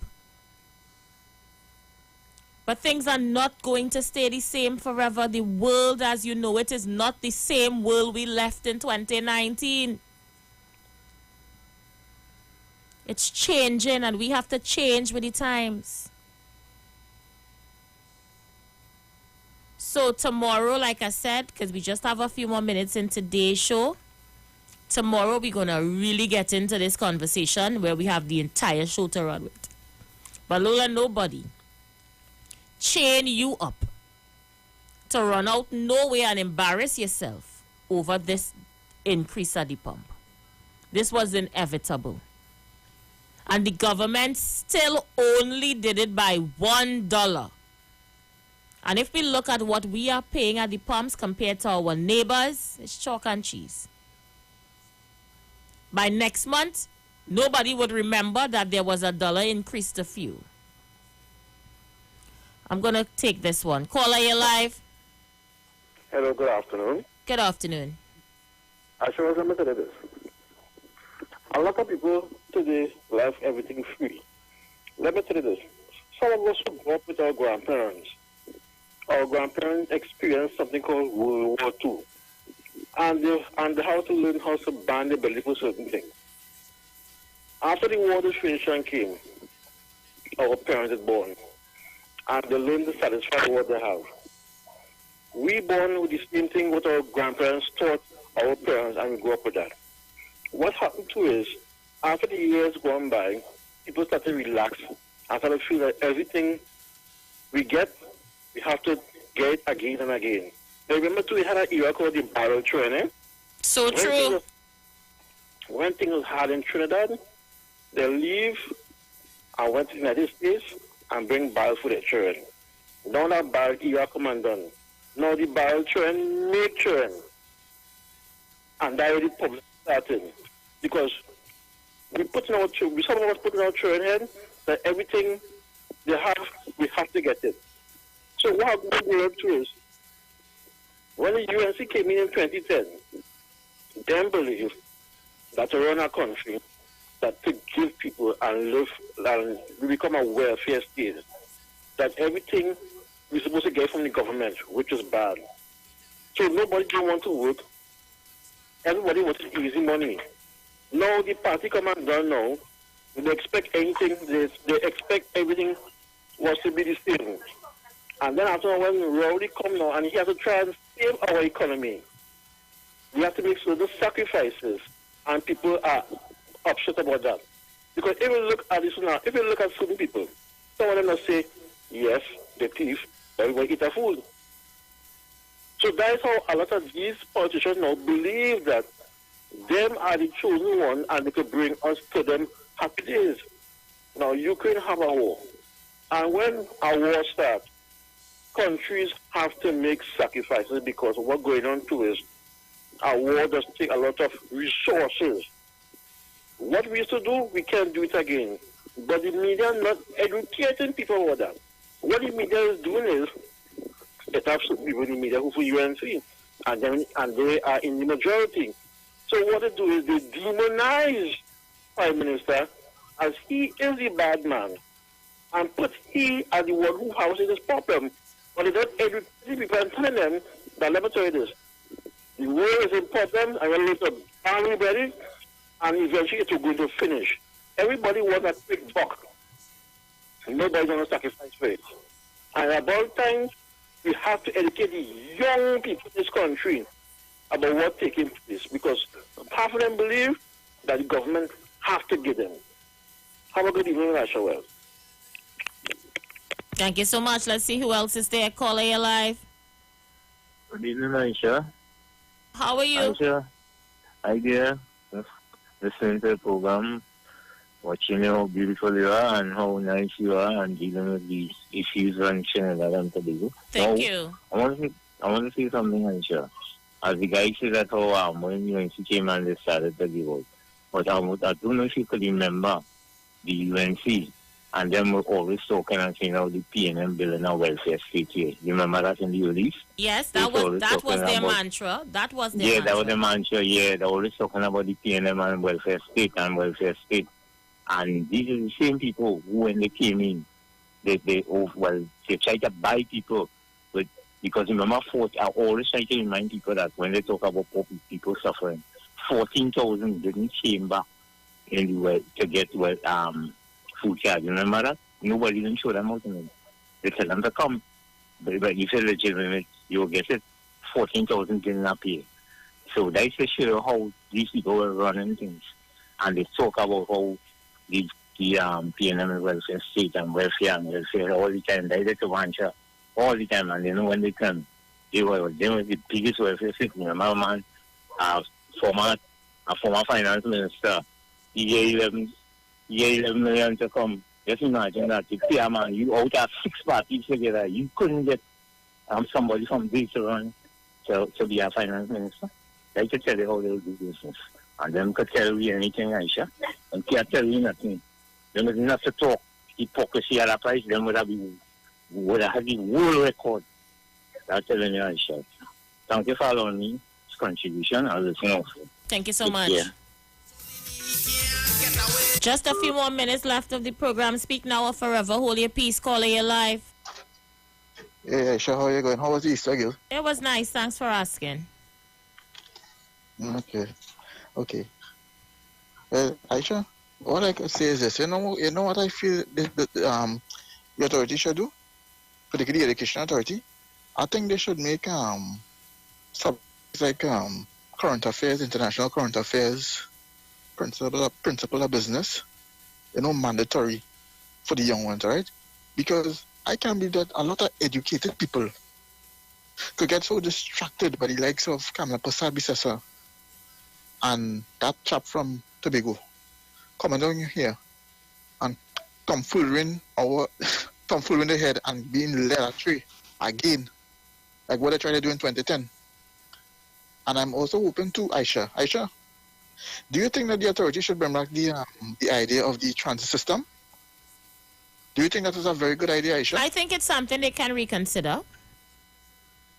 But things are not going to stay the same forever. The world as you know it is not the same world we left in 2019. It's changing and we have to change with the times. So tomorrow, like I said, because we just have a few more minutes in today's show, tomorrow we're going to really get into this conversation where we have the entire show to run with. But Lola, nobody chain you up to run out nowhere and embarrass yourself over this increase at the pump. This was inevitable. And the government still only did it by $1. And if we look at what we are paying at the pumps compared to our neighbors, it's chalk and cheese. By next month, nobody would remember that there was $1 increase to fuel. I'm going to take this one. Caller, you live? Hello, good afternoon. Good afternoon. I should remember to this. A lot of people today left everything free. Let me tell you this. Some of us who grew up with our grandparents experienced something called World War II. And they had to learn how to band their belly for certain things. After the war distribution came, our parents were born, and they learned to satisfy what they have. We born with the same thing what our grandparents taught our parents, and we grew up with that. What happened too is, after the years gone by, people started to relax and started to feel that everything we get, we have to get it again and again. Now, remember too, we had an era called the barrel training. So true. When things was hard in Trinidad, they leave and went to the United States and bring barrel for their children. Now that barrel era come and done. Now the barrel children make children. And that is the problem starting. Because we put in our children, some of us put in our children head that everything they have, we have to get it. So what we work to is, when the UNC came in 2010, they believe that to run our country, that to give people and live, and we become a welfare state, that everything we're supposed to get from the government, which is bad. So nobody don't want to work. Everybody wants easy money. Now the party come and done now. They expect anything, they expect everything was to be the same. And then after when Rowdy come now and he has to try and save our economy, we have to make certain sacrifices, and people are upset about that. Because if you look at this now, if you look at certain people, some of them will say, yes, they thief, everybody eat their food. So that is how a lot of these politicians now believe that them are the chosen one and they could bring us to them happy days. Now, Ukraine have a war. And when a war starts, countries have to make sacrifices because what's going on too is a war does take a lot of resources. What we used to do, we can't do it again. But the media are not educating people about that. What the media is doing is, it has people in the media who for UNC, and they are in the majority. So what they do is they demonize Prime Minister as he is the bad man, and put he as the one who houses this problem. But they don't educate people and telling them that, let me tell you this, the war is important, and we're going to ban everybody, and eventually it will going to finish. Everybody wants a quick buck. Nobody's going to sacrifice for it. And about time, we have to educate the young people in this country about what's taking place, because half of them believe that the government has to give them. Have a good evening, Asha Wells. Thank you so much. Let's see who else is there. Caller, you live. Good evening, Aisha. How are you? Aisha, hi there. Listening to the program, watching how beautiful you are and how nice you are, and dealing with these issues on Trinidad and Tobago. Thank you. I want to say something, Aisha. As the guy said that how when UNC came and they started to give out. But I don't know if you could remember the UNC, and them were always talking and saying how the PNM building a welfare state here. You remember that in the early? Yes, that was their mantra. That was their mantra. That was the mantra, yeah. They were always talking about the PNM and welfare state and welfare state. And these are the same people who, when they came in, they tried to buy people. But because remember, I always try to remind people that when they talk about poor people suffering, 14,000 didn't came back to get food card. You remember that? Nobody didn't show them out in it. They tell them to come. But if you're legitimate, you'll get it. 14,000 didn't appear. So that's to show how these people were running things. And they talk about how the PNM and welfare state and welfare all the time. They did to venture all the time. And you know when they come, they were the biggest welfare state. Remember, man, a former finance minister, he gave 11 million to come. Just imagine that. You pay a man, you out of 6 parties together, you couldn't get somebody from this to run to be a finance minister. They could tell you how they will do business. And them could tell you anything, Aisha. And can't tell you nothing. Them is not to talk hypocrisy at a price, them would have had the world record. That's telling you, Aisha. Thank you for allowing me this contribution. I'll listen also. Thank you so much. Just a few more minutes left of the program. Speak now or forever. Hold your peace. Caller, you live. Yeah, Aisha, how are you going? How was Easter, girl? It was nice. Thanks for asking. Okay. Well, Aisha, What I could say is this, you know what I feel the authority should do, particularly the education authority. I think they should make subjects like current affairs, international current affairs, principle of business, mandatory for the young ones, right? Because I can believe that a lot of educated people could get so distracted by the likes of Kamala Persad and that chap from Tobago coming down here and tomfooling the head and being led astray again, like what they tried to do in 2010. And I'm also open to Aisha. Aisha, do you think that the authority should bring back the idea of the transit system? Do you think that is a very good idea, Aisha? I think it's something they can reconsider.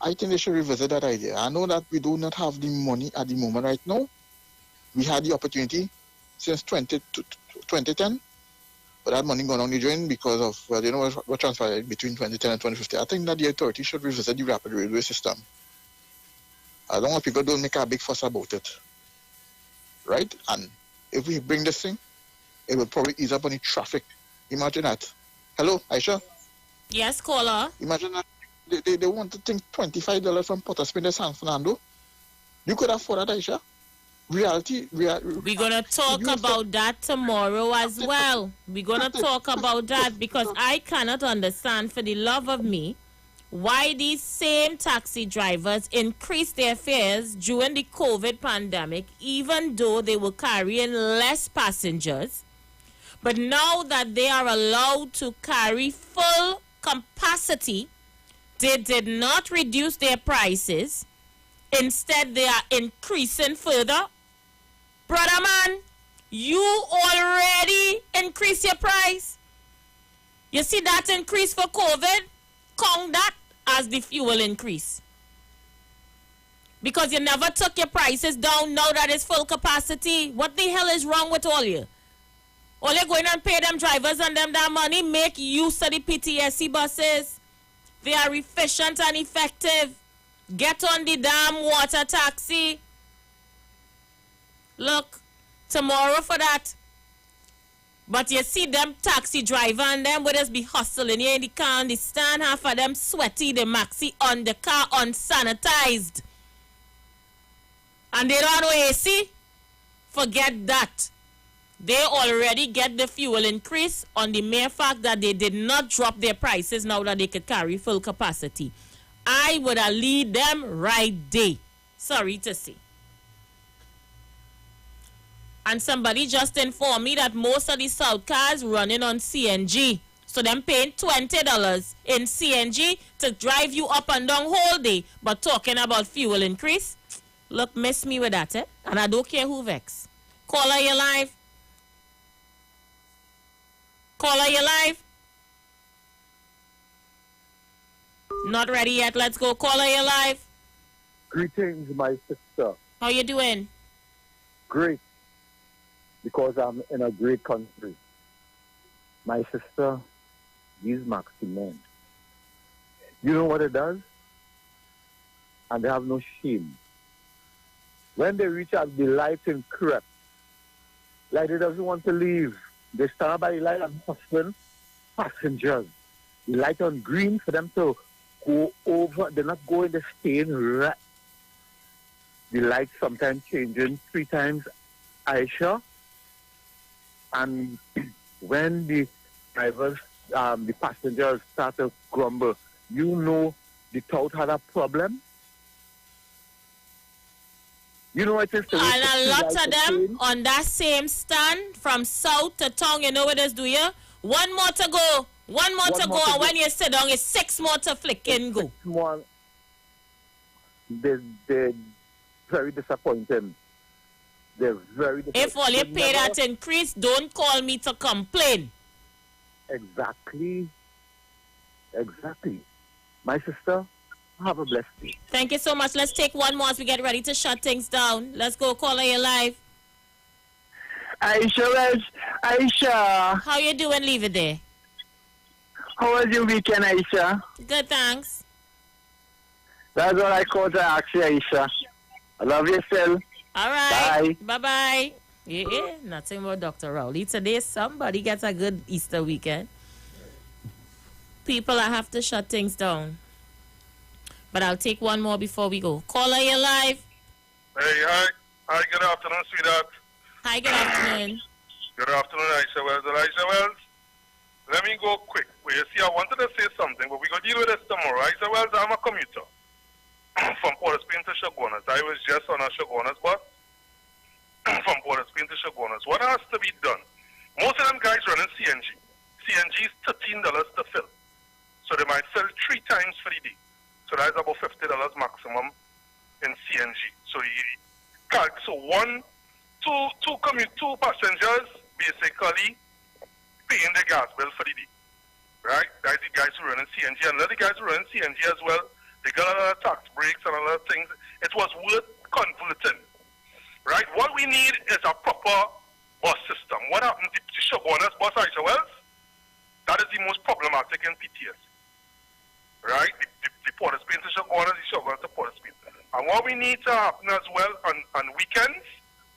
I think they should revisit that idea. I know that we do not have the money at the moment right now. We had the opportunity since 2010, but that money gone on the drain because of, what transpired between 2010 and 2050. I think that the authority should revisit the rapid railway system. I don't want people don't make a big fuss about it. Right? And if we bring this thing, it will probably ease up on the traffic. Imagine that. Hello, Aisha? Yes, caller. Imagine that. They want to think $25 from Port of Spain to San Fernando. You could afford that, Aisha. We're going to talk about that tomorrow as well. We're going to talk about that because I cannot understand for the love of me why these same taxi drivers increased their fares during the COVID pandemic, even though they were carrying less passengers. But now that they are allowed to carry full capacity, they did not reduce their prices. Instead, they are increasing further. Brother man, you already increased your price. You see that increase for COVID? Count that as the fuel increase. Because you never took your prices down now that it's full capacity. What the hell is wrong with all you? All you going and pay them drivers and them that money, make use of the PTSC buses. They are efficient and effective. Get on the damn water taxi. Look, tomorrow for that. But you see them taxi driver and them would just be hustling here in the car and they stand half of them sweaty, the maxi on the car unsanitized. And they don't know AC? Forget that. They already get the fuel increase on the mere fact that they did not drop their prices now that they could carry full capacity. I would have lead them right there. Sorry to say. And somebody just informed me that most of the South cars running on CNG. So them paying $20 in CNG to drive you up and down whole day. But talking about fuel increase, look, miss me with that, eh? And I don't care who vex. Caller, you live. Caller, you live. Not ready yet. Let's go. Caller, you live. Greetings, my sister. How you doing? Great. Because I'm in a great country. My sister, these maxi men. You know what it does? And they have no shame. When they reach out, the lights in crap. Like they doesn't want to leave. They stand by the light and hustling passengers. The light on green for them to go over. They're not going, they're staying right. The light sometimes changing 3 times, Aisha. And when the drivers, the passengers start to grumble, you know the tout had a problem. You know what it is? And a lot of them on that same stand from south to town, you know what it do you? One more to go. One more to go. And when you sit down, it's 6 more to flick and go. 6 more. They're very disappointing. They're very disappointing. If all you pay that increase, don't call me to complain. Exactly. Exactly. My sister, have a blessed day. Thank you so much. Let's take one more as we get ready to shut things down. Let's go. Caller, you live. Aisha. How you doing? Leave it there. How was your weekend, Aisha? Good, thanks. That's what I called to ask you, Aisha. I love you still. All right. Bye. Bye-bye. Yeah, nothing but Dr. Rowley. Today, somebody gets a good Easter weekend. People, I have to shut things down. But I'll take one more before we go. Caller, you're live. Hey, hi. Hi, good afternoon, sweetheart. Hi, good afternoon. Good afternoon, Aisha Wells. Aisha Wells, let me go quick. Well, you see, I wanted to say something, but we're going to deal with this tomorrow. Aisha Wells, I'm a commuter from Port of Spain to Chaguanas. I was just on a Chaguanas bus from Port of Spain to Chaguanas. What has to be done? Most of them guys running CNG. CNG is $13 to fill. So they might fill 3 times for the day. So that's about $50 maximum in CNG. So two passengers basically paying the gas bill for the day. Right? That's the guys who run in CNG. And the guys who run in CNG as well, they got a lot of tax breaks and a lot of things. It was worth converting. Right? What we need is a proper bus system. What happened to Chaguanas bus, Aisha Wells? That is the most problematic in PTS. Right? The Port of Spain to Chaguanas, the Chaguanas to Port of Spain. And what we need to happen as well on weekends,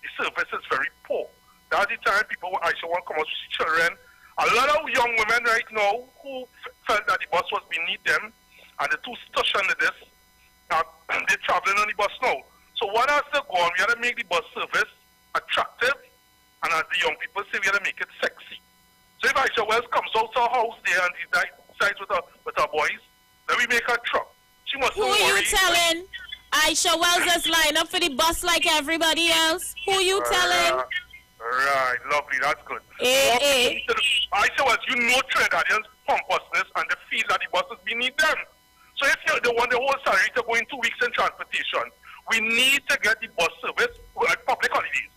the service is very poor. That's the time people actually want to come out to see children. A lot of young women right now who felt that the bus was beneath them and they're too stush under this, they're traveling on the bus now. So what has to go on? We have to make the bus service attractive, and as the young people say, we have to make it sexy. So if Aisha Wells comes out to her house there and decides with her boys, then we make her truck. She must Who are you telling? Aisha Wells is line up for the bus like everybody else. Who you telling? Right, lovely, that's good. Hey. Aisha Wells, you know Trinidadians pompousness and the feel that the buses beneath them. So if they want the whole salary to go in 2 weeks in transportation, we need to get the bus service at public holidays.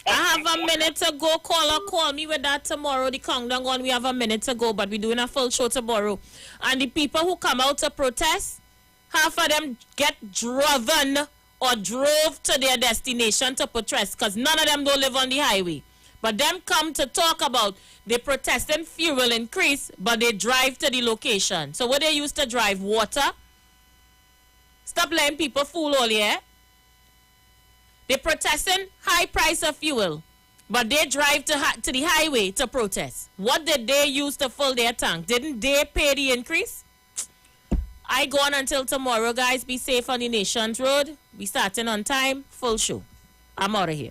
I have a minute to go. Call me with that tomorrow. The countdown on. We have a minute to go, but we're doing a full show tomorrow. And the people who come out to protest, half of them get driven or drove to their destination to protest, because none of them don't live on the highway. But them come to talk about they protesting fuel increase, but they drive to the location. So what they used to drive? Water? Stop letting people fool all here. They protesting high price of fuel, but they drive to the highway to protest. What did they use to fill their tank? Didn't they pay the increase? I go on until tomorrow, guys. Be safe on the Nations Road. We starting on time. Full show. I'm out of here.